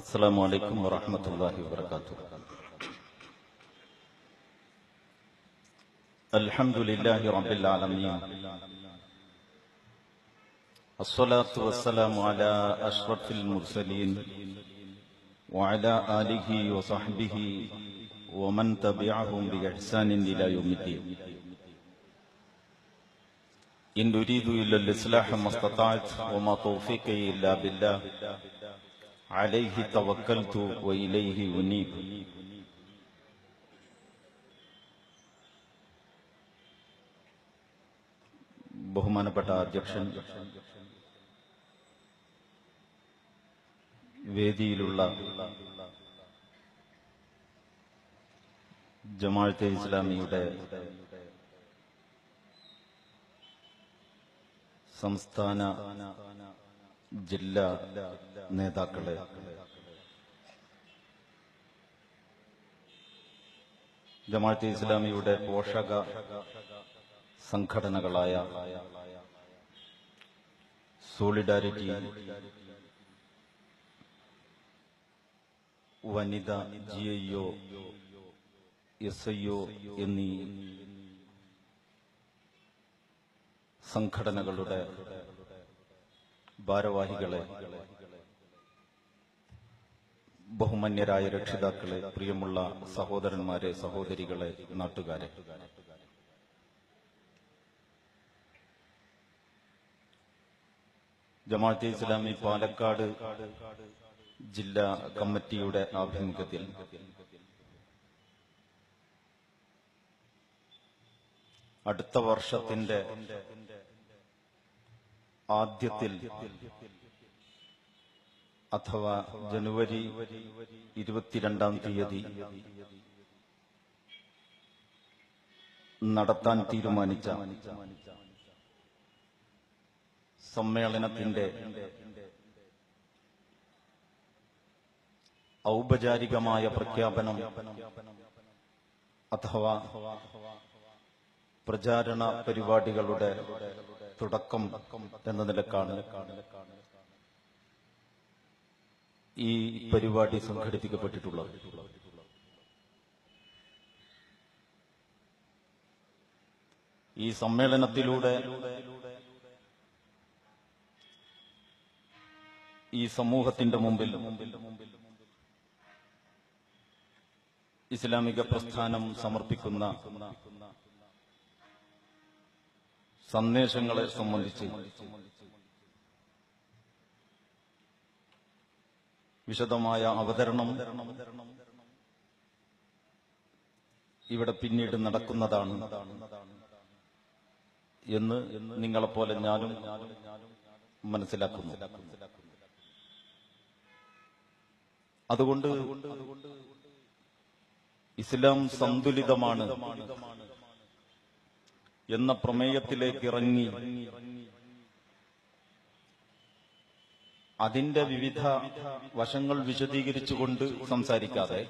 السلام عليكم ورحمة الله وبركاته. الحمد لله رب العالمين، الصلاة والسلام على أشرف المرسلين وعلى آله وصحبه ومن تبعهم بإحسان إلى يوم الدين. إن أريد إلا الإصلاح ما استطعت وما توفيقي إلا بالله عليه توكلت وإليه أنيب. ബഹുമാനപ്പെട്ട അധ്യക്ഷൻ, വേദിയിലുള്ള ജമാഅത്തെ ഇസ്ലാമിയുടെ സംസ്ഥാന ജില്ലാ നേതാക്കളെ, ജമാഅത്തെ ഇസ്ലാമിയുടെ പോഷക സംഘടനകളായ സോളിഡാരിറ്റി, വനിത, GIO, SIO എന്നീ സംഘടനകളുടെ ഭാരവാഹികളെ, ബഹുമാന്യരായ രക്ഷിതാക്കളെ, പ്രിയമുള്ള സഹോദരന്മാരെ, സഹോദരികളെ, നാട്ടുകാരെ, ജമാഅത്തെ ഇസ്ലാമി പാലക്കാട് ജില്ലാ കമ്മിറ്റിയുടെ ആഭിമുഖ്യത്തിൽ അടുത്ത വർഷത്തിന്റെ ആദ്യത്തിൽ അഥവാ ജനുവരി 22-ാം തീയതി നടത്താൻ തീരുമാനിച്ച സമ്മേളനത്തിന്റെ ഔപചാരികമായ പ്രഖ്യാപനം അഥവാ പ്രചാരണ പരിപാടികളുടെ തുടക്കം എന്ന നിലക്കാണ് ഈ പരിപാടി സംഘടിപ്പിക്കപ്പെട്ടിട്ടുള്ളത്. ഈ സമ്മേളനത്തിലൂടെ ഈ സമൂഹത്തിന്റെ മുമ്പിൽ ഇസ്ലാമിക പ്രസ്ഥാനം സമർപ്പിക്കുന്ന സന്ദേശങ്ങളെ സംബന്ധിച്ച് വിശദമായ അവതരണം ഇവിടെ പിന്നീട് നടക്കുന്നതാണ് എന്ന് നിങ്ങളെപ്പോലെ ഞാനും മനസ്സിലാക്കുന്നു. അതുകൊണ്ട് ഇസ്ലാം സന്തുലിതമാണ് എന്ന പ്രമേയത്തിലേക്ക് ഇറങ്ങി അതിന്റെ വിവിധ വശങ്ങൾ വിശദീകരിച്ചുകൊണ്ട് സംസാരിക്കാതെ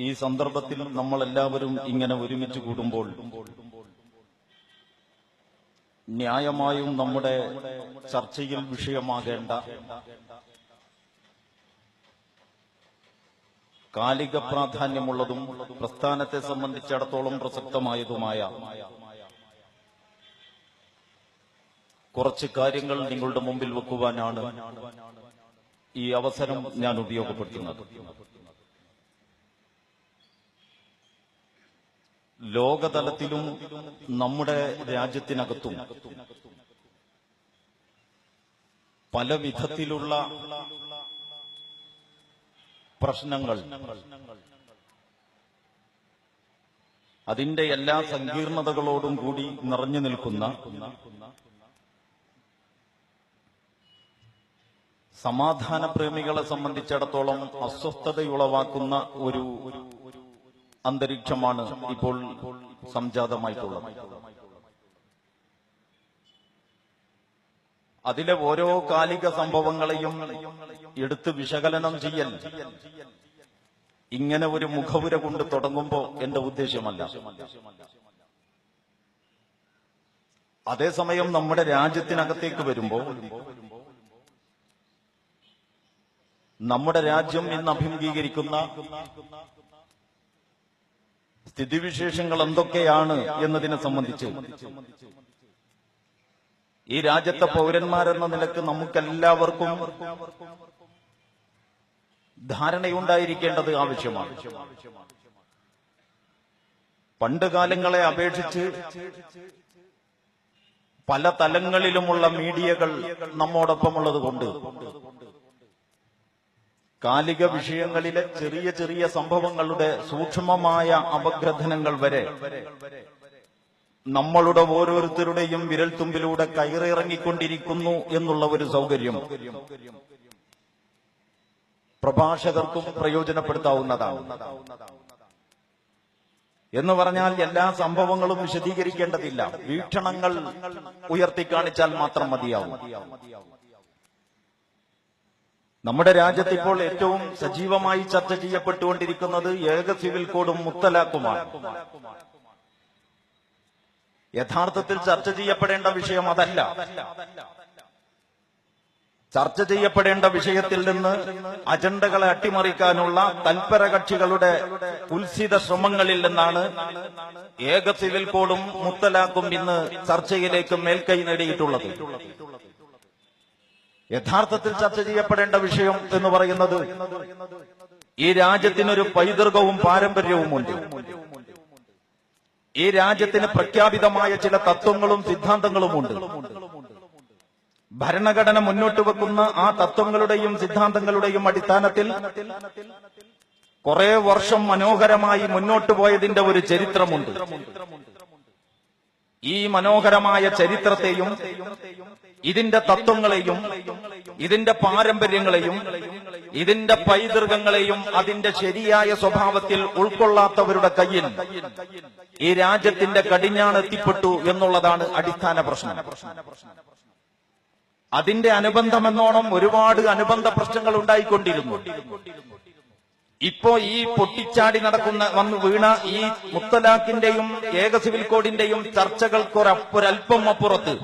ഈ സന്ദർഭത്തിൽ നമ്മളെല്ലാവരും ഇങ്ങനെ ഒരുമിച്ച് കൂടുമ്പോൾ ന്യായമായും നമ്മുടെ ചർച്ചയിൽ വിഷയമാകേണ്ട കാലിക പ്രാധാന്യമുള്ളതും പ്രസ്ഥാനത്തെ സംബന്ധിച്ചിടത്തോളം പ്രസക്തമായതുമായ കുറച്ച് കാര്യങ്ങൾ നിങ്ങളുടെ മുമ്പിൽ വെക്കുവാനാണ് ഈ അവസരം ഞാൻ ഉപയോഗപ്പെടുത്തുന്നത്. ലോകതലത്തിലും നമ്മുടെ രാജ്യത്തിനകത്തും പല വിധത്തിലുള്ള പ്രശ്നങ്ങൾ, അതിന്റെ എല്ലാ സങ്കീർണതകളോടും കൂടി നിറഞ്ഞു നിൽക്കുന്ന, സമാധാന പ്രേമികളെ സംബന്ധിച്ചിടത്തോളം അസ്വസ്ഥതയുളവാക്കുന്ന ഒരു അന്തരീക്ഷമാണ് ഇപ്പോൾ സംജാതമായിട്ടുള്ളത്. അതിലെ ഓരോ കാലിക സംഭവങ്ങളെയും എടുത്ത് വിശകലനം ചെയ്യൽ ഇങ്ങനെ ഒരു മുഖവുര കൊണ്ട് തുടങ്ങുമ്പോൾ എന്റെ ഉദ്ദേശ്യമല്ല. അതേസമയം നമ്മുടെ രാജ്യത്തിനകത്തേക്ക് വരുമ്പോൾ നമ്മുടെ രാജ്യം ഇന്ന് അഭിമുഖീകരിക്കുന്ന സ്ഥിതിവിശേഷങ്ങൾ എന്തൊക്കെയാണ് എന്നതിനെ സംബന്ധിച്ച് ഈ രാജ്യത്തെ പൗരന്മാരെന്ന നിലക്ക് നമുക്കെല്ലാവർക്കും ധാരണയുണ്ടായിരിക്കേണ്ടത് ആവശ്യമാണ്. പണ്ട് കാലങ്ങളെ അപേക്ഷിച്ച് പല തലങ്ങളിലുമുള്ള മീഡിയകൾ നമ്മോടൊപ്പമുള്ളത് കൊണ്ട് കാലിക വിഷയങ്ങളിലെ ചെറിയ ചെറിയ സംഭവങ്ങളുടെ സൂക്ഷ്മമായ അപഗ്രഥനങ്ങൾ വരെ നമ്മളുടെ ഓരോരുത്തരുടെയും വിരൽത്തുമ്പിലൂടെ കയറിയിറങ്ങിക്കൊണ്ടിരിക്കുന്നു എന്നുള്ള ഒരു സൗകര്യം പ്രഭാഷകർക്കും പ്രയോജനപ്പെടുത്താവുന്നതാണ്. എന്ന് പറഞ്ഞാൽ എല്ലാ സംഭവങ്ങളും വിശദീകരിക്കേണ്ടതില്ല, വീക്ഷണങ്ങൾ ഉയർത്തിക്കാണിച്ചാൽ മാത്രം മതിയാവും. നമ്മുടെ രാജ്യത്ത് ഇപ്പോൾ ഏറ്റവും സജീവമായി ചർച്ച ചെയ്യപ്പെട്ടുകൊണ്ടിരിക്കുന്നത് ഏക സിവിൽ കോഡും മുത്തലാഖുമാണ്. യഥാർത്ഥത്തിൽ ചർച്ച ചെയ്യപ്പെടേണ്ട വിഷയം അതല്ല. ചർച്ച ചെയ്യപ്പെടേണ്ട വിഷയത്തിൽ നിന്ന് അജണ്ടകളെ അട്ടിമറിക്കാനുള്ള തൽപര കക്ഷികളുടെ കുൽസിത ശ്രമങ്ങളിൽ നിന്നാണ് ഏക സിവിൽ കോഡും മുത്തലാഖും ഇന്ന് ചർച്ചയിലേക്ക് മേൽക്കൈ നേടിയിട്ടുള്ളത്. യഥാർത്ഥത്തിൽ ചർച്ച ചെയ്യപ്പെടേണ്ട വിഷയം എന്ന് പറയുന്നത് ഈ രാജ്യത്തിനൊരു പൈതൃകവും പാരമ്പര്യവുമുണ്ട്. ഈ രാജ്യത്തിന് പ്രഖ്യാപിതമായ ചില തത്വങ്ങളും സിദ്ധാന്തങ്ങളുമുണ്ട്. ഭരണഘടന മുന്നോട്ട് വെക്കുന്ന ആ തത്വങ്ങളുടെയും സിദ്ധാന്തങ്ങളുടെയും അടിസ്ഥാനത്തിൽ കുറെ വർഷം മനോഹരമായി മുന്നോട്ട് പോയതിന്റെ ഒരു ചരിത്രമുണ്ട്. ഈ മനോഹരമായ ചരിത്രത്തെയും ഇതിന്റെ തത്വങ്ങളെയും ഇതിന്റെ പാരമ്പര്യങ്ങളെയും ഇതിന്റെ പൈതൃകങ്ങളെയും അതിന്റെ ശരിയായ സ്വഭാവത്തിൽ ഉൾക്കൊള്ളാത്തവരുടെ കയ്യിൽ ഈ രാജ്യത്തിന്റെ കടിഞ്ഞാണെത്തിപ്പെട്ടു എന്നുള്ളതാണ് അടിസ്ഥാന പ്രശ്നം. അതിന്റെ അനുബന്ധമെന്നോണം ഒരുപാട് അനുബന്ധ പ്രശ്നങ്ങൾ ഉണ്ടായിക്കൊണ്ടിരുന്നു. ഇപ്പോ ഈ പൊട്ടിച്ചാടി വന്നു വീണ ഈ മുത്തലാഖിന്റെയും ഏക സിവിൽ കോഡിന്റെയും ചർച്ചകൾക്കൊരൽപ്പം അപ്പുറത്ത്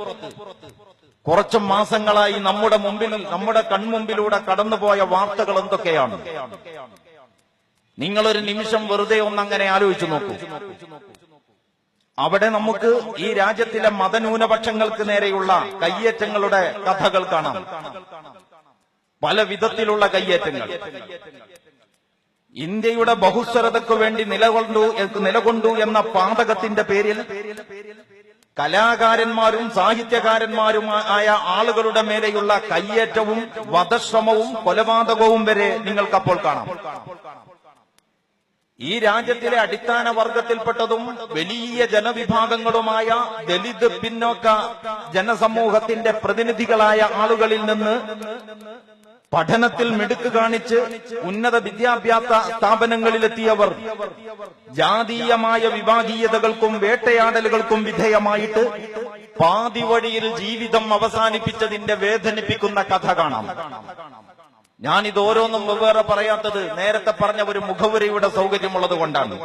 കുറച്ചു മാസങ്ങളായി നമ്മുടെ കൺമുമ്പിലൂടെ കടന്നുപോയ വാർത്തകൾ എന്തൊക്കെയാണ്? നിങ്ങളൊരു നിമിഷം വെറുതെ ഒന്നങ്ങനെ ആലോചിച്ചു നോക്കൂ. അവിടെ നമുക്ക് ഈ രാജ്യത്തിലെ മതന്യൂനപക്ഷങ്ങൾക്ക് നേരെയുള്ള കയ്യേറ്റങ്ങളുടെ കഥകൾ കാണാം. പല വിധത്തിലുള്ള കയ്യേറ്റങ്ങൾ. ഇന്ത്യയുടെ ബഹുസ്വരതയ്ക്കു വേണ്ടി നിലകൊണ്ടു എന്ന പാതകത്തിന്റെ പേരിൽ കലാകാരന്മാരും സാഹിത്യകാരന്മാരുമായ ആളുകളുടെ മേലെയുള്ള കയ്യേറ്റവും വധശ്രമവും കൊലപാതകവും വരെ നിങ്ങൾക്കപ്പോൾ കാണാം. ഈ രാജ്യത്തിലെ അടിസ്ഥാന വർഗത്തിൽപ്പെട്ടതും വലിയ ജനവിഭാഗങ്ങളുമായ ദലിത് പിന്നോക്ക ജനസമൂഹത്തിന്റെ പ്രതിനിധികളായ ആളുകളിൽ നിന്ന് പഠനത്തിൽ മിടുക്ക് കാണിച്ച് ഉന്നത വിദ്യാഭ്യാസ സ്ഥാപനങ്ങളിലെത്തിയവർ ജാതീയമായ വിഭാഗീയതകൾക്കും വേട്ടയാടലുകൾക്കും വിധേയമായിട്ട് പാതി വഴിയിൽ ജീവിതം അവസാനിപ്പിച്ചതിന്റെ വേദനിപ്പിക്കുന്ന കഥ കാണാം. ഞാനിത് ഓരോന്നും വെവ്വേറെ പറയാത്തത് നേരത്തെ പറഞ്ഞ ഒരു മുഖവുരയുടെ സൗകര്യമുള്ളത് കൊണ്ടാണ്.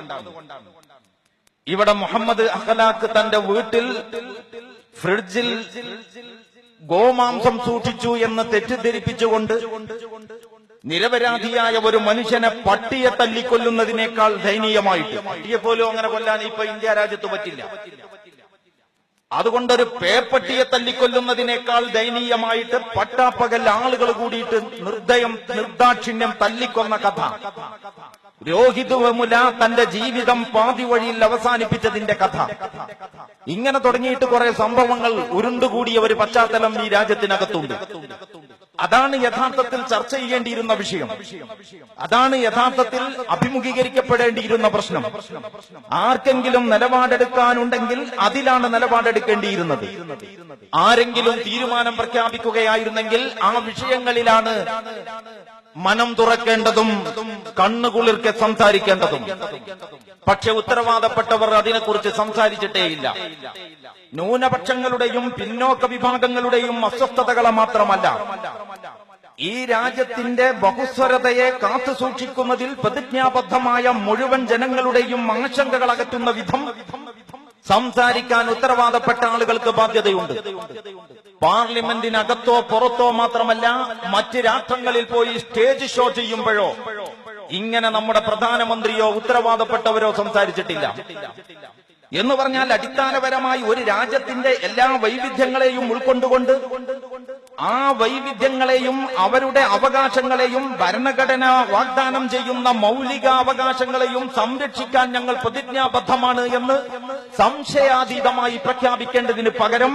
ഇവിടെ മുഹമ്മദ് അഖ്ലാഖ് തന്റെ വീട്ടിൽ ഫ്രിഡ്ജിൽ ഗോമാംസം സൂക്ഷിച്ചു എന്ന് തെറ്റിദ്ധരിപ്പിച്ചുകൊണ്ട് നിരപരാധിയായ ഒരു മനുഷ്യനെ പട്ടിയെ തല്ലിക്കൊല്ലുന്നതിനേക്കാൾ ദയനീയമായിട്ട്, പട്ടിയെ പോലും അങ്ങനെ കൊല്ലാൻ ഇപ്പൊ ഇന്ത്യ രാജ്യത്ത് പറ്റില്ല. അതുകൊണ്ടൊരു പേപ്പട്ടിയെ തല്ലിക്കൊല്ലുന്നതിനേക്കാൾ ദയനീയമായിട്ട് പട്ടാപ്പകൽ ആളുകൾ കൂടിയിട്ട് നിർദാക്ഷിണ്യം തല്ലിക്കൊന്ന കഥ. രോഹിത് വെമുല തന്റെ ജീവിതം പാതി വഴിയിൽ അവസാനിപ്പിച്ചതിന്റെ കഥ. ഇങ്ങനെ തുടങ്ങിയിട്ട് കുറെ സംഭവങ്ങൾ ഉരുണ്ടുകൂടിയ ഒരു പശ്ചാത്തലം ഈ രാജ്യത്തിനകത്തുണ്ട്. അതാണ് യഥാർത്ഥത്തിൽ ചർച്ച ചെയ്യേണ്ടിയിരുന്ന വിഷയം. അതാണ് യഥാർത്ഥത്തിൽ അഭിമുഖീകരിക്കപ്പെടേണ്ടിയിരുന്ന പ്രശ്നം. ആർക്കെങ്കിലും നിലപാടെടുക്കാനുണ്ടെങ്കിൽ അതിലാണ് നിലപാടെടുക്കേണ്ടിയിരുന്നത്. ആരെങ്കിലും തീരുമാനം പ്രഖ്യാപിക്കുകയായിരുന്നെങ്കിൽ ആ വിഷയങ്ങളിലാണ് മനം തുറക്കേണ്ടതും കണ്ണുകുളിർക്കെ സംസാരിക്കേണ്ടതും. പക്ഷെ ഉത്തരവാദപ്പെട്ടവർ അതിനെക്കുറിച്ച് സംസാരിച്ചിട്ടേയില്ല. ന്യൂനപക്ഷങ്ങളുടെയും പിന്നോക്ക വിഭാഗങ്ങളുടെയും അസ്വസ്ഥതകളെ മാത്രമല്ല, ഈ രാജ്യത്തിന്റെ ബഹുസ്വരതയെ കാത്തുസൂക്ഷിക്കുന്നതിൽ പ്രതിജ്ഞാബദ്ധമായ മുഴുവൻ ജനങ്ങളുടെയും ആശങ്കകൾ അകറ്റുന്ന വിധം സംസാരിക്കാൻ ഉത്തരവാദപ്പെട്ട ആളുകൾക്ക് ബാധ്യതയുണ്ട്. പാർലമെന്റിനകത്തോ പുറത്തോ മാത്രമല്ല മറ്റ് രാഷ്ട്രങ്ങളിൽ പോയി സ്റ്റേജ് ഷോ ചെയ്യുമ്പോഴോ ഇങ്ങനെ നമ്മുടെ പ്രധാനമന്ത്രിയോ ഉത്തരവാദപ്പെട്ടവരോ സംസാരിച്ചിട്ടില്ല. എന്ന് പറഞ്ഞാൽ അടിസ്ഥാനപരമായി ഒരു രാജ്യത്തിന്റെ എല്ലാ വൈവിധ്യങ്ങളെയും ഉൾക്കൊണ്ടുകൊണ്ട് ആ വൈവിധ്യങ്ങളെയും അവരുടെ അവകാശങ്ങളെയും ഭരണഘടന വാഗ്ദാനം ചെയ്യുന്ന മൗലിക അവകാശങ്ങളെയും സംരക്ഷിക്കാൻ ഞങ്ങൾ പ്രതിജ്ഞാബദ്ധമാണ് എന്ന് സംശയാതീതമായി പ്രഖ്യാപിക്കേണ്ടതിന് പകരം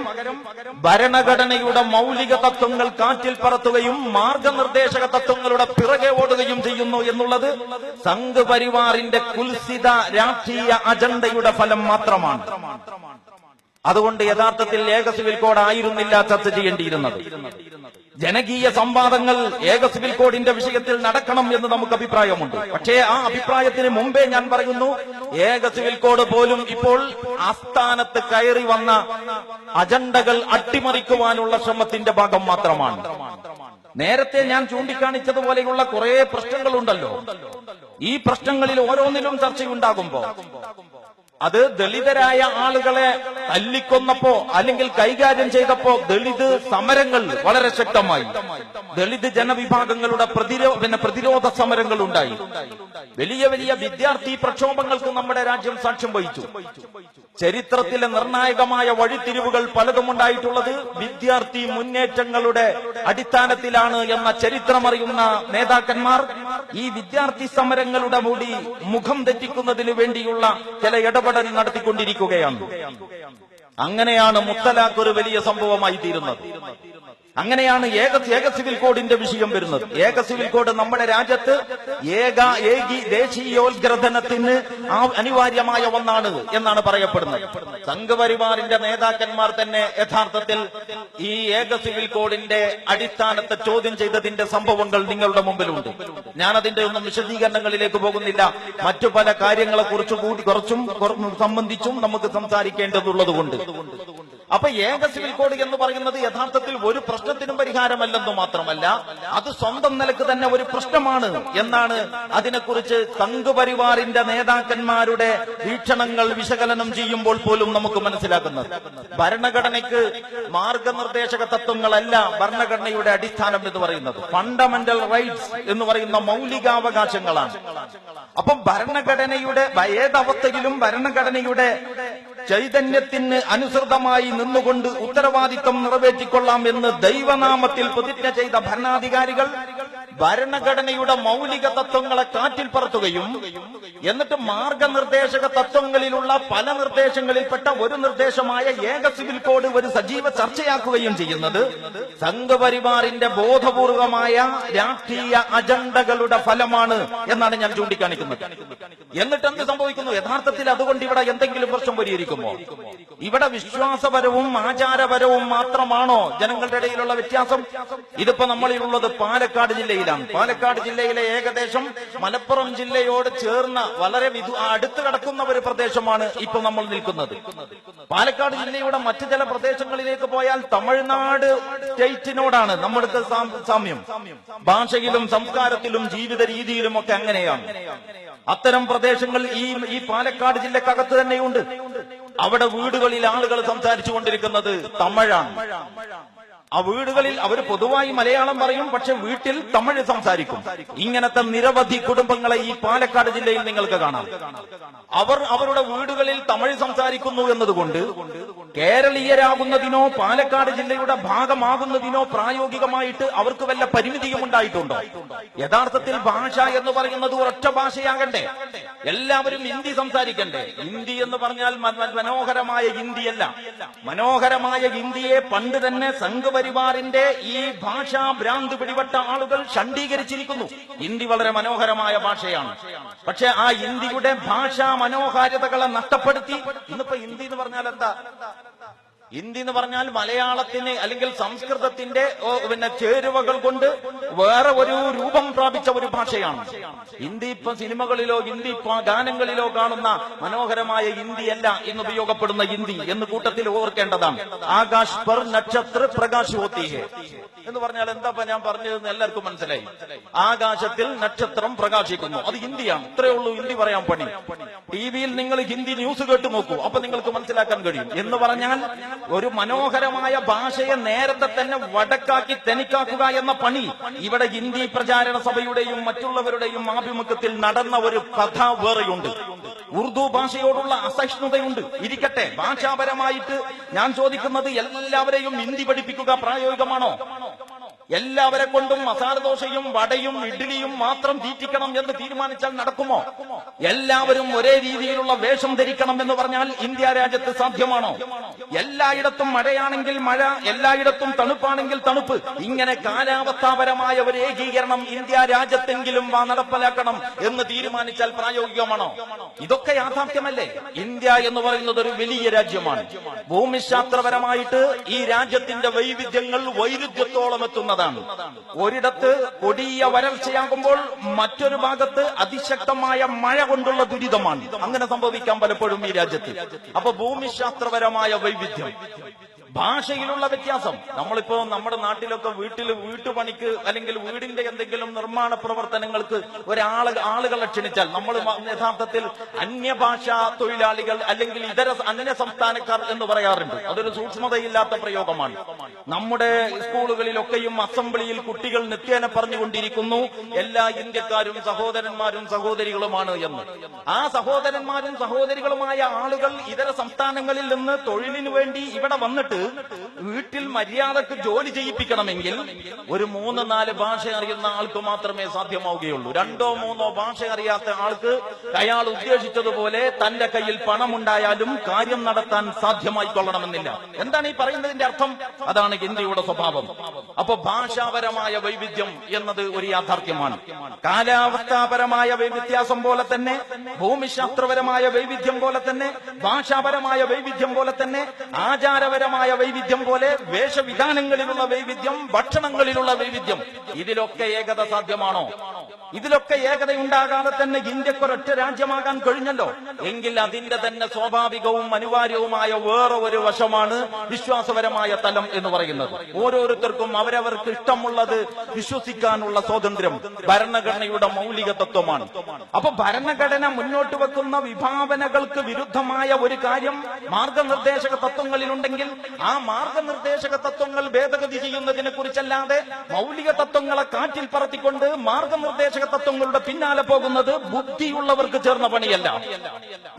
ഭരണഘടനയുടെ മൗലിക തത്വങ്ങൾ കാറ്റിൽ പറത്തുകയും മാർഗനിർദ്ദേശക തത്വങ്ങളുടെ പിറകെ ഓടുകയും ചെയ്യുന്നു എന്നുള്ളത് സംഘ് പരിവാറിന്റെ കുൽസിത രാഷ്ട്രീയ അജണ്ടയുടെ ഫലം മാത്രമാണ്. അതുകൊണ്ട് യഥാർത്ഥത്തിൽ ഏക സിവിൽ കോഡ് ആയിരുന്നില്ല ചർച്ച ചെയ്യേണ്ടിയിരുന്നത്. ജനകീയ സംവാദങ്ങൾ ഏക സിവിൽ കോഡിന്റെ വിഷയത്തിൽ നടക്കണം എന്ന് നമുക്ക് അഭിപ്രായമുണ്ട്. പക്ഷേ ആ അഭിപ്രായത്തിന് മുമ്പേ ഞാൻ പറയുന്നു, ഏക സിവിൽ കോഡ് പോലും ഇപ്പോൾ ആസ്ഥാനത്ത് കയറി വന്ന അജണ്ടകൾ അട്ടിമറിക്കുവാനുള്ള ശ്രമത്തിന്റെ ഭാഗം മാത്രമാണ്. നേരത്തെ ഞാൻ ചൂണ്ടിക്കാണിച്ചതുപോലെയുള്ള കുറെ പ്രശ്നങ്ങളുണ്ടല്ലോ. ഈ പ്രശ്നങ്ങളിൽ ഓരോന്നിലും ചർച്ചയുണ്ടാകുമ്പോ അത് ദളിതരായ ആളുകളെ തല്ലിക്കൊന്നപ്പോ അല്ലെങ്കിൽ കൈകാര്യം ചെയ്തപ്പോ ദളിത് സമരങ്ങൾ വളരെ ശക്തമായി. ദളിത് ജനവിഭാഗങ്ങളുടെ പ്രതിരോധ സമരങ്ങൾ ഉണ്ടായി. വലിയ വലിയ വിദ്യാർത്ഥി പ്രക്ഷോഭങ്ങൾക്ക് നമ്മുടെ രാജ്യം സാക്ഷ്യം വഹിച്ചു. ചരിത്രത്തിലെ നിർണായകമായ വഴിത്തിരിവുകൾ പലതും ഉണ്ടായിട്ടുള്ളത് വിദ്യാർത്ഥി മുന്നേറ്റങ്ങളുടെ അടിസ്ഥാനത്തിലാണ് എന്ന ചരിത്രമറിയുന്ന നേതാക്കന്മാർ ഈ വിദ്യാർത്ഥി സമരങ്ങളുടെ മൂടി മുഖം തെറ്റിക്കുന്നതിന് വേണ്ടിയുള്ള ചില ഇടപെടൽ നടത്തിക്കൊണ്ടിരിക്കുകയാണ്. അങ്ങനെയാണ് മുത്തലാഖ് ഒരു വലിയ സംഭവമായി തീരുന്നത്. അങ്ങനെയാണ് ഏക സിവിൽ കോഡിന്റെ വിഷയം വരുന്നത്. ഏക സിവിൽ കോഡ് നമ്മുടെ രാജ്യത്ത് ഏകി ദേശീയോത്ഗ്രഥനത്തിന് അനിവാര്യമായ ഒന്നാണ് എന്നാണ് പറയപ്പെടുന്നത്. സംഘപരിവാറിന്റെ നേതാക്കന്മാർ തന്നെ യഥാർത്ഥത്തിൽ ഈ ഏക സിവിൽ കോഡിന്റെ അടിസ്ഥാനത്തെ ചോദ്യം ചെയ്തതിന്റെ സംഭവങ്ങൾ നിങ്ങളുടെ മുമ്പിലുണ്ട്. ഞാനതിന്റെ ഒന്നും വിശദീകരണങ്ങളിലേക്ക് പോകുന്നില്ല. മറ്റു പല കാര്യങ്ങളെ കുറച്ചും സംബന്ധിച്ചും നമുക്ക് സംസാരിക്കേണ്ടതുള്ളതുകൊണ്ട്. അപ്പൊ ഏക സിവിൽ കോഡ് എന്ന് പറയുന്നത് യഥാർത്ഥത്തിൽ ഒരു പ്രശ്നത്തിനും പരിഹാരമല്ലെന്നു മാത്രമല്ല, അത് സ്വന്തം നിലക്ക് തന്നെ ഒരു പ്രശ്നമാണ് എന്നാണ് അതിനെക്കുറിച്ച് സംഘപരിവാറിന്റെ നേതാക്കന്മാരുടെ വീക്ഷണങ്ങൾ വിശകലനം ചെയ്യുമ്പോൾ പോലും നമുക്ക് മനസ്സിലാക്കുന്നത്. ഭരണഘടനയ്ക്ക് മാർഗനിർദ്ദേശക തത്വങ്ങളല്ല ഭരണഘടനയുടെ അടിസ്ഥാനം എന്ന് പറയുന്നത്. ഫണ്ടമെന്റൽ റൈറ്റ്സ് എന്ന് പറയുന്ന മൗലികാവകാശങ്ങളാണ്. അപ്പം ഭരണഘടനയുടെ ഏതവസ്ഥയിലും ഭരണഘടനയുടെ ചൈതന്യത്തിന് അനുസൃതമായി നിന്നുകൊണ്ട് ഉത്തരവാദിത്വം നിറവേറ്റിക്കൊള്ളാം എന്ന് ദൈവനാമത്തിൽ പ്രതിജ്ഞ ചെയ്ത ഭരണാധികാരികൾ ഭരണഘടനയുടെ മൗലിക തത്വങ്ങളെ കാറ്റിൽ പറത്തുകയും എന്നിട്ട് മാർഗനിർദ്ദേശക തത്വങ്ങളിലുള്ള പല നിർദ്ദേശങ്ങളിൽപ്പെട്ട ഒരു നിർദ്ദേശമായ ഏക സിവിൽ കോഡ് ഒരു സജീവ ചർച്ചയാക്കുകയും ചെയ്യുന്നത് സംഘപരിവാറിന്റെ ബോധപൂർവമായ രാഷ്ട്രീയ അജണ്ടകളുടെ ഫലമാണ് എന്നാണ് ഞാൻ ചൂണ്ടിക്കാണിക്കുന്നത്. എന്നിട്ട് എന്ത് സംഭവിക്കുന്നു? യഥാർത്ഥത്തിൽ അതുകൊണ്ട് ഇവിടെ എന്തെങ്കിലും പ്രശ്നം പരിഹരിക്കുമോ? ഇവിടെ വിശ്വാസപരവും ആചാരപരവും മാത്രമാണോ ജനങ്ങളുടെ ഇടയിലുള്ള വ്യത്യാസം? ഇതിപ്പോ നമ്മളിലുള്ളത് പാലക്കാട് ജില്ലയിലാണ്. പാലക്കാട് ജില്ലയിലെ ഏകദേശം മലപ്പുറം ജില്ലയോട് ചേർന്ന വളരെ അടുത്ത് കിടക്കുന്ന ഒരു പ്രദേശമാണ് ഇപ്പൊ നമ്മൾ നിൽക്കുന്നത്. പാലക്കാട് ജില്ലയുടെ മറ്റു ചില പ്രദേശങ്ങളിലേക്ക് പോയാൽ തമിഴ്നാട് സ്റ്റേറ്റിനോടാണ് നമ്മൾക്ക് സാമ്യം. ഭാഷയിലും സംസ്കാരത്തിലും ജീവിത രീതിയിലും ഒക്കെ അങ്ങനെയാണ്. അത്തരം പ്രദേശങ്ങൾ ഈ പാലക്കാട് ജില്ലക്കകത്ത് തന്നെയുണ്ട്. അവിടെ വീടുകളിൽ ആളുകൾ സംസാരിച്ചു കൊണ്ടിരിക്കുന്നത് തമിഴാണ്. ആ വീടുകളിൽ അവർ പൊതുവായി മലയാളം പറയും, പക്ഷെ വീട്ടിൽ തമിഴ് സംസാരിക്കും. ഇങ്ങനത്തെ നിരവധി കുടുംബങ്ങളെ ഈ പാലക്കാട് ജില്ലയിൽ നിങ്ങൾക്ക് കാണാം. അവർ അവരുടെ വീടുകളിൽ തമിഴ് സംസാരിക്കുന്നു എന്നതുകൊണ്ട് കേരളീയരാകുന്നതിനോ പാലക്കാട് ജില്ലയുടെ ഭാഗമാകുന്നതിനോ പ്രായോഗികമായിട്ട് അവർക്ക് വല്ല പരിമിതിയും ഉണ്ടായിട്ടുണ്ടോ? യഥാർത്ഥത്തിൽ ഭാഷ എന്ന് പറയുന്നത് ഒരൊറ്റ ഭാഷയാകണ്ടേ? എല്ലാവരും ഹിന്ദി സംസാരിക്കണ്ടേ? ഹിന്ദി എന്ന് പറഞ്ഞാൽ മനോഹരമായ ഹിന്ദിയല്ല. മനോഹരമായ ഹിന്ദിയെ പണ്ട് തന്നെ സംഘപരിവാറിന്റെ ഈ ഭാഷാ ഭ്രാന്ത് പിടിപെട്ട ആളുകൾ ഷണ്ഡീകരിച്ചിരിക്കുന്നു. ഹിന്ദി വളരെ മനോഹരമായ ഭാഷയാണ്. പക്ഷെ ആ ഹിന്ദിയുടെ ഭാഷാ മനോഹാരിതകളെ നഷ്ടപ്പെടുത്തി ഇന്നിപ്പോ ഹിന്ദി എന്ന് പറഞ്ഞാൽ എന്താ? ഹിന്ദി എന്ന് പറഞ്ഞാൽ മലയാളത്തിന് അല്ലെങ്കിൽ സംസ്കൃതത്തിന്റെ ചേരുവകൾ കൊണ്ട് വേറെ ഒരു രൂപം പ്രാപിച്ച ഒരു ഭാഷയാണ് ഹിന്ദി. ഇപ്പൊ സിനിമകളിലോ ഹിന്ദി ഗാനങ്ങളിലോ കാണുന്ന മനോഹരമായ ഹിന്ദിയല്ല ഇന്ന് ഉപയോഗപ്പെടുന്ന ഹിന്ദി എന്ന് കൂട്ടത്തിൽ ഓർക്കേണ്ടതാണ്. ആകാശ് പർ നക്ഷത്ര പ്രകാശ് ഹോത്തി ഹെ എന്ന് പറഞ്ഞാൽ എന്താ ഞാൻ പറഞ്ഞതെന്ന് എല്ലാവർക്കും മനസ്സിലായി. ആകാശത്തിൽ നക്ഷത്രം പ്രകാശിക്കുന്നു, അത് ഹിന്ദിയാണ്. ഇത്രയേ ഉള്ളൂ ഹിന്ദി പറയാൻ പണി. ടിവിയിൽ നിങ്ങൾ ഹിന്ദി ന്യൂസ് കേട്ട് നോക്കൂ, അപ്പൊ നിങ്ങൾക്ക് മനസ്സിലാക്കാൻ കഴിയും. എന്ന് പറഞ്ഞാൽ ഒരു മനോഹരമായ ഭാഷയെ നേരത്തെ തന്നെ വടക്കാക്കി തെനിക്കാക്കുക എന്ന പണി ഇവിടെ ഹിന്ദി പ്രചാരണ സഭയുടെയും മറ്റുള്ളവരുടെയും ആഭിമുഖ്യത്തിൽ നടന്ന ഒരു കഥ വേറെയുണ്ട്. ഉറുദു ഭാഷയോടുള്ള അസഹിഷ്ണുതയുണ്ട്. ഇരിക്കട്ടെ, ഭാഷാപരമായിട്ട് ഞാൻ ചോദിക്കുന്നത്, എല്ലാവരെയും ഹിന്ദി പഠിപ്പിക്കുക പ്രായോഗികമാണോ? എല്ലാവരെ കൊണ്ടും മസാലദോശയും വടയും ഇഡ്ഡലിയും മാത്രം തീറ്റിക്കണം എന്ന് തീരുമാനിച്ചാൽ നടക്കുമോ? എല്ലാവരും ഒരേ രീതിയിലുള്ള വേഷം ധരിക്കണം എന്ന് പറഞ്ഞാൽ ഇന്ത്യ രാജ്യത്ത് സാധ്യമാണോ? എല്ലായിടത്തും മഴയാണെങ്കിൽ മഴ, എല്ലായിടത്തും തണുപ്പാണെങ്കിൽ തണുപ്പ്, ഇങ്ങനെ കാലാവസ്ഥാപരമായ ഒരു ഏകീകരണം ഇന്ത്യ രാജ്യത്തെങ്കിലും നടപ്പിലാക്കണം എന്ന് തീരുമാനിച്ചാൽ പ്രായോഗികമാണോ? ഇതൊക്കെ യാഥാർത്ഥ്യമല്ലേ? ഇന്ത്യ എന്ന് പറയുന്നത് ഒരു വലിയ രാജ്യമാണ്. ഭൂമിശാസ്ത്രപരമായിട്ട് ഈ രാജ്യത്തിന്റെ വൈവിധ്യങ്ങൾ വൈരുദ്ധ്യത്തോളം എത്തുന്നതാണ്. ഒരിടത്ത് കൊടിയ വരൾച്ചയാകുമ്പോൾ മറ്റൊരു ഭാഗത്ത് അതിശക്തമായ മഴ കൊണ്ടുള്ള ദുരിതമാണ്. അങ്ങനെ സംഭവിക്കാൻ പലപ്പോഴും ഈ രാജ്യത്ത്. അപ്പൊ ഭൂമിശാസ്ത്രപരമായ വൈവിധ്യം, ഭാഷയിലുള്ള വ്യത്യാസം. നമ്മളിപ്പോ നമ്മുടെ നാട്ടിലൊക്കെ വീട്ടുപണിക്ക് അല്ലെങ്കിൽ വീടിന്റെ എന്തെങ്കിലും നിർമ്മാണ പ്രവർത്തനങ്ങൾക്ക് ആളുകളെ ക്ഷണിച്ചാൽ നമ്മൾ യഥാർത്ഥത്തിൽ അന്യഭാഷാ തൊഴിലാളികൾ അല്ലെങ്കിൽ ഇതര അന്യ സംസ്ഥാനക്കാർ എന്ന് പറയാറുണ്ട്. അതൊരു സൂക്ഷ്മതയില്ലാത്ത പ്രയോഗമാണ്. നമ്മുടെ സ്കൂളുകളിലൊക്കെയും അസംബ്ലിയിൽ കുട്ടികൾ നിത്യേന പറഞ്ഞുകൊണ്ടിരിക്കുന്നു എല്ലാ ഇന്ത്യക്കാരും സഹോദരന്മാരും സഹോദരികളുമാണ് എന്ന്. ആ സഹോദരന്മാരും സഹോദരികളുമായ ആളുകൾ ഇതര സംസ്ഥാനങ്ങളിൽ നിന്ന് തൊഴിലിനു വേണ്ടി ഇവിടെ വന്നിട്ട് വീട്ടിൽ മര്യാദക്ക് ജോലി ചെയ്യിപ്പിക്കണമെങ്കിൽ ഒരു 3-4 ഭാഷ അറിയുന്ന ആൾക്ക് മാത്രമേ സാധ്യമാവുകയുള്ളൂ. 2-3 ഭാഷ അറിയാത്ത ആൾക്ക് അയാൾ ഉദ്ദേശിച്ചതുപോലെ തന്റെ കയ്യിൽ പണമുണ്ടായാലും കാര്യം നടത്താൻ സാധ്യമായി കൊള്ളണമെന്നില്ല. എന്താണ് ഈ പറയുന്നതിന്റെ അർത്ഥം? അതാണ് ഹിന്ദിയുടെ സ്വഭാവം. അപ്പൊ ഭാഷാപരമായ വൈവിധ്യം എന്നത് ഒരു യാഥാർത്ഥ്യമാണ്. കാലാവസ്ഥാപരമായ വ്യത്യാസം പോലെ തന്നെ, ഭൂമിശാസ്ത്രപരമായ വൈവിധ്യം പോലെ തന്നെ, ഭാഷാപരമായ വൈവിധ്യം പോലെ തന്നെ, ആചാരപരമായ വൈവിധ്യം പോലെ, വേഷവിധാനങ്ങളിലുള്ള വൈവിധ്യം, ഭക്ഷണങ്ങളിലുള്ള വൈവിധ്യം, ഇതിലൊക്കെ ഏകത സാധ്യമാണോ? ഇതിലൊക്കെ ഏകതയുണ്ടാകാതെ തന്നെ ഇന്ത്യക്കൊരൊറ്റ രാജ്യമാകാൻ കഴിഞ്ഞല്ലോ. എങ്കിൽ അതിന്റെ തന്നെ സ്വാഭാവികവും അനിവാര്യവുമായ വേറെ ഒരു വശമാണ് വിശ്വാസപരമായ തലം എന്ന് പറയുന്നത്. ഓരോരുത്തർക്കും അവരവർക്ക് ഇഷ്ടമുള്ളത് വിശ്വസിക്കാനുള്ള സ്വാതന്ത്ര്യം ഭരണഘടനയുടെ മൗലിക തത്വമാണ്. അപ്പൊ ഭരണഘടന മുന്നോട്ട് വെക്കുന്ന വിഭാവനകൾക്ക് വിരുദ്ധമായ ഒരു കാര്യം മാർഗനിർദ്ദേശക തത്വങ്ങളിലുണ്ടെങ്കിൽ ആ മാർഗനിർദ്ദേശക തത്വങ്ങൾ ഭേദഗതി ചെയ്യുന്നതിനെ കുറിച്ചല്ലാതെ മൗലിക തത്വങ്ങളെ കാറ്റിൽ പറത്തിക്കൊണ്ട് മാർഗനിർദ്ദേശക തത്വങ്ങളുടെ പിന്നാലെ പോകുന്നത് ബുദ്ധിയുള്ളവർക്ക് ചേർന്ന പണിയല്ല.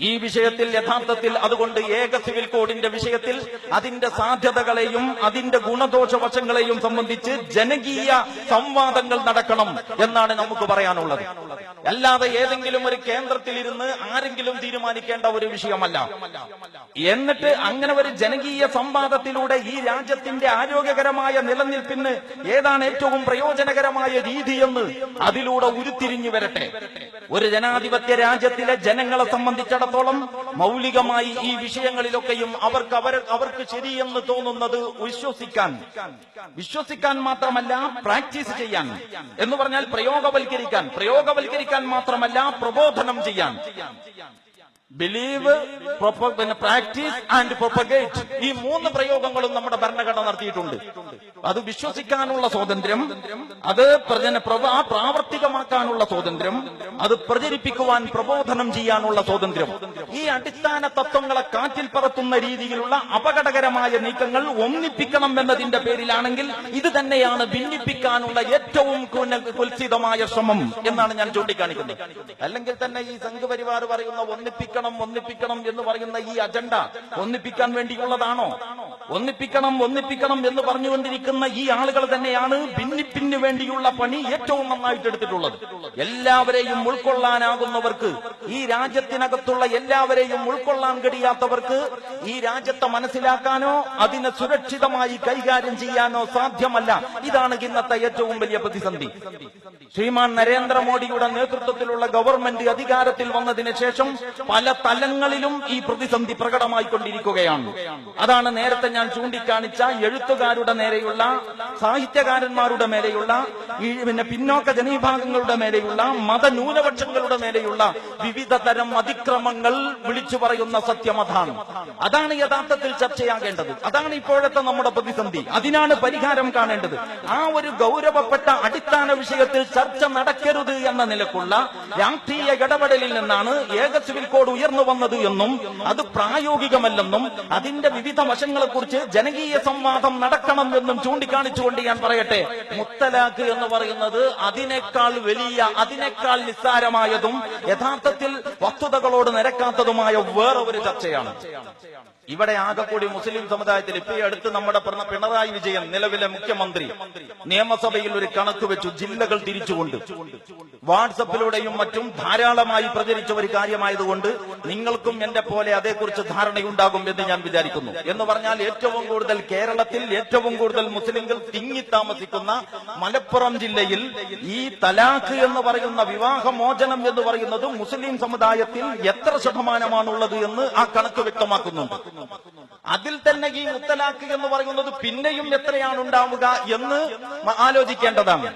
ഈ വിഷയത്തിൽ യഥാർത്ഥത്തിൽ അതുകൊണ്ട് ഏക സിവിൽ കോഡിന്റെ വിഷയത്തിൽ അതിന്റെ സാധ്യതകളെയും അതിന്റെ ഗുണദോഷ വശങ്ങളെയും സംബന്ധിച്ച് ജനകീയ സംവാദങ്ങൾ നടക്കണം എന്നാണ് നമുക്ക് പറയാനുള്ളത്. അല്ലാതെ ഏതെങ്കിലും ഒരു കേന്ദ്രത്തിലിരുന്ന് ആരെങ്കിലും തീരുമാനിക്കേണ്ട ഒരു വിഷയമല്ല. എന്നിട്ട് അങ്ങനെ ഒരു ജനകീയ സംവാദത്തിലൂടെ ഈ രാജ്യത്തിന്റെ ആരോഗ്യകരമായ നിലനിൽപ്പിന് ഏതാണ് ഏറ്റവും പ്രയോജനകരമായ രീതിയെന്ന് അതിലൂടെ ഉരുത്തിരിഞ്ഞു വരട്ടെ. ഒരു ജനാധിപത്യ രാജ്യത്തിലെ ജനങ്ങളെ സംബന്ധിച്ചിടത്തോളം മൗലികമായി ഈ വിഷയങ്ങളിലൊക്കെയും അവർക്ക് ശരിയെന്ന് തോന്നുന്നത് വിശ്വസിക്കാൻ മാത്രമല്ല പ്രാക്ടീസ് ചെയ്യാൻ എന്ന് പറഞ്ഞാൽ പ്രയോഗവൽക്കരിക്കാൻ മാത്രമല്ല പ്രബോധനം ചെയ്യാൻ. ബിലീവ്, പ്രാക്ടീസ് ആൻഡ് പ്രൊപ്പഗേറ്റ്, ഈ 3 പ്രയോഗങ്ങളും നമ്മുടെ ഭരണഘടന നടത്തിയിട്ടുണ്ട്. അത് വിശ്വസിക്കാനുള്ള സ്വാതന്ത്ര്യം, അത് പ്രാവർത്തികമാക്കാനുള്ള സ്വാതന്ത്ര്യം, അത് പ്രചരിപ്പിക്കുവാൻ പ്രബോധനം ചെയ്യാനുള്ള സ്വാതന്ത്ര്യം. ഈ അടിസ്ഥാന തത്വങ്ങളെ കാറ്റിൽ പറത്തുന്ന രീതിയിലുള്ള അപകടകരമായ നീക്കങ്ങൾ ഒന്നിപ്പിക്കണം എന്നതിന്റെ പേരിലാണെങ്കിൽ ഇത് തന്നെയാണ് ഭിന്നിപ്പിക്കാനുള്ള ഏറ്റവും കുൽസിതമായ ശ്രമം എന്നാണ് ഞാൻ ചൂണ്ടിക്കാണിക്കുന്നത്. അല്ലെങ്കിൽ തന്നെ ഈ സംഘപരിവാർ പറയുന്ന ഒന്നിപ്പിക്കണം എന്ന് പറയുന്ന ഈ അജണ്ട ഒന്നിപ്പിക്കാൻ വേണ്ടിയുള്ളതാണോ? ഒന്നിപ്പിക്കണം എന്ന് പറഞ്ഞുകൊണ്ടിരിക്കുന്ന ഈ ആളുകൾ തന്നെയാണ് ഭിന്നിപ്പിന് വേണ്ടിയുള്ള പണി ഏറ്റവും നന്നായിട്ട് എടുത്തിട്ടുള്ളത്. എല്ലാവരെയും ഉൾക്കൊള്ളാനാകുന്നവർക്ക്, ഈ രാജ്യത്തിനകത്തുള്ള എല്ലാവരെയും ഉൾക്കൊള്ളാൻ കഴിയാത്തവർക്ക് ഈ രാജ്യത്തെ മനസ്സിലാക്കാനോ അതിനെ സുരക്ഷിതമായി കൈകാര്യം ചെയ്യാനോ സാധ്യമല്ല. ഇതാണ് ഇന്നത്തെ ഏറ്റവും വലിയ പ്രതിസന്ധി. ശ്രീമാൻ നരേന്ദ്രമോദിയുടെ നേതൃത്വത്തിലുള്ള ഗവൺമെന്റ് അധികാരത്തിൽ വന്നതിന് ശേഷം പല തലങ്ങളിലും ഈ പ്രതിസന്ധി പ്രകടമായിക്കൊണ്ടിരിക്കുകയാണ്. അതാണ് നേരത്തെ ഞാൻ ചൂണ്ടിക്കാണിച്ച എഴുത്തുകാരുടെ നേരെയുള്ള, സാഹിത്യകാരന്മാരുടെ മേലെയുള്ള, പിന്നോക്ക ജനവിഭാഗങ്ങളുടെ മേലെയുള്ള, മതന്യൂനപക്ഷങ്ങളുടെ മേലെയുള്ള വിവിധ തരം അതിക്രമങ്ങൾ വിളിച്ചു പറയുന്ന സത്യം അതാണ് യഥാർത്ഥത്തിൽ ചർച്ചയാകേണ്ടത്. അതാണ് ഇപ്പോഴത്തെ നമ്മുടെ പ്രതിസന്ധി. അതിനാണ് പരിഹാരം കാണേണ്ടത്. ആ ഒരു ഗൗരവപ്പെട്ട അടിസ്ഥാന വിഷയത്തിൽ ചർച്ച നടക്കരുത് എന്ന നിലക്കുള്ള രാഷ്ട്രീയ ഇടപെടലിൽ നിന്നാണ് ഏക സിവിൽ കോഡ് ഉയർന്നു വന്നത് എന്നും അത് പ്രായോഗികമല്ലെന്നും അതിന്റെ വിവിധ വശങ്ങളെക്കുറിച്ച് കുറിച്ച് ജനകീയ സംവാദം നടക്കണം എന്നും ചൂണ്ടിക്കാണിച്ചുകൊണ്ട് ഞാൻ പറയട്ടെ, മുത്തലാഖ് എന്ന് പറയുന്നത് അതിനേക്കാൾ വലിയ, അതിനേക്കാൾ നിസ്സാരമായതും യഥാർത്ഥത്തിൽ വസ്തുതകളോട് നിരക്കാത്തതുമായ വേറെ ഒരു ചർച്ചയാണ്. ഇവിടെ ആകെ കൂടി മുസ്ലിം സമുദായത്തിൽ ഇപ്പൊ ഈ അടുത്ത് നമ്മുടെ പിണറായി വിജയൻ, നിലവിലെ മുഖ്യമന്ത്രി, നിയമസഭയിൽ ഒരു കണക്ക് വെച്ചു, ജില്ലകൾ തിരിച്ചുകൊണ്ട്. വാട്സപ്പിലൂടെയും മറ്റും ധാരാളമായി പ്രചരിച്ച ഒരു കാര്യമായതുകൊണ്ട് നിങ്ങൾക്കും എന്റെ പോലെ അതേക്കുറിച്ച് ധാരണയുണ്ടാകും എന്ന് ഞാൻ വിചാരിക്കുന്നു. എന്ന് പറഞ്ഞാൽ ഏറ്റവും കൂടുതൽ കേരളത്തിൽ ഏറ്റവും കൂടുതൽ മുസ്ലിങ്ങൾ തിങ്ങി താമസിക്കുന്ന മലപ്പുറം ജില്ലയിൽ ഈ തലാഖ് എന്ന് പറയുന്ന വിവാഹമോചനം എന്ന് പറയുന്നത് മുസ്ലിം സമുദായത്തിൽ എത്ര ശതമാനമാണുള്ളത് എന്ന് ആ കണക്ക് വ്യക്തമാക്കുന്നുണ്ട്. അതിൽ തന്നെ ഈ മുത്തലാഖ് എന്ന് പറയുന്നത് പിന്നെയും എത്രയാണ് ഉണ്ടാവുക എന്ന് ആലോചിക്കേണ്ടതാണ്.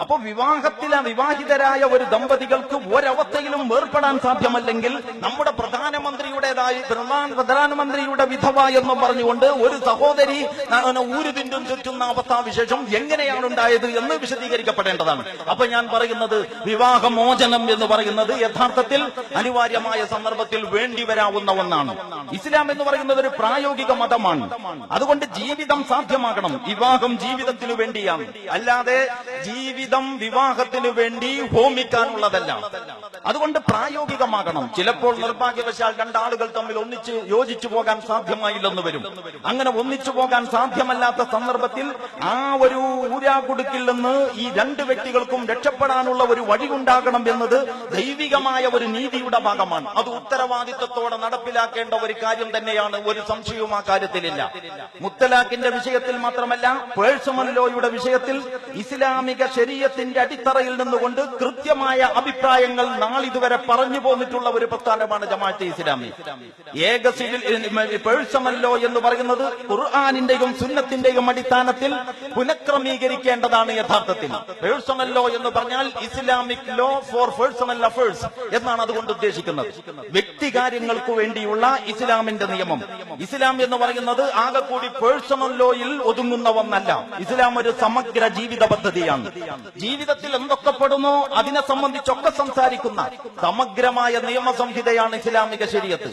അപ്പൊ വിവാഹിതരായ ഒരു ദമ്പതികൾക്ക് ഒരവസ്ഥയിലും വേർപ്പെടാൻ സാധ്യമല്ലെങ്കിൽ നമ്മുടെ പ്രധാനമന്ത്രിയുടെ വിധവ എന്ന് പറഞ്ഞുകൊണ്ട് ഒരു സഹോദരി ഊരുതിണ്ടും ചുറ്റുന്ന അവസ്ഥാവിശേഷം എങ്ങനെയാണ് ഉണ്ടായത് എന്ന് വിശദീകരിക്കപ്പെടേണ്ടതാണ്. അപ്പൊ ഞാൻ പറയുന്നത്, വിവാഹമോചനം എന്ന് പറയുന്നത് യഥാർത്ഥത്തിൽ അനിവാര്യമായ സന്ദർഭത്തിൽ വേണ്ടിവരാവുന്ന ഒന്നാണ്. ഇസ്ലാം എന്ന് പറയുന്നത് ഒരു പ്രായോഗിക മതമാണ്. അതുകൊണ്ട് ജീവിതം സാധ്യമാകണം. വിവാഹം ജീവിതത്തിനു വേണ്ടിയാണ്, അല്ലാതെ ജീവിതം വിവാഹത്തിനു വേണ്ടി ഹോമിക്കാനുള്ളതല്ല. അതുകൊണ്ട് പ്രായോഗികമാകണം. ചിലപ്പോൾ നിർഭാഗ്യവശാൽ രണ്ടാളുകൾ തമ്മിൽ ഒന്നിച്ച് യോജിച്ചു പോകാൻ സാധ്യമായില്ലെന്ന് വരും. അങ്ങനെ ഒന്നിച്ചു പോകാൻ സാധ്യമല്ലാത്ത സന്ദർഭത്തിൽ ആ ഒരു ഊരാകുടുക്കിൽ നിന്ന് ഈ രണ്ട് വ്യക്തികൾക്കും രക്ഷപ്പെടാനുള്ള ഒരു വഴി ഉണ്ടാകണം എന്നത് ദൈവികമായ ഒരു നീതിയുടെ ഭാഗമാണ്. അത് ഉത്തരവാദിത്വത്തോടെ നടപ്പിലാക്കേണ്ട ഒരു കാര്യം തന്നെയാണ്. ഒരു സംശയവും ആ കാര്യത്തിലില്ല. മുത്തലാഖിന്റെ വിഷയത്തിൽ മാത്രമല്ല, പേഴ്സണൽ ലോയുടെ വിഷയത്തിൽ ഇസ്ലാമിക ശരീഅത്തിന്റെ അടിത്തറയിൽ നിന്നുകൊണ്ട് കൃത്യമായ അഭിപ്രായങ്ങൾ നാളിതുവരെ പറഞ്ഞു പോന്നിട്ടുള്ള ഒരു പ്രസ്ഥാനമാണ് ജമാഅത്തെ ഇസ്ലാമി. ഏക സിവിൽ പേഴ്സണൽ ലോ എന്ന് പറയുന്നത് ഖുർആനിന്റെയും സുന്നത്തിന്റെയും അടിസ്ഥാനത്തിൽ പുനഃക്രമീകരിക്കേണ്ടതാണ്. യഥാർത്ഥത്തിൽ പേഴ്സണൽ ലോ എന്ന് പറഞ്ഞാൽ Islamic law for personal affairs എന്നാണ് അതുകൊണ്ട് ഉദ്ദേശിക്കുന്നത്. വ്യക്തികാര്യങ്ങൾക്ക് വേണ്ടിയുള്ള ഇസ്ലാമിന്റെ നിയമം. ഇസ്ലാം എന്ന് പറയുന്നത് ആകെ കൂടി പേഴ്സണൽ ലോയിൽ ഒതുങ്ങുന്ന ഒന്നല്ല. ഇസ്ലാം ഒരു സമഗ്ര ജീവിത പദ്ധതിയാണ്. ജീവിതത്തിൽ എന്തൊക്കെ പെടുന്നോ അതിനെ സംബന്ധിച്ചൊക്കെ സംസാരിക്കുന്ന സമഗ്രമായ നിയമസംഹിതയാണ് ഇസ്ലാമിക ശരീഅത്ത്.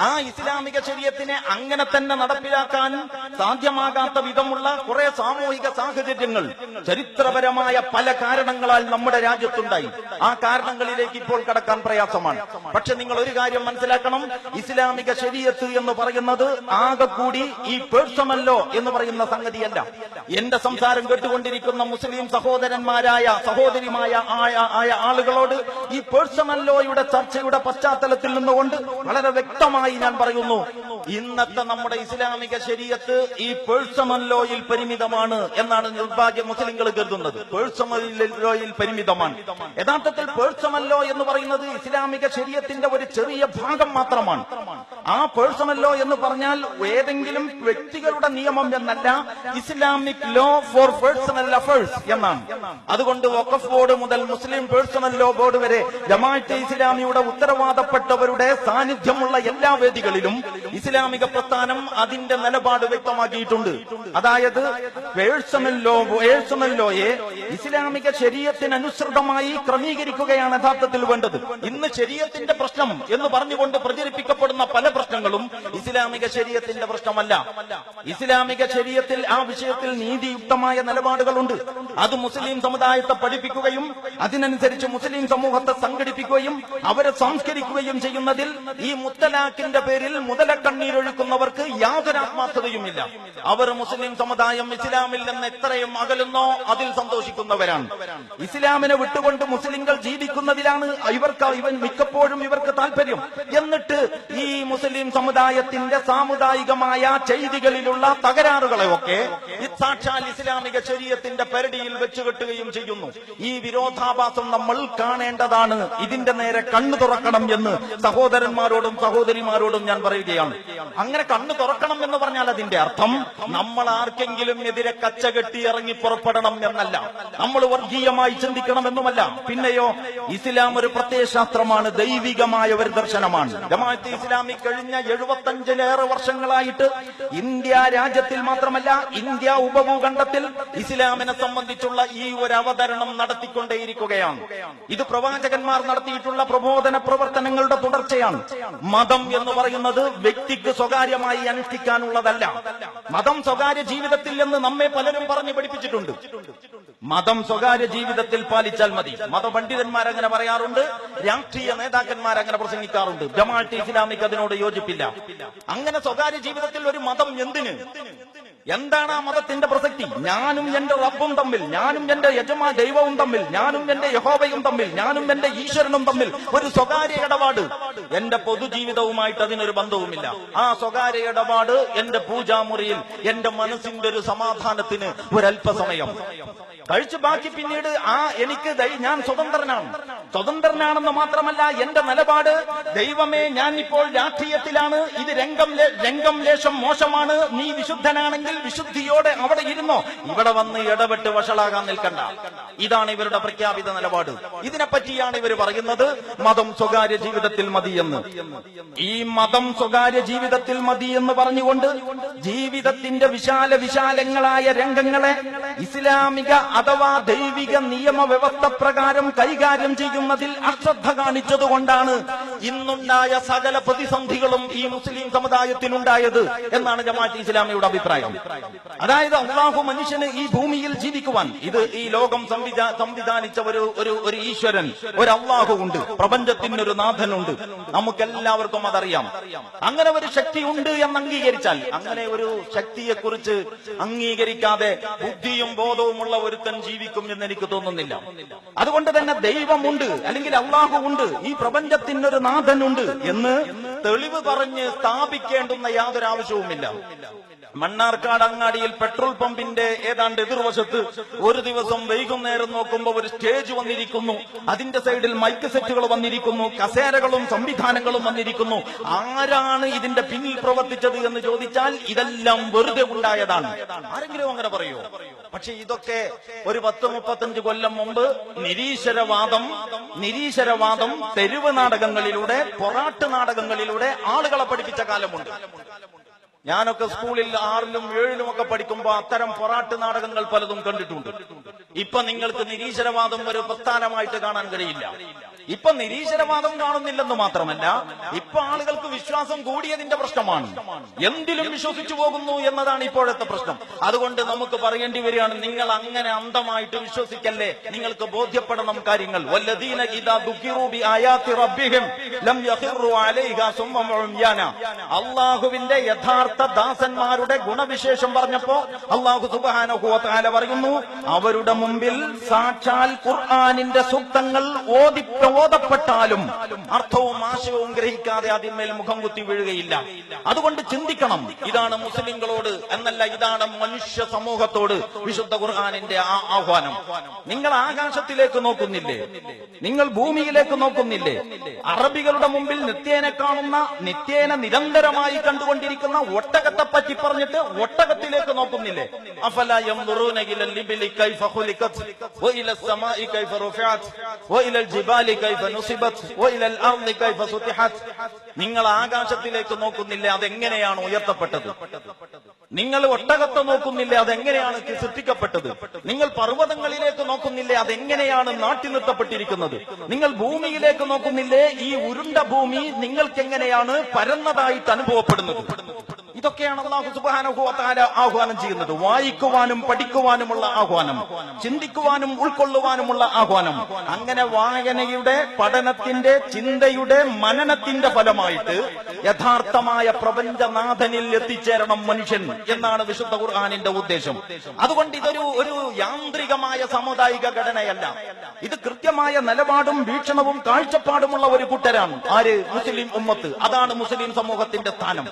ആ ഇസ്ലാമിക ശരീഅത്തിനെ അങ്ങനെ തന്നെ നടപ്പിലാക്കാൻ സാധ്യമാകാത്ത വിധമുള്ള കുറെ സാമൂഹിക സാഹചര്യങ്ങൾ ചരിത്രപരമായ പല കാരണങ്ങളാൽ നമ്മുടെ രാജ്യത്തുണ്ടായി. ആ കാരണങ്ങളിലേക്ക് ഇപ്പോൾ കടക്കാൻ പ്രയാസമാണ്. പക്ഷെ നിങ്ങൾ ഒരു കാര്യം മനസ്സിലാക്കണം, ഇസ്ലാമിക ശരീഅത്ത് എന്ന് പറയുന്നത് ആകെ കൂടി ഈ പേഴ്സണൽ ലോ എന്ന് പറയുന്ന സംഗതിയല്ല. എന്റെ സംസാരം കേട്ടുകൊണ്ടിരിക്കുന്ന മുസ്ലിം സഹോദരന്മാരായ സഹോദരിമായ ആളുകളോട് ഈ പേഴ്സണൽ ലോയുടെ ചർച്ചയുടെ പശ്ചാത്തലത്തിൽ നിന്നുകൊണ്ട് വളരെ വ്യക്തമായി ഞാൻ പറയുന്നു, ഇന്നത്തെ നമ്മുടെ ഇസ്ലാമിക ശരീഅത്ത് ഈ പേഴ്സണൽ ലോയിൽ പരിമിതമാണ് എന്നാണ് നിർഭാഗ്യ മുസ്ലിങ്ങൾ കരുതുന്നത്. പേഴ്സണൽ ലോയിൽ പരിമിതമാണ്. യഥാർത്ഥത്തിൽ പേഴ്സണൽ ലോ എന്ന് പറയുന്നത് ഇസ്ലാമിക ശരീഅത്തിന്റെ ഒരു ചെറിയ ഭാഗം മാത്രമാണ്. ആ പേഴ്സണൽ ലോ എന്ന് പറഞ്ഞാൽ ഏതെങ്കിലും വ്യക്തികളുടെ നിയമം എന്നല്ല, Islamic law for personal affairs എന്നാണ്. അതുകൊണ്ട് വഖഫ് ബോർഡ് മുതൽ മുസ്ലിം പേഴ്സണൽ ലോ ബോർഡ് വരെ ജമാഅത്തെ ഇസ്ലാമിയുടെ ഉത്തരവാദപ്പെട്ടവരുടെ സാന്നിധ്യമുള്ള എല്ലാ വേദികളിലും ഇസ്ലാമിക പ്രസ്ഥാനം അതിന്റെ നിലപാട് വ്യക്തമാക്കിയിട്ടുണ്ട്. അതായത് പേഴ്സണൽ ലോയെ ഇസ്ലാമിക ശരീഅത്തിനനുസൃതമായി ക്രമീകരിക്കുകയാണ് യഥാർത്ഥത്തിൽ വേണ്ടത്. ഇന്ന് ശരീഅത്തിന്റെ പ്രശ്നം എന്ന് പറഞ്ഞുകൊണ്ട് പ്രചരിപ്പിക്കപ്പെടുന്ന പല പ്രശ്നങ്ങളും ഇസ്ലാമിക ശരീഅത്തിന്റെ പ്രശ്നമല്ല. ഇസ്ലാമിക ശരീഅത്തിൽ ആ വിഷയത്തിൽ നീതിയുക്തമായ നിലപാടുകളുണ്ട്. അത് മുസ്ലിം സമുദായത്തെ പഠിപ്പിക്കുകയും അതിനനുസരിച്ച് മുസ്ലിം സമൂഹത്തെ സംഘടിപ്പിക്കുകയും അവരെ സംസ്കരിക്കുകയും ചെയ്യുന്നതിൽ ഈ മുത്തലാഖിന്റെ പേരിൽ മുതലക്കണ്ണീരൊഴുക്കുന്നവർക്ക് യാതൊരു ആത്മാർത്ഥതയുമില്ല. അവർ മുസ്ലിം സമുദായം ഇസ്ലാമിൽ നിന്ന് എത്രയും അകലുന്നോ അതിൽ സന്തോഷിക്കുന്നവരാണ്. ഇസ്ലാമിനെ വിട്ടുകൊണ്ട് മുസ്ലിങ്ങൾ ജീവിക്കുന്നതിലാണ് മിക്കപ്പോഴും ഇവർക്ക് താല്പര്യം. എന്നിട്ട് ഈ മുസ്ലിം സമുദായത്തിന്റെ സാമുദായികമായ ചെയ്തികളിലുള്ള തകരാറുകളെയൊക്കെ സാക്ഷാൽ ഇസ്ലാമിക ശരീഅത്തിന്റെ പരിധിയിൽ വെച്ചുകെട്ടുകയും ചെയ്യുന്നു. ഈ വിരോധാഭാസം നമ്മൾ കാണേണ്ടതാണ്. ഇതിന്റെ നേരെ കണ്ണു തുറക്കണം എന്ന് സഹോദരന്മാരോടും സഹോദരിമാരോടും ഞാൻ പറയുകയാണ്. അങ്ങനെ കണ്ണു തുറക്കണം എന്ന് പറഞ്ഞാൽ അതിന്റെ അർത്ഥം നമ്മൾ ആർക്കെങ്കിലും എതിരെ കച്ചകെട്ടി ഇറങ്ങി പുറപ്പെടണം എന്നല്ല, നമ്മൾ വർഗീയമായി ചിന്തിക്കണമെന്നുമല്ല. പിന്നെയോ ഇസ്ലാം ഒരു പ്രത്യയശാസ്ത്രമാണ്, ദൈവികമായ ഒരു ദർശനമാണ്. ജമാഅത്തെ ഇസ്ലാമി കഴിഞ്ഞ 75-ലേറെ വർഷങ്ങളായിട്ട് ഇന്ത്യ രാജ്യത്തിൽ മാത്രമല്ല ഇന്ത്യ ഉപഭൂഖണ്ഡത്തിൽ ഇസ്ലാമിനെ സംബന്ധിച്ചുള്ള ഈ ഒരു അവതരണം നടത്തിക്കൊണ്ടേയിരിക്കുകയാണ്. ഇത് പ്രവാചകന്മാർ നടത്തിയിട്ടുള്ള പ്രബോധന പ്രവർത്തനങ്ങളുടെ തുടർച്ചയാണ്. മതം എന്ന് പറയുന്നത് വ്യക്തിക്ക് സ്വകാര്യമായി അനുഷ്ഠിക്കാനുള്ളതല്ല. മതം സ്വകാര്യ ജീവിതത്തിൽ എന്ന് നമ്മെ പലരും പറഞ്ഞു പഠിപ്പിച്ചിട്ടുണ്ട്. മതം സ്വകാര്യ ജീവിതത്തിൽ പാലിച്ചാൽ മതി. മതപണ്ഡിതന്മാരങ്ങനെ പറയാറുണ്ട്, രാഷ്ട്രീയ നേതാക്കന്മാരങ്ങനെ പ്രസംഗിക്കാറുണ്ട്. ജമാഅത്തെ ഇസ്ലാമിക്ക് അതിനോട് യോജിപ്പില്ല. അങ്ങനെ സ്വകാര്യ ജീവിതത്തിൽ ഒരു മതം എന്തിന്? എന്താണ് ആ മതത്തിന്റെ പ്രസക്തി? ഞാനും എന്റെ റബ്ബും തമ്മിൽ, ഞാനും എന്റെ ദൈവവും തമ്മിൽ, ഞാനും എന്റെ യഹോവയും തമ്മിൽ, ഞാനും എന്റെ ഈശ്വരനും തമ്മിൽ ഒരു സ്വകാര്യ ഇടപാട്. എന്റെ പൊതുജീവിതവുമായിട്ട് അതിനൊരു ബന്ധവുമില്ല. ആ സ്വകാര്യ ഇടപാട് എന്റെ പൂജാമുറിയിൽ എന്റെ മനസ്സിന്റെ ഒരു സമാധാനത്തിന് ഒരല്പസമയം കഴിച്ചു ബാക്കി പിന്നീട് ഞാൻ സ്വതന്ത്രനാണെന്ന് മാത്രമല്ല എന്റെ നിലപാട്, ദൈവമേ ഞാൻ ഇപ്പോൾ രാഷ്ട്രീയത്തിലാണ്, ഇത് രംഗം ലേശം മോശമാണ്, നീ വിശുദ്ധനാണെങ്കിൽ വിശുദ്ധിയോടെ അവിടെ ഇരുന്നോ, ഇവിടെ വന്ന് ഇടപെട്ട് വഷളാകാൻ നിൽക്കണ്ട. ഇതാണ് ഇവരുടെ പ്രഖ്യാപിത നിലപാട്. ഇതിനെപ്പറ്റിയാണ് ഇവർ പറയുന്നത് മതം സ്വകാര്യ ജീവിതത്തിൽ മതിയെന്ന്. ഈ മതം സ്വകാര്യ ജീവിതത്തിൽ മതി എന്ന് പറഞ്ഞുകൊണ്ട് ജീവിതത്തിന്റെ വിശാലങ്ങളായ രംഗങ്ങളെ ഇസ്ലാമിക അഥവാ ദൈവിക നിയമവ്യവസ്ഥ പ്രകാരം കൈകാര്യം ചെയ്യുന്നതിൽ അശ്രദ്ധ കാണിച്ചതുകൊണ്ടാണ് ഇന്നുണ്ടായ സകല പ്രതിസന്ധികളും ഈ മുസ്ലിം സമുദായത്തിനുണ്ടായത് എന്നാണ് ജമാഅത്തെ ഇസ്ലാമിയുടെ അഭിപ്രായം. അതായത് അല്ലാഹു മനുഷ്യന് ഈ ഭൂമിയിൽ ജീവിക്കുവാൻ, ഇത് ഈ ലോകം സംവിധാനിച്ച ഒരു ഈശ്വരൻ, ഒരു അല്ലാഹു ഉണ്ട്, പ്രപഞ്ചത്തിനൊരു നാഥനുണ്ട്, നമുക്കെല്ലാവർക്കും അതറിയാം. അങ്ങനെ ഒരു ശക്തി ഉണ്ട് എന്ന് അംഗീകരിച്ചാൽ, അങ്ങനെ ഒരു ശക്തിയെക്കുറിച്ച് അംഗീകരിക്കാതെ ബുദ്ധിയും ബോധവുമുള്ള ഒരുത്തൻ ജീവിക്കും എന്ന് എനിക്ക് തോന്നുന്നില്ല. അതുകൊണ്ട് തന്നെ ദൈവമുണ്ട് അല്ലെങ്കിൽ അല്ലാഹു ഉണ്ട്, ഈ പ്രപഞ്ചത്തിനൊരു നാഥനുണ്ട് എന്ന് തെളിവ് പറഞ്ഞ് സ്ഥാപിക്കേണ്ടുന്ന യാതൊരു ആവശ്യവുമില്ല. മണ്ണാർക്കാട് അങ്ങാടിയിൽ പെട്രോൾ പമ്പിന്റെ ഏതാണ്ട് എതിർവശത്ത് ഒരു ദിവസം വൈകുന്നേരം നോക്കുമ്പോൾ ഒരു സ്റ്റേജ് വന്നിരിക്കുന്നു, അതിന്റെ സൈഡിൽ മൈക്ക് സെറ്റുകൾ വന്നിരിക്കുന്നു, കസേരകളും സംവിധാനങ്ങളും വന്നിരിക്കുന്നു. ആരാണ് ഇതിന്റെ പിന്നിൽ പ്രവർത്തിച്ചത് എന്ന് ചോദിച്ചാൽ ഇതെല്ലാം വെറുതെ ഉണ്ടായതാണ്. ആരെങ്കിലും അങ്ങനെ പറയോ? പക്ഷെ ഇതൊക്കെ ഒരു 10-35 കൊല്ലം മുമ്പ് നിരീശ്വരവാദം തെരുവ് നാടകങ്ങളിലൂടെ, പൊറാട്ട് നാടകങ്ങളിലൂടെ ആളുകളെ പഠിപ്പിച്ച കാലമുണ്ട്. ഞാനൊക്കെ സ്കൂളിൽ 6ലും 7ലും ഒക്കെ പഠിക്കുമ്പോ അത്തരം പൊറാട്ട് നാടകങ്ങൾ പലതും കണ്ടിട്ടുണ്ട്. ഇപ്പൊ നിങ്ങൾക്ക് നിരീശ്വരവാദം ഒരു പ്രസ്ഥാനമായിട്ട് കാണാൻ കഴിയില്ല. ഇപ്പൊ നിരീശ്വരവാദം കാണുന്നില്ലെന്ന് മാത്രമല്ല, ഇപ്പൊ ആളുകൾക്ക് വിശ്വാസം കൂടിയതിന്റെ പ്രശ്നമാണ്. എന്തിലും വിശ്വസിച്ചു പോകുന്നു എന്നതാണ് ഇപ്പോഴത്തെ പ്രശ്നം. അതുകൊണ്ട് നമുക്ക് പറയേണ്ടി വരികയാണ്, നിങ്ങൾ അങ്ങനെ അന്ധമായിട്ട് വിശ്വസിക്കല്ലേ, നിങ്ങൾക്ക് ബോധ്യപ്പെടണം കാര്യങ്ങൾ. വല്ലദീന ഇദാ ദുഖിറൂ ബിആയാതി റബ്ബിഹിം ലം യഖിറൂ അലൈഹാ സുമ്മ ഉംയാന. അല്ലാഹുവിന്റെ യഥാർത്ഥ ദാസന്മാരുടെ ഗുണവിശേഷം പറഞ്ഞപ്പോ അല്ലാഹു സുബ്ഹാനഹു വ തആല പറയുന്നു, അവരുടെ മുമ്പിൽ സാക്ഷാൽ ഖുർആനിന്റെ സൂക്തങ്ങൾ ഓതപ്പെട്ടാലും അർത്ഥവും ആശയവും ഗ്രഹിക്കാതെ അതിന്മേൽ മുഖം കുത്തി വീഴുകയില്ല. അതുകൊണ്ട് ചിന്തിക്കണം. ഇതാണ് മുസ്ലിങ്ങളോട് എന്നല്ല, ഇതാണ് മനുഷ്യ സമൂഹത്തോട് വിശുദ്ധ ഖുർആനിന്റെ ആഹ്വാനം. നിങ്ങൾ ആകാശത്തിലേക്ക് നോക്കുന്നില്ലേ? നിങ്ങൾ ഭൂമിയിലേക്ക് നോക്കുന്നില്ലേ? അറബികളുടെ മുമ്പിൽ നിത്യേന നിരന്തരമായി കണ്ടുകൊണ്ടിരിക്കുന്ന ഒട്ടകത്തെ പറ്റി പറഞ്ഞിട്ട് ഒട്ടകത്തിലേക്ക് നോക്കുന്നില്ലേ? അഫലാ യൻദുറൂന ഇലൽ ലിബിലി കൈഫ ഖുലിഖത് വഇലൽ സമാഇ കൈഫ റുഫിഅത് വഇലൽ ജിബാലി കൈഫ നുസിബത് വഇലൽ അർളി കൈഫ സുതിഹത്. നിങ്ങൾ ആകാശത്തിലേക്ക് നോക്കുന്നില്ലേ? അതെങ്ങനെയാണ് ഉയർത്തപ്പെട്ടത്? നിങ്ങൾ ഒട്ടകത്തെ നോക്കുന്നില്ലേ? അതെങ്ങനെയാണ് സൃഷ്ടിക്കപ്പെട്ടത്? നിങ്ങൾ പർവ്വതങ്ങളിലേക്ക് നോക്കുന്നില്ലേ? അതെങ്ങനെയാണ് നാട്ടി നിർത്തപ്പെട്ടിരിക്കുന്നത്? നിങ്ങൾ ഭൂമിയിലേക്ക് നോക്കുന്നില്ലേ? ഈ ഉരുണ്ട ഭൂമി നിങ്ങൾക്കെങ്ങനെയാണ് പരന്നതായിട്ട് അനുഭവപ്പെടുന്നത്? ഇതൊക്കെയാണ് അല്ലാഹു സുബ്ഹാനഹു വ തആല ആഹ്വാനം ചെയ്യുന്നത്. വായിക്കുവാനും പഠിക്കുവാനുമുള്ള ആഹ്വാനം, ചിന്തിക്കുവാനും ഉൾക്കൊള്ളുവാനുമുള്ള ആഹ്വാനം. അങ്ങനെ വായനയുടെ, പഠനത്തിന്റെ, ചിന്തയുടെ, മനനത്തിന്റെ ഫലമായിട്ട് യഥാർത്ഥമായ പ്രപഞ്ചനാഥനിൽ എത്തിച്ചേരണം മനുഷ്യൻ എന്നാണ് വിശുദ്ധ ഖുർആനിന്റെ ഉദ്ദേശം. അതുകൊണ്ട് ഇതൊരു യാന്ത്രികമായ സാമുദായിക ഘടനയല്ല. ഇത് കൃത്യമായ നിലപാടും വീക്ഷണവും കാഴ്ചപ്പാടുമുള്ള ഒരു കൂട്ടരാണ്. ആര്? മുസ്ലിം ഉമ്മത്ത്. അതാണ് മുസ്ലിം സമൂഹത്തിന്റെ സ്ഥാനം.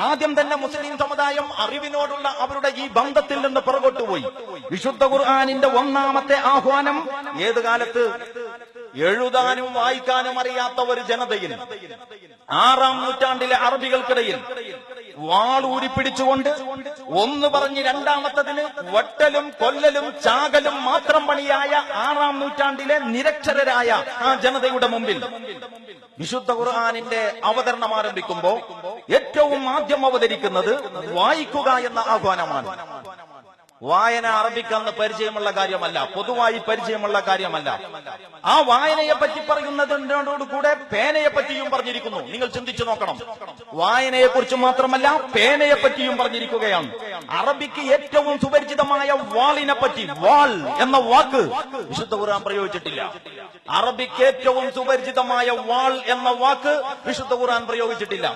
ആദ്യം തന്നെ മുസ്ലിം സമുദായം അറിവിനോടുള്ള അവരുടെ ഈ ബന്ധത്തിൽ നിന്ന് പുറകോട്ടുപോയി. വിശുദ്ധ ഖുർആനിന്റെ ഒന്നാമത്തെ ആഹ്വാനം ഏത് കാലത്ത്? എഴുതാനും വായിക്കാനും അറിയാത്ത ഒരു ജനതയിൽ, 6ാം നൂറ്റാണ്ടിലെ അറബികൾക്കിടയിൽ വാളൂരി പിടിച്ചുകൊണ്ട് ഒന്ന് പറഞ്ഞ് രണ്ടാമത്തതിന് വട്ടലും കൊല്ലലും ചാകലും മാത്രം പണിയായ 6-ാം നൂറ്റാണ്ടിലെ നിരക്ഷരരായ ആ ജനതയുടെ മുമ്പിൽ വിശുദ്ധ ഖുർആനിന്റെ അവതരണം ആരംഭിക്കുമ്പോ ഏറ്റവും ആദ്യം അവതരിക്കുന്നത് വായിക്കുക എന്ന ആഹ്വാനമാണ്. വായന അറബിക്കെന്ന് പരിചയമുള്ള കാര്യമല്ല, പൊതുവായി പരിചയമുള്ള കാര്യമല്ല. ആ വായനയെ പറ്റി പറയുന്നതിനോടുകൂടെ പേനയെ പറ്റിയും പറഞ്ഞിരിക്കുന്നു. നിങ്ങൾ ചിന്തിച്ചു നോക്കണം. വായനയെ കുറിച്ച് മാത്രമല്ല പേനയെ പറ്റിയും പറഞ്ഞിരിക്കുകയാണ്. അറബിക്ക് ഏറ്റവും സുപരിചിതമായ വാളിനെ പറ്റി, വാൾ എന്ന വാക്ക് വിശുദ്ധ ഖുർആൻ പ്രയോഗിച്ചിട്ടില്ല. അറബിക്ക് ഏറ്റവും സുപരിചിതമായ വാൾ എന്ന വാക്ക് വിശുദ്ധ ഖുർആൻ പ്രയോഗിച്ചിട്ടില്ല.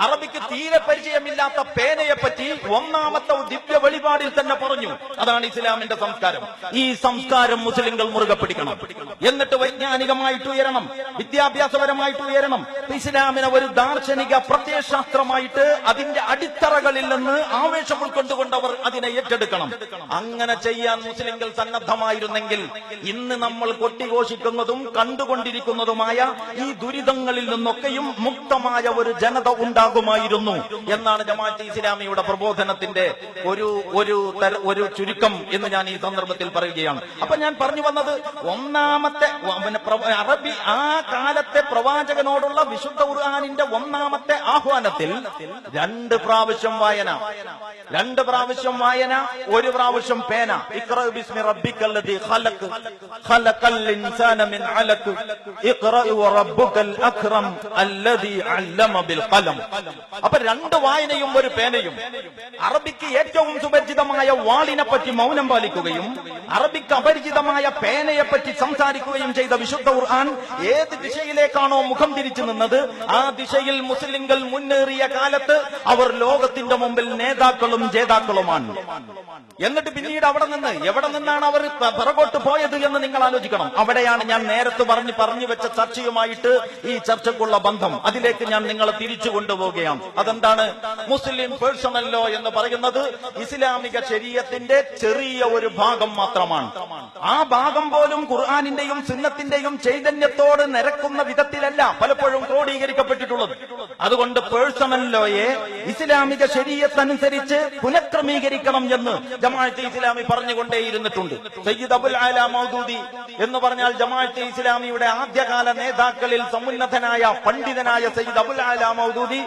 അറബിക്ക് തീരെ പരിചയമില്ലാത്ത പേനയെ പറ്റി ഒന്നാമത്തെ ദിവ്യ വെളിപാടിൽ തന്നെ പറഞ്ഞു. അതാണ് ഇസ്ലാമിന്റെ സംസ്കാരം. ഈ സംസ്കാരം മുസ്ലിങ്ങൾ മുറുകെ പിടിക്കണം. എന്നിട്ട് വൈജ്ഞാനികമായിട്ട് ഉയരണം, വിദ്യാഭ്യാസപരമായിട്ട് ഉയരണം. ഇസ്ലാമിനെ ഒരു ദാർശനിക പ്രത്യയശാസ്ത്രമായിട്ട് അതിന്റെ അടിത്തറകളിൽ നിന്ന് ആവേശം ഉൾക്കൊണ്ടുകൊണ്ട് അവർ അതിനെ ഏറ്റെടുക്കണം. അങ്ങനെ ചെയ്യാൻ മുസ്ലിങ്ങൾ സന്നദ്ധമായിരുന്നെങ്കിൽ ഇന്ന് നമ്മൾ കൊട്ടിഘോഷിക്കുന്നതും കണ്ടുകൊണ്ടിരിക്കുന്നതുമായ ഈ ദുരിതങ്ങളിൽ നിന്നൊക്കെയും മുക്തമായ ഒരു ജനത ഉണ്ടാകുമായിരുന്നു എന്നാണ് ജമാഅത്തെ ഇസ്ലാമിയുടെ പ്രബോധനത്തിന്റെ ഒരു ചുരുക്കം എന്ന് ഞാൻ ഈ സന്ദർഭത്തിൽ പറയുകയാണ്. അപ്പൊ ഞാൻ പറഞ്ഞു വന്നത്, ഒന്നാമത്തെ അറബി ആ കാലത്തെ പ്രവാചകനോടുള്ള വിശുദ്ധ ഖുർആനിന്റെ ഒന്നാമത്തെ ആഹ്വാനത്തിൽ 2 പ്രാവശ്യം വായന, 2 പ്രാവശ്യം വായന, 1 പ്രാവശ്യം പേന. ഇഖ്റഅ ബിസ്മി റബ്ബിക്കല്ലദീ ഖലഖ് ഖലഖൽ ഇൻസാന മിൻ അലഖ് ഇഖ്റഅ വറബ്ബുക്കൽ അക്രം അല്ലദീ അല്ലമ ബിൽ ഖലം. അപ്പൊ 2 വായനയും 1 പേനയും. അറബിക്ക് ഏറ്റവും സുപരിചിതമായ വാളിനെ പറ്റി മൗനം പാലിക്കുകയും അറബിക്ക് അപരിചിതമായ പേനയെ പറ്റി സംസാരിക്കുകയും ചെയ്ത വിശുദ്ധ ഖുർആൻ ഏത് ദിശയിലേക്കാണോ മുഖം തിരിച്ചു നിന്നത് ആ ദിശയിൽ മുസ്ലിങ്ങൾ മുന്നേറിയ കാലത്ത് അവർ ലോകത്തിന്റെ മുമ്പിൽ നേതാക്കളും ജേതാക്കളുമാണ്. എന്നിട്ട് പിന്നീട് എവിടെ നിന്നാണ് അവർ പിറകോട്ട് പോയത് എന്ന് നിങ്ങൾ ആലോചിക്കണം. അവിടെയാണ് ഞാൻ നേരത്തെ പറഞ്ഞു വെച്ച ചർച്ചയുമായിട്ട് ഈ ചർച്ചക്കുള്ള ബന്ധം. അതിലേക്ക് ഞാൻ നിങ്ങളെ തിരിച്ചു കൊണ്ടുപോവുകയാണ്. അതെന്താണ്? മുസ്ലിം പേഴ്സണൽ ലോ എന്ന് പറയുന്നത് ഇസ്ലാമിക ശരീഅത്തിന്റെ ചെറിയ ഒരു ഭാഗം മാത്രമാണ്. ആ ഭാഗം പോലും ഖുർആനിന്റെയും സുന്നത്തിന്റെയും ചൈതന്യത്തോട് നിരക്കുന്ന വിധത്തിലല്ല പലപ്പോഴും ക്രോഡീകരിക്കപ്പെട്ടിട്ടുള്ളത്. അതുകൊണ്ട് പേഴ്സണൽ ലോയെ ഇസ്ലാമിക ശരീഅത്തനുസരിച്ച് പുനഃക്രമീകരിക്കണം എന്ന് ജമാഅത്തെ ഇസ്ലാമി പറഞ്ഞുകൊണ്ടേയിരുന്നിട്ടുണ്ട്. സയ്യിദ് അബുൽ ആല മൗദൂദി എന്ന് പറഞ്ഞാൽ ജമാഅത്തെ ഇസ്ലാമിയുടെ ആദ്യകാല നേതാക്കളിൽ സമുന്നതനായ പണ്ഡിതനായ സയ്യിദ് അബുൽ ആല മൗദൂദി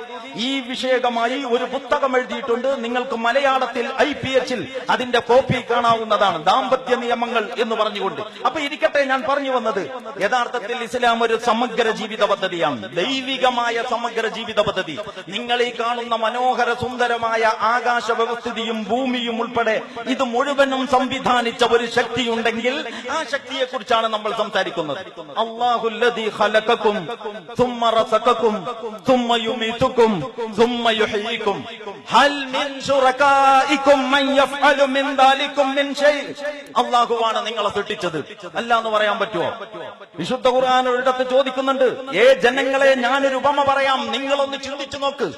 ഈ വിഷയകമായി ഒരു പുസ്തകം എഴുതിയിട്ടുണ്ട്. നിങ്ങൾക്ക് മലയാളത്തിൽ IPH-ൽ അതിന്റെ കോപ്പി കാണാവുന്നതാണ്, ദാമ്പത്യ നിയമങ്ങൾ എന്ന് പറഞ്ഞുകൊണ്ട്. അപ്പൊ ഇരിക്കട്ടെ, ഞാൻ പറഞ്ഞു വന്നത് യഥാർത്ഥത്തിൽ ഇസ്ലാം ഒരു സമഗ്ര ജീവിത പദ്ധതിയാണ്, ദൈവികമായ സമഗ്ര ജീവിത പദ്ധതി. നിങ്ങൾ ഈ കാണുന്ന മനോഹര സുന്ദരമായ ആകാശ വ്യവസ്ഥിതിയും ഭൂമിയും ഉൾപ്പെടെ ഇത് മുഴുവനും സംവിധാനിച്ച ഒരു ശക്തിയുണ്ടെങ്കിൽ ആ ശക്തിയെ കുറിച്ചാണ് നമ്മൾ സംസാരിക്കുന്നത്. അല്ലാഹുല്ലദീ ഖലഖകും സുമ്മ റസഖകും സുമ്മ യുമീതുകും സുമ്മ യുഹ്യീകും ഹൽ മിൻ ശുറകാഇകും മൻ യഫ്അലു മിൻ ദാലികും മിൻ ഷൈ. അല്ലാഹുവാണ് നിങ്ങളെ സൃഷ്ടിച്ചത്, അല്ല എന്ന് പറയാൻ പറ്റുമോ? വിശുദ്ധ ഖുർആൻ ഒരിടത്ത് ചോദിക്കുന്നുണ്ട്, ജനങ്ങളെ ഞാനൊരു ഉപമ പറയാം, നിങ്ങളൊന്ന് ചിന്തിച്ചു നോക്ക്.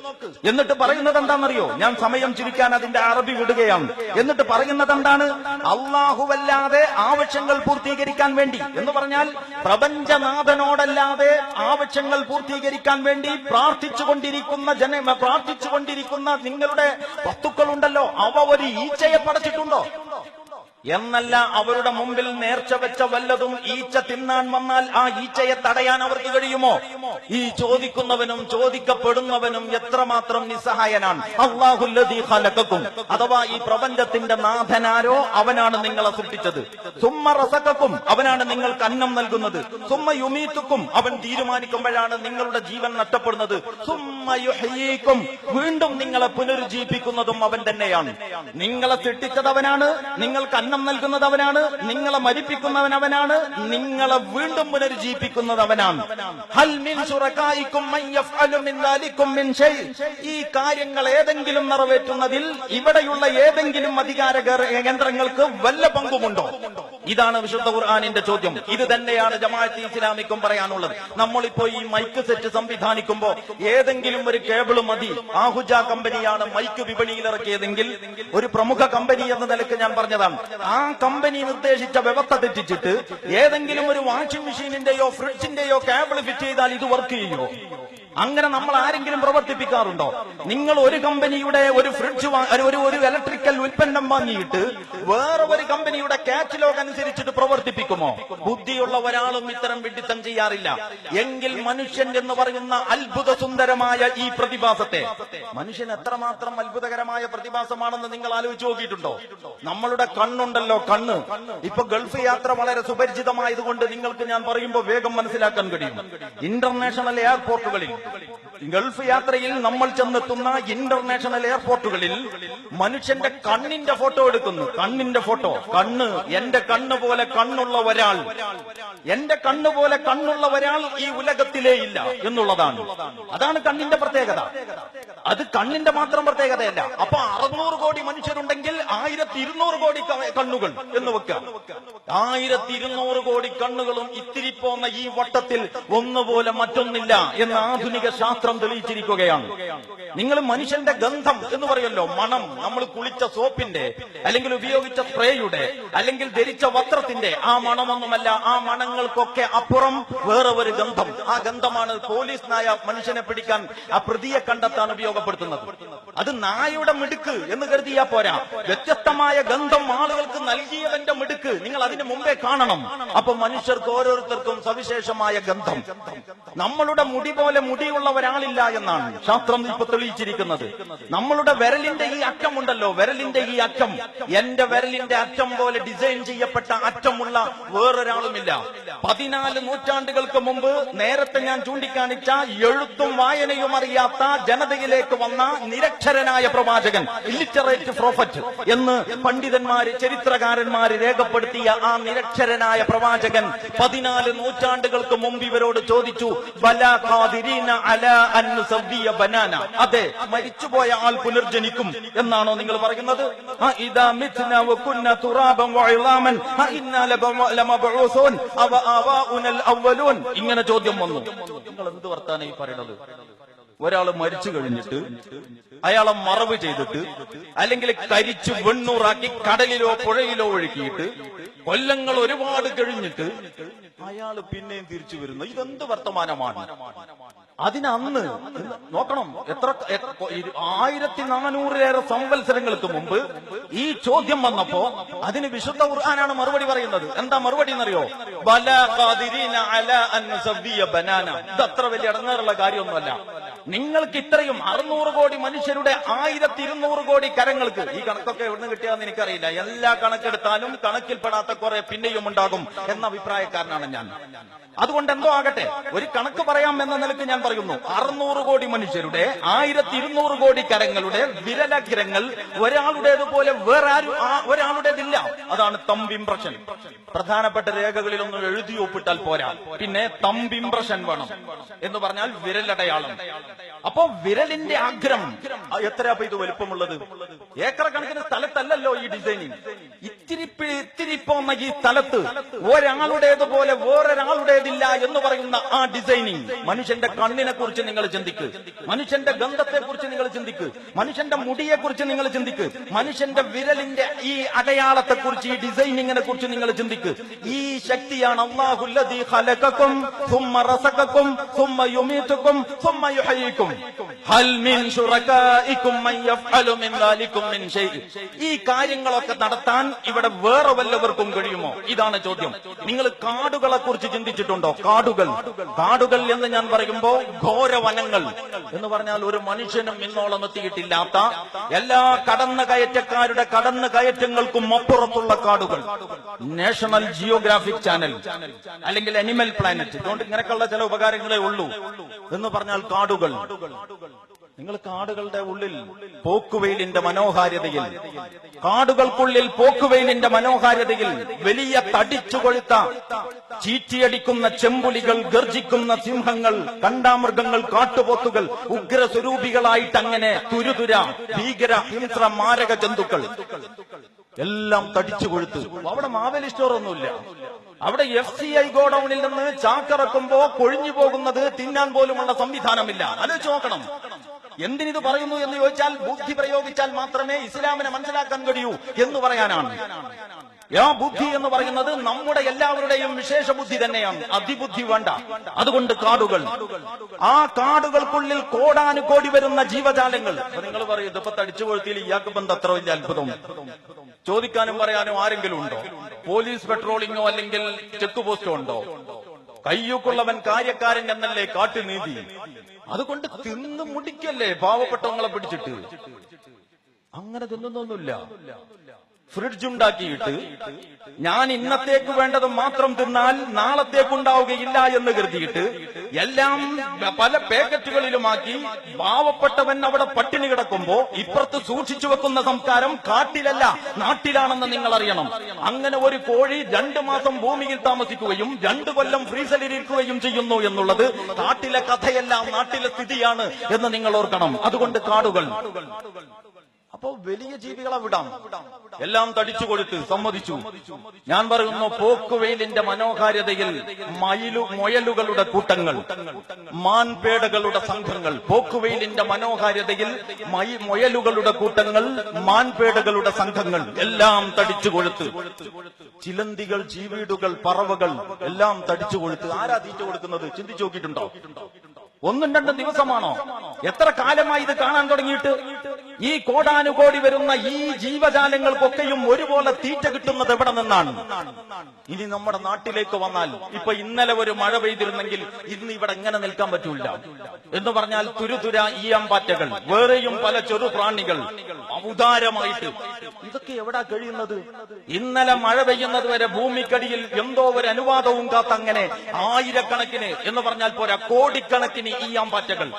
എന്നിട്ട് പറയുന്നത് എന്താണെന്നറിയോ? ഞാൻ സമയം ചുരുക്കാൻ അതിന്റെ അറബി വിടുകയാണ്. എന്നിട്ട് പറയുന്നത് എന്താണ്? അല്ലാഹുവല്ലാതെ ആവശ്യങ്ങൾ പൂർത്തീകരിക്കാൻ വേണ്ടി എന്ന് പറഞ്ഞാൽ പ്രപഞ്ചനാഥനോടല്ലാതെ ആവശ്യങ്ങൾ പൂർത്തീകരിക്കാൻ വേണ്ടി പ്രാർത്ഥിച്ചുകൊണ്ടിരിക്കുന്ന നിങ്ങളുടെ വസ്തുക്കളുണ്ടല്ലോ, അവ ഒരു ഈച്ചയെ പടച്ചിട്ടുണ്ടോ എന്നല്ല. അവരുടെ മുമ്പിൽ നേർച്ച വെച്ച വല്ലതും ഈച്ച തിന്നാൻ വന്നാൽ ആ ഈച്ചയെ തടയാൻ അവർക്ക് കഴിയുമോ? ഈ ചോദിക്കുന്നവനും ചോദിക്കപ്പെടുന്നവനും എത്രമാത്രം നിസ്സഹായനാണ്. അല്ലാഹുല്ലദീ ഖലഖകും, അഥവാ ഈ പ്രപഞ്ചത്തിന്റെ നാഥനാരോ അവനാണ് നിങ്ങളെ സൃഷ്ടിച്ചത്. സുമ്മ റസഖകും, അവനാണ് നിങ്ങൾക്ക് അന്നം നൽകുന്നത്. സുമ്മ യുമീതുകും, അവൻ തീരുമാനിക്കുമ്പോഴാണ് നിങ്ങളുടെ ജീവൻ നഷ്ടപ്പെടുന്നത്. സുമ്മ യുഹ്യീകും, വീണ്ടും നിങ്ങളെ പുനരുജ്ജീവിപ്പിക്കുന്നതും അവൻ തന്നെയാണ്. നിങ്ങളെ സൃഷ്ടിച്ചതവനാണ്, നിങ്ങൾക്ക് അന്നം നൽകുന്നത് അവനാണ്, നിങ്ങളെ മരിപ്പിക്കുന്നവൻ അവനാണ്, നിങ്ങളെ വീണ്ടും പുനരുജ്ജീവിപ്പിക്കുന്നത് അവനാണ്. ഹൽ മിൻ ശുറകായികും മൻ യഫ്അലു മിൻ ദാലികും മിൻ ഷൈ. ഈ കാര്യങ്ങൾ ഏതെങ്കിലും നിറവേറ്റുന്നതിൽ ഇവിടെയുള്ള ഏതെങ്കിലും അധികാര കേന്ദ്രങ്ങൾക്ക് വല്ല പങ്കുമുണ്ടോ? ഇതാണ് വിശുദ്ധ ഖുർആനിന്റെ ചോദ്യം. ഇത് തന്നെയാണ് ജമാഅത്തെ ഇസ്ലാമിക്കും പറയാനുള്ളത്. നമ്മളിപ്പോ ഈ മൈക്ക് സെറ്റ് സംവിധാനിക്കുമ്പോ ഏതെങ്കിലും ഒരു കേബിൾ മതി. ആഹുജ കമ്പനിയാണ് മൈക്ക് വിപണിയിൽ ഇറക്കിയതെങ്കിൽ, ഒരു പ്രമുഖ കമ്പനി എന്ന നിലയ്ക്ക് ഞാൻ പറഞ്ഞതാണ്, ആ കമ്പനി നിർദ്ദേശിച്ച വ്യവസ്ഥ തെറ്റിച്ചിട്ട് ഏതെങ്കിലും ഒരു വാഷിംഗ് മെഷീനിന്റെയോ ഫ്രിഡ്ജിന്റെയോ കേബിൾ ഫിറ്റ് ചെയ്താൽ ഇത് വർക്ക് ചെയ്യുമോ? അങ്ങനെ നമ്മൾ ആരെങ്കിലും പ്രവർത്തിപ്പിക്കാറുണ്ടോ? നിങ്ങൾ ഒരു കമ്പനിയുടെ ഒരു ഫ്രിഡ്ജ് ഒരു ഇലക്ട്രിക്കൽ ഉൽപ്പന്നം വാങ്ങിയിട്ട് വേറെ ഒരു കമ്പനിയുടെ കാറ്റലോഗ് അനുസരിച്ചിട്ട് പ്രവർത്തിപ്പിക്കുമോ? ബുദ്ധിയുള്ള ഒരാളും ഇത്തരം വിഡിത്തം ചെയ്യാറില്ല. എങ്കിൽ മനുഷ്യൻ എന്ന് പറയുന്ന അത്ഭുത സുന്ദരമായ ഈ പ്രതിഭാസത്തെ, മനുഷ്യൻ എത്രമാത്രം അത്ഭുതകരമായ പ്രതിഭാസമാണെന്ന് നിങ്ങൾ ആലോചിച്ച് നോക്കിയിട്ടുണ്ടോ? നമ്മളുടെ കണ്ണുണ്ടല്ലോ, കണ്ണ്. ഇപ്പൊ ഗൾഫ് യാത്ര വളരെ സുപരിചിതമായതുകൊണ്ട് നിങ്ങൾക്ക് ഞാൻ പറയുമ്പോൾ വേഗം മനസ്സിലാക്കാൻ കഴിയും. ഇന്റർനാഷണൽ എയർപോർട്ടുകളിൽ, ഗൾഫ് യാത്രയിൽ നമ്മൾ ചെന്നെത്തുന്ന ഇന്റർനാഷണൽ എയർപോർട്ടുകളിൽ മനുഷ്യന്റെ കണ്ണിന്റെ ഫോട്ടോ എടുക്കുന്നു. കണ്ണിന്റെ ഫോട്ടോ. കണ്ണ്, എന്റെ കണ്ണ് പോലെ കണ്ണുള്ള ഒരാൾ, എന്റെ കണ്ണ് പോലെ കണ്ണുള്ള ഒരാൾ ഈ ഉലകത്തിലേ ഇല്ല എന്നുള്ളതാണ്. അതാണ് കണ്ണിന്റെ പ്രത്യേകത. അത് കണ്ണിന്റെ മാത്രം പ്രത്യേകതയല്ല. അപ്പൊ 600 കോടി മനുഷ്യരുണ്ടെങ്കിൽ 1200 കോടി കണ്ണുകൾ എന്ന് വെക്കുക. 1200 കോടി കണ്ണുകളും ഇത്തിരി പോന്ന ഈ വട്ടത്തിൽ ഒന്നുപോലെ മറ്റൊന്നില്ല എന്ന് ആധുനിക ശാസ്ത്രം തെളിയിച്ചിരിക്കുകയാണ്. നിങ്ങൾ മനുഷ്യന്റെ ഗന്ധം എന്ന് പറയുമല്ലോ, മണം. നമ്മൾ കുളിച്ച സോപ്പിന്റെ, അല്ലെങ്കിൽ ഉപയോഗിച്ച സ്പ്രേയുടെ, അല്ലെങ്കിൽ ധരിച്ച വസ്ത്രത്തിന്റെ ആ മണമൊന്നുമല്ല. ആ മണങ്ങൾക്കൊക്കെ അപ്പുറം വേറെ ഒരു ഗന്ധം. ആ ഗന്ധമാണ് പോലീസ് നായ മനുഷ്യനെ പിടിക്കാൻ ആ പ്രതിയെ കണ്ടെത്താൻ ഉപയോഗപ്പെടുത്തുന്നത്. അത് നായയുടെ മിടുക്ക് എന്ന് കരുതിയാ പോരാ. വ്യത്യസ്തമായ ഗന്ധം ആളുകൾക്ക് നൽകിയവന്റെ മിടുക്ക് നിങ്ങൾ അതിന് മുമ്പേ കാണണം. അപ്പൊ മനുഷ്യർക്ക് ഓരോരുത്തർക്കും സവിശേഷമായ ഗന്ധം. നമ്മളുടെ മുടി പോലെ മുടിയുള്ള ഒരാളില്ല എന്നാണ് ശാസ്ത്രം ഇപ്പൊ തെളിയിച്ചിരിക്കുന്നത്. നമ്മളുടെ വിരലിന്റെ ഈ അറ്റമുണ്ടല്ലോ, വിരലിന്റെ ഈ അറ്റം, എന്റെ വിരലിന്റെ അറ്റം പോലെ ഡിസൈൻ ചെയ്യപ്പെട്ട അറ്റമുള്ള വേറൊരാളുമില്ല. 14 നൂറ്റാണ്ടുകൾക്ക് മുമ്പ് നേരത്തെ ഞാൻ ചൂണ്ടിക്കാണിച്ച എഴുത്തും വായനയും അറിയാത്ത ജനതയിലേക്ക് വന്ന നിരക്ഷരനായ പ്രവാചകൻ, ഇല്ലിറ്ററേറ്റ് പ്രോഫറ്റ് എന്ന് പണ്ഡിതന്മാര്, ചരിത്രകാരന്മാര് രേഖപ്പെടുത്തിയ ആ നിരക്ഷരനായ പ്രവാചകൻ 14 നൂറ്റാണ്ടുകൾക്ക് മുമ്പ് ഇവരോട് ചോദിച്ചു, അതെ, മരിച്ചുപോയ ആൾ പുനർജനിക്കും എന്നാണോ നിങ്ങൾ പറയുന്നത്? ഇങ്ങനെ ചോദ്യം വന്നു. നിങ്ങൾ എന്ത് വർത്താനം ഈ പറയുന്നത്? ഒരാള് മരിച്ചു കഴിഞ്ഞിട്ട് അയാളെ മറവ് ചെയ്തിട്ട്, അല്ലെങ്കിൽ കരിച്ചു വെണ്ണൂറാക്കി കടലിലോ പുഴയിലോ ഒഴുക്കിയിട്ട് കൊല്ലങ്ങൾ ഒരുപാട് കഴിഞ്ഞിട്ട് അയാള് പിന്നെയും തിരിച്ചു വരുന്നു. ഇതെന്ത് വർത്തമാനമാണ്? അതിനന്ന് നോക്കണം, എത്ര 1400 സംവത്സരങ്ങൾക്ക് മുമ്പ് ഈ ചോദ്യം വന്നപ്പോ അതിന് വിശുദ്ധ ഖുർആനാണ് മറുപടി പറയുന്നത്. എന്താ മറുപടി എന്നറിയോ? ഇത് അത്ര വലിയ ഇടങ്ങേറുള്ള കാര്യമൊന്നുമല്ല. നിങ്ങൾക്ക് ഇത്രയും 600 കോടി മനുഷ്യരുടെ 1200 കോടി കരങ്ങൾക്ക്, ഈ കണക്കൊക്കെ എവിടുന്ന് കിട്ടിയാന്ന് എനിക്കറിയില്ല, എല്ലാ കണക്കെടുത്താലും കണക്കിൽപ്പെടാത്ത കുറെ പിന്നെയും ഉണ്ടാകും എന്ന അഭിപ്രായക്കാരനാണ് ഞാൻ. അതുകൊണ്ട് എന്തോ ആകട്ടെ, ഒരു കണക്ക് പറയാം എന്ന നിലയ്ക്ക് ഞാൻ പറയുന്നു, 600 കോടി മനുഷ്യരുടെ 1200 കോടി കരങ്ങളുടെ വിരലഗ്രങ്ങൾ ഒരാളുടേതുപോലെ വേറെ ഒരാളുടേതില്ല. അതാണ് തമ്പ് ഇംപ്രഷൻ. പ്രധാനപ്പെട്ട രേഖകളിലൊന്നും എഴുതി ഒപ്പിട്ടാൽ പോരാ, പിന്നെ തമ്പ് ഇംപ്രഷൻ വേണം. എന്ന് പറഞ്ഞാൽ വിരലടയാളം. അപ്പോ വിരലിന്റെ അഗ്രം എത്രയാ ഇത് വലുപ്പമുള്ളത്? ഏക്കർ കണക്കിന് സ്ഥലത്തല്ലല്ലോ ഈ ഡിസൈനിങ്. ഇത്തിരി പോന്ന ഈ സ്ഥലത്ത് ഒരാളുടേതുപോലെ വേറൊരാളുടേതില്ല എന്ന് പറയുന്ന ആ ഡിസൈനിങ്. മനുഷ്യന്റെ കണ്ണിനെ കുറിച്ച് നിങ്ങൾ ചിന്തിക്ക്, മനുഷ്യന്റെ ഗന്ധത്തെ കുറിച്ച് നിങ്ങൾ ചിന്തിക്ക്, മനുഷ്യന്റെ മുടിയെ കുറിച്ച് നിങ്ങൾ ചിന്തിക്ക്, മനുഷ്യന്റെ വിരലിന്റെ ഈ അടയാളത്തെ കുറിച്ച്, ഈ ഡിസൈനിങ്ങിനെ കുറിച്ച് നിങ്ങൾ ചിന്തിക്ക്. ഈ ശക്തിയാണ് അല്ലാഹുല്ലദീ ഖലഖകും സുമ്മ റസഖകും സുമ്മ യുമീതുകും സുമ്മ യുഹ്യീകും ഹൽ മിൻ ശുറകാഇകും മൻ യഫ്അലു മിൻ ദാലികും മിൻ ഷൈഇ. ഈ കാര്യങ്ങളൊക്കെ നടത്താൻ ഇവിടെ വേറെ വല്ലവർക്കും കഴിയുമോ? ഇതാണ് ചോദ്യം. നിങ്ങൾ കാടുകളെ കുറിച്ച് ചിന്തിച്ചിട്ടുണ്ടോ? കാടുകൾ എന്ന് ഞാൻ പറയുമ്പോ ഘോരവനങ്ങൾ എന്ന് പറഞ്ഞാൽ ഒരു മനുഷ്യനും ഇന്നോളം എത്തിയിട്ടില്ലാത്ത എല്ലാ കടന്നുകയറ്റക്കാരുടെ കടന്നുകയറ്റങ്ങൾക്കും അപ്പുറത്തുള്ള കാടുകൾ. നാഷണൽ ജിയോഗ്രാഫിക് ചാനൽ അല്ലെങ്കിൽ അനിമൽ പ്ലാനറ്റ്, ഇതുകൊണ്ട് ഇങ്ങനെയൊക്കെയുള്ള ചില ഉപകാരങ്ങളേ ഉള്ളൂ എന്ന് പറഞ്ഞാൽ കാടുകൾ. നിങ്ങൾ കാടുകളുടെ ഉള്ളിൽ പോക്കുവെയിലിന്റെ മനോഹാരിതയിൽ, കാടുകൾക്കുള്ളിൽ പോക്കുവെയിലിന്റെ മനോഹാരിതയിൽ വലിയ തടിച്ചു കൊഴുത്ത ചീറ്റിയടിക്കുന്ന ചെമ്പുലികൾ, ഗർജിക്കുന്ന സിംഹങ്ങൾ, കണ്ടാമൃഗങ്ങൾ, കാട്ടുപോത്തുകൾ, ഉഗ്രസ്വരൂപികളായിട്ട് അങ്ങനെ തുരുതുര ഭീകര ഹിംസ്ര മാരക ജന്തുക്കൾ എല്ലാം തടിച്ചു കൊഴുത്ത്. അവിടെ മാവേലി സ്റ്റോർ ഒന്നുമില്ല. അവിടെ FCI ഗോഡൌണിൽ നിന്ന് ചാക്കിറക്കുമ്പോ കൊഴിഞ്ഞു പോകുന്നത് തിന്നാൻ പോലുമുള്ള സംവിധാനമില്ല. ആലോചിച്ച് നോക്കണം. എന്തിനിത് പറയുന്നു എന്ന് ചോദിച്ചാൽ ബുദ്ധി പ്രയോഗിച്ചാൽ മാത്രമേ ഇസ്ലാമിനെ മനസ്സിലാക്കാൻ കഴിയൂ എന്ന് പറയാനാണ്. ആ ബുദ്ധി എന്ന് പറയുന്നത് നമ്മുടെ എല്ലാവരുടെയും വിശേഷ ബുദ്ധി തന്നെയാണ്, അതിബുദ്ധി വേണ്ട. അതുകൊണ്ട് കാടുകൾ, ആ കാടുകൾക്കുള്ളിൽ കോടാനുകോടി വരുന്ന ജീവജാലങ്ങൾ. അപ്പൊ നിങ്ങൾ പറയും ഇതിപ്പോ തടിച്ചു കൊഴുത്തിയിൽ ഇയാൾക്ക് ബന്ധം അത്ര വലിയ അത്ഭുതം ചോദിക്കാനും പറയാനും ആരെങ്കിലും ഉണ്ടോ? പോലീസ് പെട്രോളിങ്ങോ അല്ലെങ്കിൽ ചെക്ക് പോസ്റ്റോ ഉണ്ടോ? കയ്യൂക്കുള്ളവൻ കാര്യക്കാരൻ എന്നല്ലേ കാട്ടുനീതി. അതുകൊണ്ട് തിന്ന് മുടിക്കല്ലേ പാവപ്പെട്ടവങ്ങളെ പിടിച്ചിട്ട്. അങ്ങനെ തിന്നൊന്നുമില്ല. ഫ്രിഡ്ജ് ഉണ്ടാക്കിയിട്ട് ഞാൻ ഇന്നത്തേക്ക് വേണ്ടത് മാത്രം തിന്നാൽ നാളത്തേക്കുണ്ടാവുകയില്ല എന്ന് കരുതിയിട്ട് എല്ലാം പല പാക്കറ്റുകളിലുമാക്കി പാവപ്പെട്ടവൻ അവിടെ പട്ടിണി കിടക്കുമ്പോ ഇപ്പുറത്ത് സൂക്ഷിച്ചു വെക്കുന്ന സംസ്കാരം കാട്ടിലല്ല നാട്ടിലാണെന്ന് നിങ്ങൾ അറിയണം. അങ്ങനെ ഒരു കോഴി 2 മാസം ഭൂമിയിൽ താമസിക്കുകയും 2 കൊല്ലം ഫ്രീസറിലിരിക്കുകയും ചെയ്യുന്നു എന്നുള്ളത് കാട്ടിലെ കഥയല്ല, നാട്ടിലെ സ്ഥിതിയാണ് എന്ന് നിങ്ങൾ ഓർക്കണം. അതുകൊണ്ട് കാടുകൾ. അപ്പോ വലിയ ജീവികളെ വിടാം, എല്ലാം തടിച്ചു കൊടുത്ത് സമ്മതിച്ചു. ഞാൻ പറയുന്നു പോക്കുവെയിലിന്റെ മനോഹാരിതയിൽ മുയലുകളുടെ കൂട്ടങ്ങൾ, മാൻപേടകളുടെ സംഘങ്ങൾ. പോക്കുവെയിലിന്റെ മനോഹാരിതയിൽ മുയലുകളുടെ കൂട്ടങ്ങൾ, മാൻപേടകളുടെ സംഘങ്ങൾ എല്ലാം തടിച്ചു കൊഴുത്ത്. ചിലന്തികൾ, ചീവീടുകൾ, പറവകൾ എല്ലാം തടിച്ചു കൊഴുത്ത്. ആരാ തീറ്റ കൊടുക്കുന്നത്? ചിന്തിച്ചു നോക്കിയിട്ടുണ്ടോ? 1-2 ദിവസമാണോ? എത്ര കാലമായി ഇത് കാണാൻ തുടങ്ങിയിട്ട്? ഈ കോടാനുകോടി വരുന്ന ഈ ജീവജാലങ്ങൾക്കൊക്കെയും ഒരുപോലെ തീറ്റ കിട്ടുന്നത് എവിടെ നിന്നാണ്? ഇനി നമ്മുടെ നാട്ടിലേക്ക് വന്നാൽ, ഇപ്പൊ ഇന്നലെ ഒരു മഴ പെയ്തിരുന്നെങ്കിൽ ഇന്ന് ഇവിടെ എങ്ങനെ നിൽക്കാൻ പറ്റൂല എന്ന് പറഞ്ഞാൽ തുരുതുര ഈയമ്പാറ്റകൾ, വേറെയും പല ചെറു പ്രാണികൾ ഉദാരമായിട്ട്. ഇതൊക്കെ എവിടാ കഴിയുന്നത്? ഇന്നലെ മഴ പെയ്യുന്നത് വരെ ഭൂമിക്കടിയിൽ എന്തോ ഒരു അനുവാദവും കാത്തങ്ങനെ ആയിരക്കണക്കിന് എന്ന് പറഞ്ഞാൽ പോരാ, കോടിക്കണക്കിന് ഈയാമ്പാറ്റകൾ.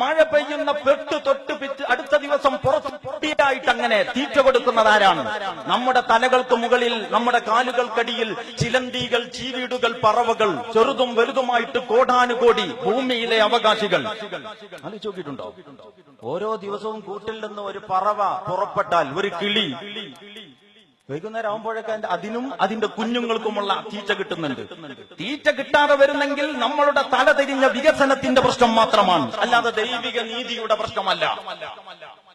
മഴ പെയ്യുന്ന പെട്ട് തൊട്ട് പിറ്റ് അടുത്ത ദിവസം പുറത്തായിട്ട് അങ്ങനെ തീറ്റ കൊടുക്കുന്നതാരാണ്? നമ്മുടെ തലകൾക്ക് മുകളിൽ, നമ്മുടെ കാലുകൾക്കടിയിൽ ചിലന്തികൾ, ചീവീടുകൾ, പറവകൾ, ചെറുതും വലുതുമായിട്ട് കോടാനുകോടി ഭൂമിയിലെ അവകാശികൾ. ആലോചിച്ച് നോക്കിയിട്ടുണ്ടോ? ഓരോ ദിവസവും കൂട്ടിൽ നിന്ന് ഒരു പറവ പുറപ്പെട്ടാൽ, ഒരു കിളി വൈകുന്നേരം ആകുമ്പോഴൊക്കെ അതിനും അതിന്റെ കുഞ്ഞുങ്ങൾക്കുമുള്ള തീറ്റ കിട്ടുന്നുണ്ട്. തീറ്റ കിട്ടാതെ വരുന്നെങ്കിൽ നമ്മളുടെ തലതിരിഞ്ഞ വികസനത്തിന്റെ പ്രശ്നം മാത്രമാണ്, അല്ലാതെ ദൈവിക നീതിയുടെ പ്രശ്നമല്ല.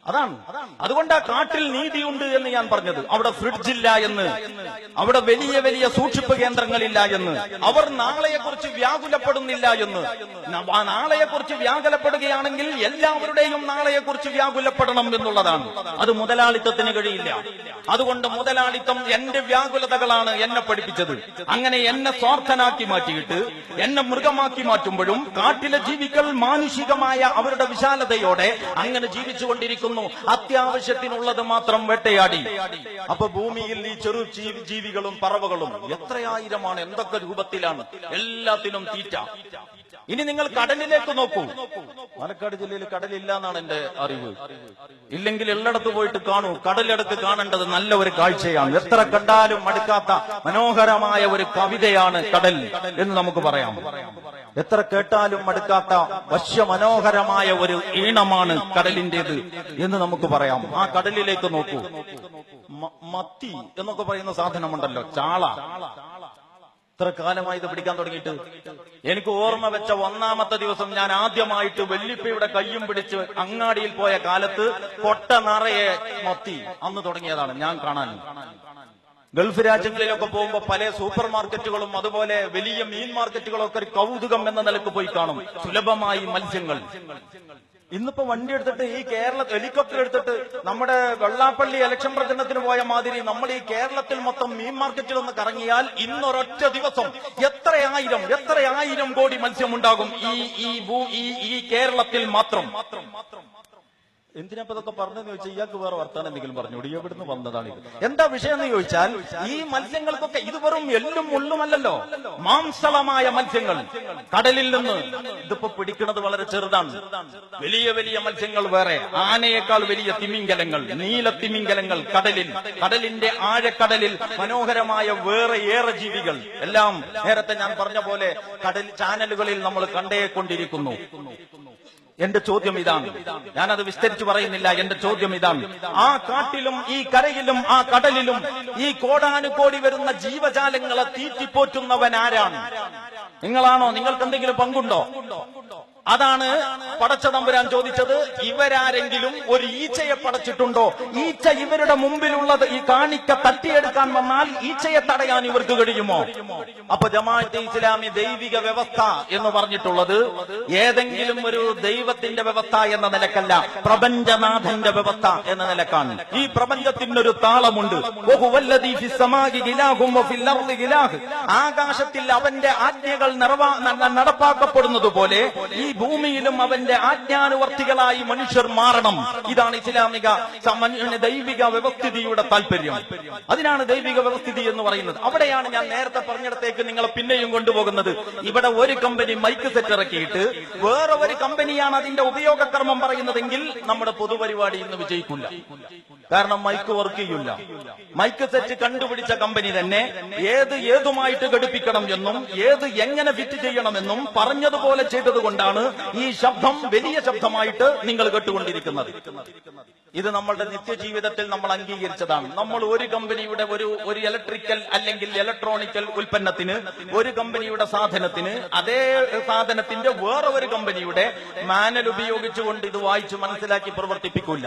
അതാണ്. അതുകൊണ്ട് ആ കാട്ടിൽ നീതിയുണ്ട് എന്ന് ഞാൻ പറഞ്ഞത്. അവിടെ ഫ്രിഡ്ജില്ല എന്ന്, അവിടെ വലിയ വലിയ സൂക്ഷിപ്പ് കേന്ദ്രങ്ങളില്ല എന്ന്, അവർ നാളെയെക്കുറിച്ച് വ്യാകുലപ്പെടുന്നില്ല എന്ന്. നാളെയെക്കുറിച്ച് വ്യാകുലപ്പെടുകയാണെങ്കിൽ എല്ലാവരുടെയും നാളെയെക്കുറിച്ച് വ്യാകുലപ്പെടണം എന്നുള്ളതാണ്. അത് മുതലാളിത്തത്തിന് കഴിയില്ല. അതുകൊണ്ട് മുതലാളിത്തം എന്റെ വ്യാകുലതകളാണ് എന്നെ പഠിപ്പിച്ചത്. അങ്ങനെ എന്നെ സ്വാർത്ഥനാക്കി മാറ്റിയിട്ട് എന്നെ മൃഗമാക്കി മാറ്റുമ്പോഴും കാട്ടിലെ ജീവികൾ മാനുഷികമായ അവരുടെ വിശാലതയോടെ അങ്ങനെ ജീവിച്ചുകൊണ്ടിരിക്കുന്നു, അത്യാവശ്യത്തിനുള്ളത് മാത്രം വേട്ടയാടി. അപ്പൊ ഭൂമിയിൽ ഈ ചെറു ജീവികളും പറവകളും എത്രയായിരമാണ്, എന്തൊക്കെ രൂപത്തിലാണ്, എല്ലാത്തിനും തീറ്റ. ഇനി നിങ്ങൾ കടലിലേക്ക് നോക്കൂ. പാലക്കാട് ജില്ലയിൽ കടലില്ല എന്നാണ് എന്റെ അറിവ്. ഇല്ലെങ്കിൽ എല്ലായിടത്ത് പോയിട്ട് കാണൂ. കടലെടുത്ത് കാണേണ്ടത് നല്ല ഒരു കാഴ്ചയാണ്. എത്ര കണ്ടാലും മടുക്കാത്ത മനോഹരമായ ഒരു കവിതയാണ് കടൽ എന്ന് നമുക്ക് പറയാം. എത്ര കേട്ടാലും മടുക്കാത്ത വശ്യമനോഹരമായ ഒരു ഈണമാണ് കടലിന്റേത് എന്ന് നമുക്ക് പറയാം. ആ കടലിലേക്ക് നോക്കൂ. മത്തി എന്നൊക്കെ പറയുന്ന സാധനമുണ്ടല്ലോ, ചാള. എത്ര കാലമായി ഇത് പിടിക്കാൻ തുടങ്ങിയിട്ട്? എനിക്ക് ഓർമ്മ വെച്ച 1ാമത്തെ ദിവസം ഞാൻ ആദ്യമായിട്ട് വെല്ലിപ്പയുടെ കയ്യും പിടിച്ച് അങ്ങാടിയിൽ പോയ കാലത്ത് കൊട്ട നിറയെ മത്തി അന്ന് തുടങ്ങിയതാണ് ഞാൻ കാണാൻ. ഗൾഫ് രാജ്യങ്ങളിലൊക്കെ പോകുമ്പോ പല സൂപ്പർ മാർക്കറ്റുകളും അതുപോലെ വലിയ മീൻ മാർക്കറ്റുകളും ഒക്കെ ഒരു കൗതുകം എന്ന നിലക്ക് പോയി കാണും. സുലഭമായി മത്സ്യങ്ങൾ. ഇന്നിപ്പോ വണ്ടി എടുത്തിട്ട് ഈ ഹെലികോപ്റ്റർ എടുത്തിട്ട് നമ്മുടെ വെള്ളാപ്പള്ളി ഇലക്ഷൻ പ്രചരണത്തിന് പോയ മാതിരി നമ്മൾ ഈ കേരളത്തിൽ മൊത്തം മീൻ മാർക്കറ്റിലൊന്ന് കറങ്ങിയാൽ ഇന്നൊരൊറ്റ ദിവസം എത്രയായിരം കോടി മത്സ്യമുണ്ടാകും ഈ കേരളത്തിൽ മാത്രം. എന്തിനപ്പോ ഇതൊക്കെ പറഞ്ഞെന്ന് ചോദിച്ചാൽ ഇയാൾക്ക് വേറെ വർത്താനം എന്തെങ്കിലും പറഞ്ഞു, എവിടുന്ന് വന്നതാണ് ഇത്? എന്താ വിഷയം എന്ന് ചോദിച്ചാൽ ഈ മത്സ്യങ്ങൾക്കൊക്കെ ഇത് വെറും എല്ലും മുള്ളുമല്ലല്ലോ, മാംസളമായ മത്സ്യങ്ങൾ കടലിൽ നിന്ന്. ഇതിപ്പോ പിടിക്കുന്നത് വളരെ ചെറുതാണ്. വലിയ വലിയ മത്സ്യങ്ങൾ വേറെ, ആനയേക്കാൾ വലിയ തിമിംഗലങ്ങൾ, നീല തിമിംഗലങ്ങൾ കടലിൽ, കടലിന്റെ ആഴക്കടലിൽ മനോഹരമായ വേറെ ഏറെ ജീവികൾ എല്ലാം നേരത്തെ ഞാൻ പറഞ്ഞ പോലെ കടൽ ചാനലുകളിൽ നമ്മൾ കണ്ടേക്കൊണ്ടിരിക്കുന്നു. എന്റെ ചോദ്യം ഇതാണ്, ഞാനത് വിസ്തരിച്ചു പറയുന്നില്ല. എന്റെ ചോദ്യം ഇതാണ്, ആ കാട്ടിലും ഈ കരയിലും ആ കടലിലും ഈ കോടാനുകോടി വരുന്ന ജീവജാലങ്ങളെ തീറ്റിപ്പോറ്റുന്നവൻ ആരാണ്? നിങ്ങളാണോ? നിങ്ങൾക്ക് എന്തെങ്കിലും പങ്കുണ്ടോ? അതാണ് പടച്ച തമ്പുരാൻ ചോദിച്ചത്, ഇവരാരെങ്കിലും ഒരു ഈച്ചയെ പടച്ചിട്ടുണ്ടോ? ഈച്ച ഇവരുടെ മുമ്പിലുള്ളത് ഈ കാണിക്ക തട്ടിയെടുക്കാൻ വന്നാൽ ഈച്ചയെ തടയാൻ ഇവർക്ക് കഴിയുമോ? അപ്പൊ ജമാഅത്തെ ഇസ്ലാമി ദൈവിക വ്യവസ്ഥ എന്ന് പറഞ്ഞിട്ടുള്ളത് ഏതെങ്കിലും ഒരു ദൈവത്തിന്റെ വ്യവസ്ഥ എന്ന നിലക്കല്ല, പ്രപഞ്ചനാഥന്റെ വ്യവസ്ഥ എന്ന നിലക്കാണ്. ഈ പ്രപഞ്ചത്തിനൊരു താളമുണ്ട്. ആകാശത്തിൽ അവന്റെ ആജ്ഞകൾ നടപ്പാക്കപ്പെടുന്നത് പോലെ ഈ ഭൂമിയിലും അവന്റെ ആജ്ഞാനുവർത്തികളായി മനുഷ്യർ മാറണം. ഇതാണ് ഇസ്ലാമിക ദൈവിക വ്യവസ്ഥിതിയുടെ താല്പര്യം. അതിനാണ് ദൈവിക വ്യവസ്ഥിതി എന്ന് പറയുന്നത്. അവിടെയാണ് ഞാൻ നേരത്തെ പറഞ്ഞിടത്തേക്ക് നിങ്ങളെ പിന്നെയും കൊണ്ടുപോകുന്നത്. ഇവിടെ ഒരു കമ്പനി മൈക്ക് സെറ്റ് ഇറക്കിയിട്ട് വേറെ ഒരു കമ്പനിയാണ് അതിന്റെ ഉപയോഗക്രമം പറയുന്നതെങ്കിൽ നമ്മുടെ പൊതുപരിപാടി ഇന്ന് വിജയിക്കില്ല. കാരണം മൈക്ക് വർക്ക് ചെയ്യില്ല. മൈക്ക് സെറ്റ് കണ്ടുപിടിച്ച കമ്പനി തന്നെ ഏതുമായിട്ട് ഘടിപ്പിക്കണം എന്നും എങ്ങനെ ഫിറ്റ് ചെയ്യണമെന്നും പറഞ്ഞതുപോലെ ചെയ്തത് കൊണ്ടാണ് ഈ ശബ്ദം വലിയ ശബ്ദമായിട്ട് നിങ്ങൾ കേട്ടുകൊണ്ടിരിക്കുന്നത്. ഇത് നമ്മളുടെ നിത്യജീവിതത്തിൽ നമ്മൾ അംഗീകരിച്ചതാണ്. നമ്മൾ ഒരു കമ്പനിയുടെ ഒരു ഇലക്ട്രിക്കൽ അല്ലെങ്കിൽ ഇലക്ട്രോണിക്കൽ ഉൽപ്പന്നത്തിന്, ഒരു കമ്പനിയുടെ സാധനത്തിന് അതേ സാധനത്തിന്റെ വേറെ ഒരു കമ്പനിയുടെ മാനുവൽ ഉപയോഗിച്ചുകൊണ്ട് ഇത് വായിച്ച് മനസ്സിലാക്കി പ്രവർത്തിപ്പിക്കില്ല.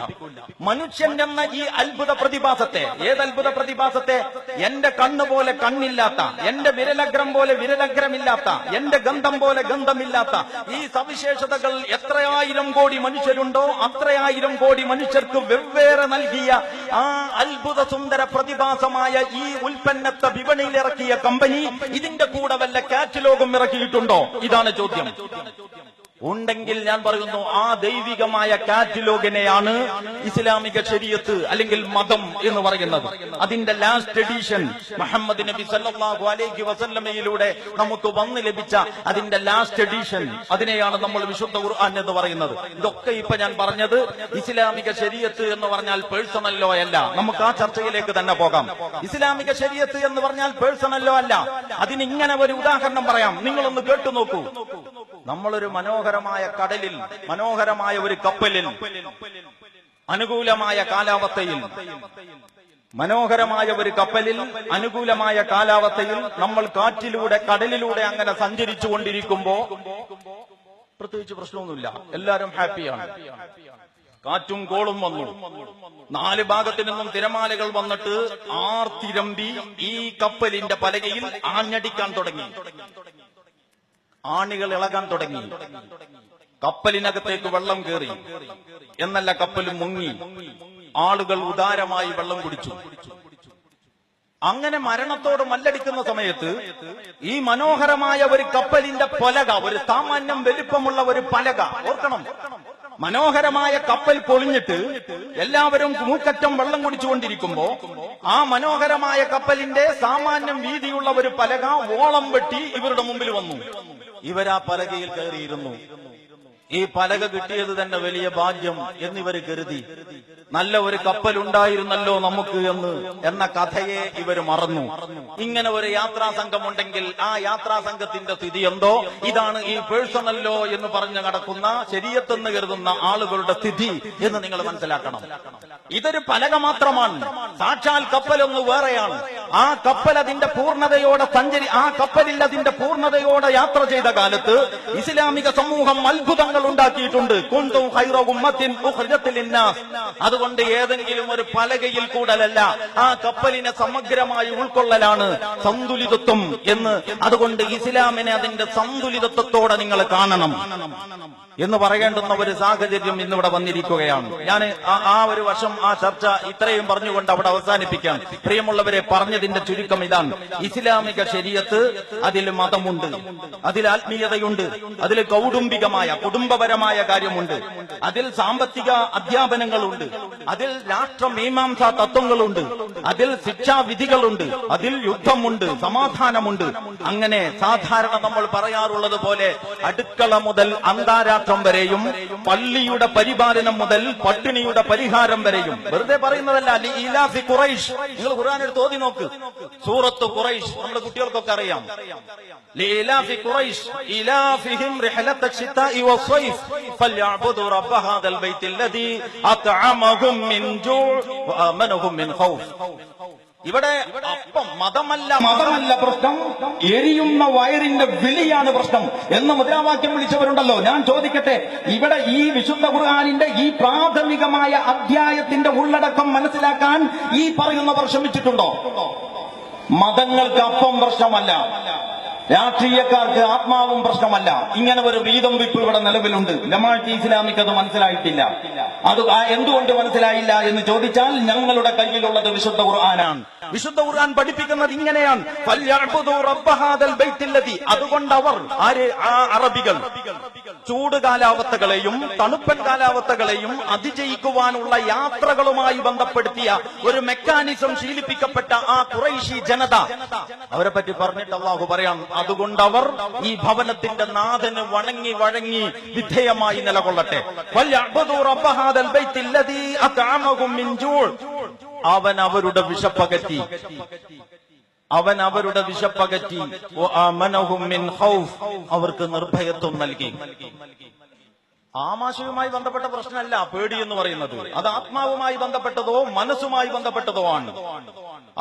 മനുഷ്യൻ എന്ന ഈ അത്ഭുത പ്രതിഭാസത്തെ, ഏതത്ഭുത പ്രതിഭാസത്തെ? എന്റെ കണ്ണ് പോലെ കണ്ണില്ലാത്ത, എന്റെ വിരലഗ്രം പോലെ വിരലഗ്രമില്ലാത്ത, എന്റെ ഗന്ധം പോലെ ഗന്ധമില്ലാത്ത ഈ സവിശേഷതകൾ എത്രയായിരം കോടി മനുഷ്യരുണ്ടോ അത്രയായിരം കോടി മനുഷ്യർക്ക് വെവ്വേറെ നൽകിയ ആ അത്ഭുത സുന്ദര പ്രതിഭാസമായ ഈ ഉൽപ്പന്നത്തെ വിപണിയിൽ ഇറക്കിയ കമ്പനി ഇതിന്റെ കൂടെ വല്ല കാറ്റലോഗും ഇറക്കിയിട്ടുണ്ടോ? ഇതാണ് ചോദ്യം. ഉണ്ടെങ്കിൽ ഞാൻ പറയുന്നു, ആ ദൈവികമായ കാറ്റലോഗിനെയാണ് ഇസ്ലാമിക ശരീഅത്ത് അല്ലെങ്കിൽ മതം എന്ന് പറയുന്നത്. അതിന്റെ ലാസ്റ്റ് എഡിഷൻ മുഹമ്മദ് നബി സല്ലല്ലാഹു അലൈഹി വസല്ലമയിലൂടെ നമുക്ക് വന്നു ലഭിച്ച അതിന്റെ ലാസ്റ്റ് എഡിഷൻ, അതിനെയാണ് നമ്മൾ വിശുദ്ധ ഖുർആൻ എന്ന് പറയുന്നത്. ഇതൊക്കെ ഇപ്പൊ ഞാൻ പറഞ്ഞത് ഇസ്ലാമിക ശരീഅത്ത് എന്ന് പറഞ്ഞാൽ പേഴ്സണൽ ലോ അല്ല. നമുക്ക് ആ ചർച്ചയിലേക്ക് തന്നെ പോകാം. ഇസ്ലാമിക ശരീഅത്ത് എന്ന് പറഞ്ഞാൽ പേഴ്സണൽ ലോ അല്ല. അതിനിങ്ങനെ ഒരു ഉദാഹരണം പറയാം, നിങ്ങളൊന്ന് കേട്ടു നോക്കൂ. നമ്മളൊരു മനോഹരമായ കടലിൽ, മനോഹരമായ ഒരു കപ്പലിൽ, അനുകൂലമായ കാലാവസ്ഥയിൽ, മനോഹരമായ ഒരു കപ്പലിൽ അനുകൂലമായ കാലാവസ്ഥയിൽ നമ്മൾ കാറ്റിലൂടെ കടലിലൂടെ അങ്ങനെ സഞ്ചരിച്ചു കൊണ്ടിരിക്കുമ്പോ പ്രത്യേകിച്ച് പ്രശ്നമൊന്നുമില്ല, എല്ലാവരും ഹാപ്പിയാണ്. കാറ്റും കോളും വന്നു, നാല് ഭാഗത്തു നിന്നും തിരമാലകൾ വന്നിട്ട് ആർത്തിരമ്പി ഈ കപ്പലിന്റെ പലകയിൽ ആഞ്ഞടിക്കാൻ തുടങ്ങി, ആണികൾ ഇളകാൻ തുടങ്ങി. കപ്പലിനകത്തേക്ക് വെള്ളം കയറി എന്നല്ല, കപ്പൽ മുങ്ങി. ആളുകൾ ഉദാരമായി വെള്ളം കുടിച്ചു. അങ്ങനെ മരണത്തോട് മല്ലടിക്കുന്ന സമയത്ത് ഈ മനോഹരമായ ഒരു കപ്പലിന്റെ പലക, ഒരു സാമാന്യം വലിപ്പമുള്ള ഒരു പലക, ഓർക്കണം, മനോഹരമായ കപ്പൽ പൊളിഞ്ഞിട്ട് എല്ലാവരും മൂക്കറ്റം വെള്ളം കുടിച്ചുകൊണ്ടിരിക്കുമ്പോ ആ മനോഹരമായ കപ്പലിന്റെ സാമാന്യം വീതിയുള്ള ഒരു പലക ഓളം വെട്ടി ഇവരുടെ മുമ്പിൽ വന്നു. ഇവരാ പലകയിൽ കയറിയിരുന്നു. ഈ പലക കിട്ടിയത് തന്നെ വലിയ ഭാഗ്യം എന്നിവർ കരുതി. നല്ല ഒരു കപ്പൽ ഉണ്ടായിരുന്നല്ലോ നമുക്ക് എന്ന കഥയെ ഇവർ മറന്നു. ഇങ്ങനെ ഒരു യാത്രാ സംഘം ഉണ്ടെങ്കിൽ ആ യാത്രാ സംഘത്തിന്റെ സ്ഥിതി എന്തോ ഇതാണ് ഈ പേഴ്സണൽ ലോ എന്ന് പറഞ്ഞു നടക്കുന്ന ശരീഅത്തെന്ന് കരുതുന്ന ആളുകളുടെ സ്ഥിതി എന്ന് നിങ്ങൾ മനസ്സിലാക്കണം. ഇതൊരു പലക മാത്രമാണ്, സാക്ഷാൽ കപ്പലൊന്ന് വേറെയാണ്. ആ കപ്പൽ അതിന്റെ പൂർണ്ണതയോടെ ആ കപ്പലിൽ അതിന്റെ പൂർണ്ണതയോടെ യാത്ര ചെയ്ത കാലത്ത് ഇസ്ലാമിക സമൂഹം അത്ഭുതങ്ങൾ ഉണ്ടാക്കിയിട്ടുണ്ട്. കുന്തും ഖൈറ ഉമ്മത്തിൻ ഉഖ്രിജത് ലിന്നാസ്. അതുകൊണ്ട് ഏതെങ്കിലും ഒരു പലകയിൽ കൂടലല്ല, ആ കപ്പലിനെ സമഗ്രമായി ഉൾക്കൊള്ളലാണ് സന്തുലിതത്വം എന്ന്. അതുകൊണ്ട് ഇസ്ലാമിനെ അതിന്റെ സന്തുലിതത്വത്തോടെ നിങ്ങൾ കാണണം എന്ന് പറയേണ്ടുന്ന ഒരു സാഹചര്യം ഇന്നിവിടെ വന്നിരിക്കുകയാണ്. ഞാൻ ആ ഒരു വർഷം ആ ചർച്ച ഇത്രയും പറഞ്ഞുകൊണ്ട് അവിടെ അവസാനിപ്പിക്കാം. പ്രിയമുള്ളവരെ, പറഞ്ഞതിന്റെ ചുരുക്കം ഇതാണ്: ഇസ്ലാമിക ശരീഅത്ത്, അതിൽ മതമുണ്ട്, അതിൽ ആത്മീയതയുണ്ട്, അതിൽ കൗടുംബികമായ കുടുംബപരമായ കാര്യമുണ്ട്, അതിൽ സാമ്പത്തിക അധ്യാപനങ്ങളുണ്ട്, അതിൽ രാഷ്ട്രമീമാംസാ തത്വങ്ങളുണ്ട്, അതിൽ ശിക്ഷാവിധികളുണ്ട്, അതിൽ യുദ്ധമുണ്ട്, സമാധാനമുണ്ട്. അങ്ങനെ സാധാരണ നമ്മൾ പറയാറുള്ളത് പോലെ അടുക്കള മുതൽ അന്താരാഷ്ട്ര വരെയും, പള്ളിയുടെ പരിപാലനം മുതൽ പട്ടിണിയുടെ പരിഹാരം വരെയും. വെറുതെ പറയുന്നതല്ല. ലീലാഫി ഖുറൈശ്, നിങ്ങൾ ഖുർആൻ എടുത്ത് ഓതി നോക്ക്. സൂറത്ത് ഖുറൈശ് നമ്മുടെ കുട്ടികൾക്കൊക്കെ അറിയാം. ലീലാഫി ഖുറൈശ് ഇലാഫിഹിം റിഹലത ശിതാഇ വസ്സൈഫ് ഫൽയഅബുദു റബ്ബ ഹാദൽ ബൈത്തിൽ ലദീ അത്അമഹും മിൻ ജൂഅ് വആമനഹും മിൻ ഖൗഫ്. ഇവിടെ അപ്പം മതമല്ല പ്രശ്നം, എരിയുന്ന വയറിന്റെ വിളിയാണ് പ്രശ്നം എന്ന് മുദ്രാവാക്യം വിളിച്ചവരുണ്ടല്ലോ. ഞാൻ ചോദിക്കട്ടെ, ഇവിടെ ഈ വിശുദ്ധ ഖുർആനിന്റെ ഈ പ്രാഥമികമായ അധ്യായത്തിന്റെ ഉള്ളടക്കം മനസ്സിലാക്കാൻ ഈ പറയുന്നവർ ശ്രമിച്ചിട്ടുണ്ടോ? മതങ്ങൾക്ക് അപ്പം പ്രശ്നമല്ല, രാഷ്ട്രീയക്കാർക്ക് ആത്മാവും പ്രശ്നമല്ല. ഇങ്ങനെ ഒരു വീതം വിപ്പ് ഇവിടെ നിലവിലുണ്ട്. ജമാഅത്തെ ഇസ്ലാമിക്ക് അത് മനസ്സിലായിട്ടില്ല. അത് എന്തുകൊണ്ട് മനസ്സിലായില്ല എന്ന് ചോദിച്ചാൽ, ഞങ്ങളുടെ കയ്യിലുള്ളത് വിശുദ്ധ ഖുർആനാണ്. വിശുദ്ധ ഖുർആൻ പഠിപ്പിക്കുന്നത് ഇങ്ങനെയാണ്, അതുകൊണ്ട് അവർ അറബികൾ ചൂട് കാലാവസ്ഥകളെയും തണുപ്പൻ കാലാവസ്ഥകളെയും അതിജയിക്കുവാനുള്ള യാത്രകളുമായി ബന്ധപ്പെടുത്തിയ ഒരു മെക്കാനിസം ശീലിപ്പിക്കപ്പെട്ട ആ ഖുറൈശി ജനത, അവരെ പറ്റി പറഞ്ഞിട്ട് അല്ലാഹു പറയാം, അതുകൊണ്ടവർ ഈ ഭവനത്തിന്റെ നാഥന് വണങ്ങി വഴങ്ങി വിധേയമായി നിലകൊള്ളട്ടെ. അവൻ അവരുടെ വിശപ്പകറ്റി, അവർക്ക് നിർഭയത്വം നൽകി. ആമാശയുമായി ബന്ധപ്പെട്ട പ്രശ്നമല്ല പേടി എന്ന് പറയുന്നത്, അത് ആത്മാവുമായി ബന്ധപ്പെട്ടതോ മനസ്സുമായി ബന്ധപ്പെട്ടതോ ആണ്.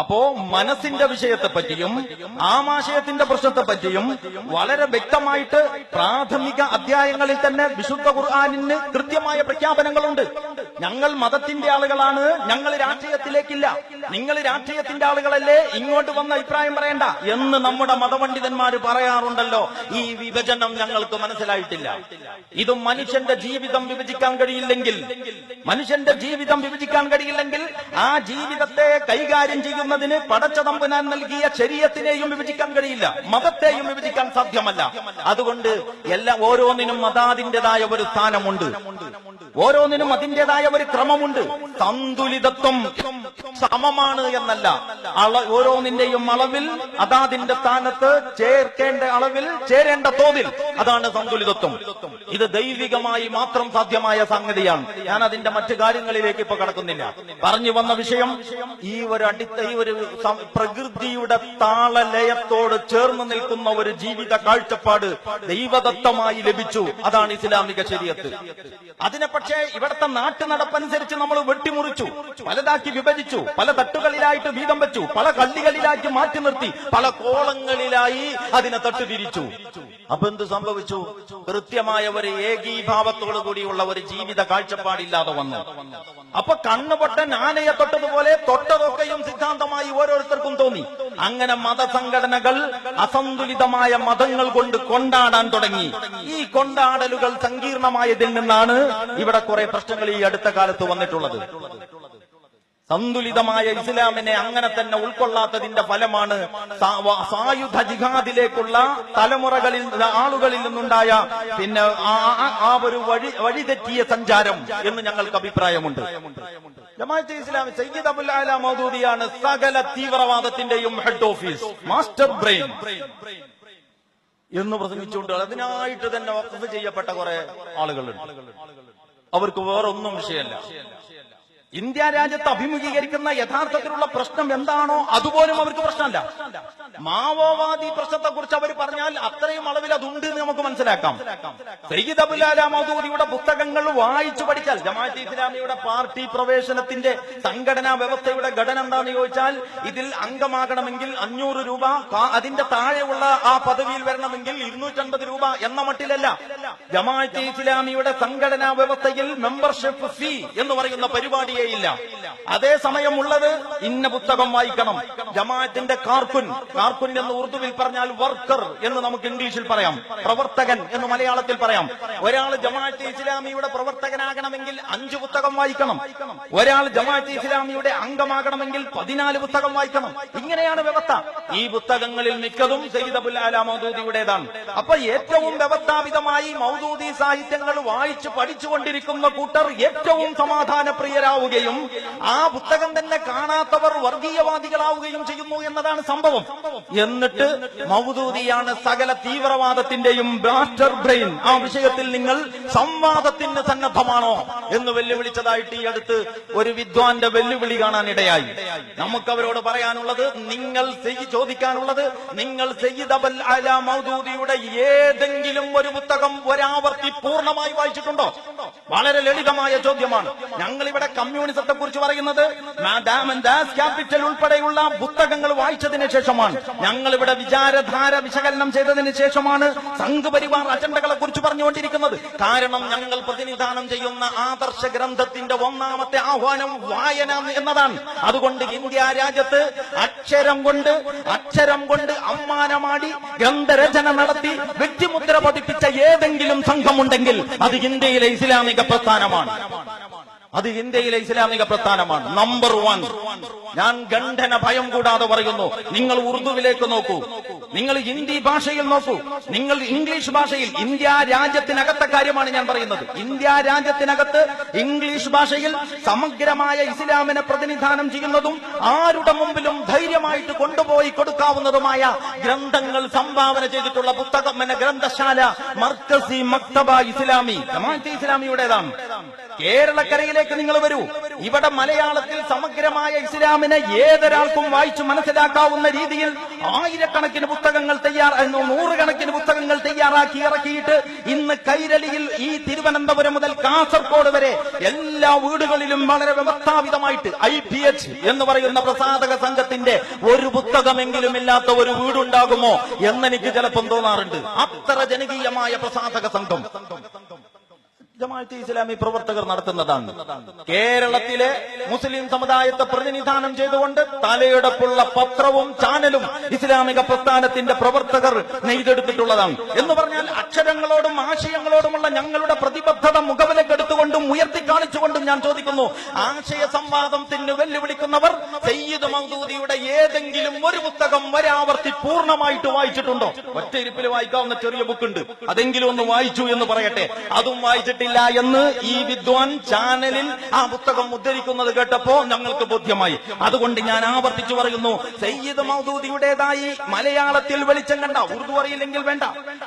അപ്പോ മനസ്സിന്റെ വിഷയത്തെ പറ്റിയും ആമാശയത്തിന്റെ പ്രശ്നത്തെ പറ്റിയും വളരെ വ്യക്തമായിട്ട് പ്രാഥമിക അധ്യായങ്ങളിൽ തന്നെ വിശുദ്ധ ഖുർആനിന് കൃത്യമായ പ്രഖ്യാപനങ്ങളുണ്ട്. ഞങ്ങൾ മതത്തിന്റെ ആളുകളാണ്, ഞങ്ങൾ രാഷ്ട്രീയത്തിലേക്കില്ല, നിങ്ങൾ രാഷ്ട്രീയത്തിന്റെ ആളുകളല്ലേ, ഇങ്ങോട്ട് വന്ന അഭിപ്രായം പറയണ്ട എന്ന് നമ്മുടെ മതപണ്ഡിതന്മാര് പറയാറുണ്ടല്ലോ. ഈ വിഭജനം ഞങ്ങൾക്ക് മനസ്സിലായിട്ടില്ല. ഇതും മനുഷ്യന്റെ ജീവിതം വിഭജിക്കാൻ കഴിയില്ലെങ്കിൽ, ആ ജീവിതത്തെ കൈകാര്യം ചെയ്യുന്നതിന് പടച്ച തമ്പുരാൻ നൽകിയ ശരീഅത്തിനെയും വിഭജിക്കാൻ കഴിയില്ല, മതത്തെയും വിഭജിക്കാൻ സാധ്യമല്ല. അതുകൊണ്ട് ഓരോന്നിനും അതാതിൻ്റെതായ ഒരു സ്ഥാനമുണ്ട്, ഓരോന്നിനും അതിൻ്റെതായ ഒരു ക്രമമുണ്ട്. സന്തുലിതത്വം സമമാണ് എന്നല്ല, ഓരോന്നിന്റെയും അളവിൽ അതാതിന്റെ സ്ഥാനത്ത് ചേർക്കേണ്ട അളവിൽ ചേരേണ്ട തോതിൽ, അതാണ് സന്തുലിതത്വം. ഇത് ദൈവികമായി മാത്രം സാധ്യമായ സംഗതിയാണ്. ഞാൻ അതിന്റെ മറ്റു കാര്യങ്ങളിലേക്ക് ഇപ്പൊ കടക്കുന്നില്ല. പറഞ്ഞു വന്ന വിഷയം, ഈ ഒരു പ്രകൃതിയുടെ താളലയത്തോട് ചേർന്ന് നിൽക്കുന്ന ഒരു ജീവിത കാഴ്ചപ്പാട് ദൈവദത്തമായി ലഭിച്ചു. അതാണ് ഇസ്ലാമിക ശരീഅത്ത്. അതിനെ പക്ഷേ ഇവിടുത്തെ നാട്ടു നടപ്പനുസരിച്ച് നമ്മൾ വെട്ടിമുറിച്ചു, പലതാക്കി വിഭജിച്ചു, പല തട്ടുകളിലായിട്ട് വീതം വെച്ചു, പല കള്ളികളിലാക്കി മാറ്റി നിർത്തി, പല കോളങ്ങളിലായി അതിനെ തട്ടുതിരിച്ചു. അപ്പൊ എന്ത് സംഭവിച്ചു? കൃത്യമായ ഒരു ഏകീഭാവത്തോടു കൂടിയുള്ള ഒരു ജീവിത കാഴ്ചപ്പാടില്ലാതെ വന്നു. അപ്പൊ കണ്ണുപൊട്ടൻ ആനയെ തൊട്ടതുപോലെ തൊട്ടതൊക്കെയും സിദ്ധാന്തമായി ഓരോരുത്തർക്കും തോന്നി. അങ്ങനെ മതസംഘടനകൾ അസന്തുലിതമായ മതങ്ങൾ കൊണ്ട് കൊണ്ടാടാൻ തുടങ്ങി. ഈ കൊണ്ടാടലുകൾ സങ്കീർണമായതിൽ നിന്നാണ് ഇവിടെ കുറെ പ്രശ്നങ്ങൾ ഈ അടുത്ത കാലത്ത് വന്നിട്ടുള്ളത്. സന്തുലിതമായ ഇസ്ലാമിനെ അങ്ങനെ തന്നെ ഉൾക്കൊള്ളാത്തതിന്റെ ഫലമാണ് സായുധ ജിഹാദിലേക്കുള്ള തലമുറകളിൽ ആളുകളിൽ നിന്നുണ്ടായ പിന്നെ ആ ഒരു വഴിതെറ്റിയ സഞ്ചാരം എന്ന് ഞങ്ങൾക്ക് അഭിപ്രായമുണ്ട്. ജമാഅത്തെ ഇസ്ലാമി സയ്യിദ് അബുൽ അല മൗദൂദിയാണ് സകല തീവ്രവാദത്തിന്റെയും ഹെഡ് ഓഫീസ്, മാസ്റ്റർ ബ്രെയിൻ എന്ന് പ്രസംഗിച്ചുകൊണ്ട് അതിനായിട്ട് തന്നെ വഖഫ് ചെയ്യപ്പെട്ട കുറെ ആളുകളുണ്ട്. അവർക്ക് വേറൊന്നും വിഷയമല്ല. ഇന്ത്യ രാജ്യത്ത് അഭിമുഖീകരിക്കുന്ന യഥാർത്ഥത്തിലുള്ള പ്രശ്നം എന്താണോ അതുപോലും അവർക്ക് പ്രശ്നമല്ല. മാവോവാദി പ്രശ്നത്തെ കുറിച്ച് അവർ പറഞ്ഞാൽ അത്രയും അളവിൽ അതുണ്ട് എന്ന് നമുക്ക് മനസ്സിലാക്കാം. സയ്യിദ് അബുൽ അല മൗദൂദിയുടെ പുസ്തകങ്ങൾ വായിച്ചു പഠിച്ചാൽ, ജമാഅത്തെ ഇസ്ലാമിയുടെ പാർട്ടി പ്രവേശനത്തിന്റെ സംഘടനാ വ്യവസ്ഥയുടെ ഘടന എന്താണെന്ന് ചോദിച്ചാൽ, ഇതിൽ അംഗമാകണമെങ്കിൽ 500 രൂപ, അതിന്റെ താഴെയുള്ള ആ പദവിയിൽ വരണമെങ്കിൽ 250 രൂപ എന്ന മട്ടിലല്ല. ജമാഅത്തെ ഇസ്ലാമിയുടെ സംഘടനാ വ്യവസ്ഥയിൽ മെമ്പർഷിപ്പ് ഫീ എന്ന് പറയുന്ന പരിപാടി ഇല്ല. അതേസമയം ഉള്ളത് ഇന്ന പുസ്തകം വായിക്കണം. ജമാഅത്തിന്റെ കാർക്കുൻ എന്ന് ഉറുദുവിൽ പറഞ്ഞാൽ വർക്കർ എന്ന് നമുക്ക് ഇംഗ്ലീഷിൽ പറയാം, പ്രവർത്തകൻ എന്ന് മലയാളത്തിൽ പറയാം. ഒരാൾ ജമാഅത്തെ ഇസ്ലാമിയുടെ പ്രവർത്തകനാകണമെങ്കിൽ 5 പുസ്തകം വായിക്കണം. ഒരാൾ ജമാഅത്തെ ഇസ്ലാമിയുടെ അംഗമാകണമെങ്കിൽ 14 പുസ്തകം വായിക്കണം. ഇങ്ങനെയാണ് വ്യവസ്ഥ. ഈ പുസ്തകങ്ങളിൽ മിക്കതും സയ്യിദ് അബുൽ അല മൗദൂദിയുടേതാണ്. അപ്പൊ ഏറ്റവും വ്യവസ്ഥാപിതമായി മൗദൂദി സാഹിത്യങ്ങൾ വായിച്ച് പഠിച്ചുകൊണ്ടിരിക്കുന്ന കൂട്ടർ ഏറ്റവും സമാധാനപ്രിയരാവുക, ആ പുസ്തകം തന്നെ കാണാത്തവർ വർഗീയവാദികളാവുകയും ചെയ്യുന്നു എന്നതാണ് സംഭവം. എന്നിട്ട് മൗദൂദിയാണ് സകല തീവ്രവാദത്തിന്റെയും മാസ്റ്റർ ബ്രെയിൻ. ആ വിഷയത്തിൽ നിങ്ങൾ സംവാദത്തിന് സന്നദ്ധമാണോ എന്ന് വെല്ലുവിളിച്ചതായിട്ട് ഈ അടുത്ത് ഒരു വിദ്വാന്റെ വെല്ലുവിളി കാണാനിടയായി. നമുക്കവരോട് പറയാനുള്ളത്, ചോദിക്കാനുള്ളത്, നിങ്ങൾ സയ്യിദ് അബുൽ അല മൗദൂദിയുടെ ഏതെങ്കിലും ഒരു പുസ്തകം ഒരാവർത്തി പൂർണ്ണമായി വായിച്ചിട്ടുണ്ടോ? വളരെ ലളിതമായ ചോദ്യമാണ്. ഞങ്ങളിവിടെ കമ്മ്യൂണിസത്തെ കുറിച്ച് പറയുന്നത് ക്യാപിറ്റൽ ഉൾപ്പെടെയുള്ള പുസ്തകങ്ങൾ വായിച്ചതിന് ശേഷമാണ്. ഞങ്ങൾ ഇവിടെ വിചാരധാര വിശകലനം ചെയ്തതിന് ശേഷമാണ് സംഘപരിവാർ അജണ്ടകളെ കുറിച്ച് പറഞ്ഞുകൊണ്ടിരിക്കുന്നത്. കാരണം ഞങ്ങൾ പ്രതിനിധാനം ചെയ്യുന്ന ആദർശ ഗ്രന്ഥത്തിന്റെ ഒന്നാമത്തെ ആഹ്വാനം വായന എന്നതാണ്. അതുകൊണ്ട് ഇന്ത്യ രാജ്യത്ത് അക്ഷരം കൊണ്ട് അമ്മാനമാടി ഗ്രന്ഥരചന നടത്തി വ്യക്തിമുദ്ര പതിപ്പിച്ച ഏതെങ്കിലും സംഘമുണ്ടെങ്കിൽ അത് ഇന്ത്യയിലെ ഇസ്ലാമിക പ്രസ്ഥാനമാണ്. നമ്പർ 1. ഞാൻ ഖണ്ഡന ഭയം കൂടാതെ പറയുന്നു. നിങ്ങൾ ഉറുദുവിലേക്ക് നോക്കൂ, നിങ്ങൾ ഹിന്ദി ഭാഷയിൽ നോക്കൂ, നിങ്ങൾ ഇംഗ്ലീഷ് ഭാഷയിൽ, ഇന്ത്യ രാജ്യത്തിനകത്തെ കാര്യമാണ് ഞാൻ പറയുന്നത്. ഇന്ത്യ രാജ്യത്തിനകത്ത് ഇംഗ്ലീഷ് ഭാഷയിൽ സമഗ്രമായ ഇസ്ലാമിനെ പ്രതിനിധാനം ചെയ്യുന്നതും ആരുടെ മുമ്പിലും ധൈര്യമായിട്ട് കൊണ്ടുപോയി കൊടുക്കാവുന്നതുമായ ഗ്രന്ഥങ്ങൾ സംഭാവന ചെയ്തിട്ടുള്ള പുസ്തകം എന്ന ഗ്രന്ഥശാല മർക്കസി മക്തബ ഇസ്ലാമി ജമാഅത്തെ ഇസ്ലാമിയുടേതാണ്. കേരളക്കരയിലേക്ക് നിങ്ങൾ വരൂ. ഇവിടെ മലയാളത്തിൽ സമഗ്രമായ ഇസ്ലാമിനെ ഏതൊരാൾക്കും വായിച്ചു മനസ്സിലാക്കാവുന്ന രീതിയിൽ ആയിരക്കണക്കിന് പുസ്തകങ്ങൾ നൂറുകണക്കിന് പുസ്തകങ്ങൾ തയ്യാറാക്കി ഇറക്കിയിട്ട് ഇന്ന് കൈരളിയിൽ ഈ തിരുവനന്തപുരം മുതൽ കാസർഗോഡ് വരെ എല്ലാ വീടുകളിലും വളരെ വ്യവസ്ഥാപിതമായിട്ട് IPH എന്ന് പറയുന്ന പ്രസാധക സംഘത്തിന്റെ ഒരു പുസ്തകമെങ്കിലും ഇല്ലാത്ത ഒരു വീടുണ്ടാകുമോ എന്നെനിക്ക് ചിലപ്പം തോന്നാറുണ്ട്. അത്ര ജനകീയമായ പ്രസാധക സംഘം ജമാഅത്തെ ഇസ്ലാമി പ്രവർത്തകർ നടത്തുന്നതാണ്. കേരളത്തിലെ മുസ്ലിം സമുദായത്തെ പ്രതിനിധാനം ചെയ്തുകൊണ്ട് തലയെടുപ്പുള്ള പത്രവും ചാനലും ഇസ്ലാമിക പ്രസ്ഥാനത്തിന്റെ പ്രവർത്തകർ നെയ്തെടുത്തിട്ടുള്ളതാണ്. എന്ന് പറഞ്ഞാൽ അക്ഷരങ്ങളോടും ആശയങ്ങളോടുമുള്ള ഞങ്ങളുടെ പ്രതിബദ്ധത മുഖവിലക്കെടുത്തുകൊണ്ടും ഉയർത്തിക്കാണിച്ചുകൊണ്ടും ഞാൻ ചോദിക്കുന്നു, ആശയ സംവാദത്തിന് വെല്ലുവിളിക്കുന്നവർ സയ്യിദ് മൗദൂദിയുടെ ഏതെങ്കിലും ഒരു പുസ്തകം ഒരാവർത്തി പൂർണ്ണമായിട്ട് വായിച്ചിട്ടുണ്ടോ? ഒറ്റയിരിപ്പിൽ വായിക്കാവുന്ന ചെറിയ ബുക്കുണ്ട്, അതെങ്കിലും ഒന്ന് വായിച്ചു എന്ന് പറയട്ടെ. അതും വായിച്ചിട്ടില്ല എന്ന് ഈ വിദ്വാൻ ചാനലിൽ ആ പുസ്തകം ഉദ്ധരിക്കുന്നത് കേട്ടപ്പോ ഞങ്ങൾക്ക് ബോധ്യമായി. അതുകൊണ്ട് ഞാൻ ആവർത്തിച്ചു പറയുന്നു, സയ്യിദ് മൗദൂദിയുടേതായി മലയാളത്തിൽ വെളിച്ചം കണ്ട, ഉറുദു അറിയില്ലെങ്കിൽ വേണ്ട,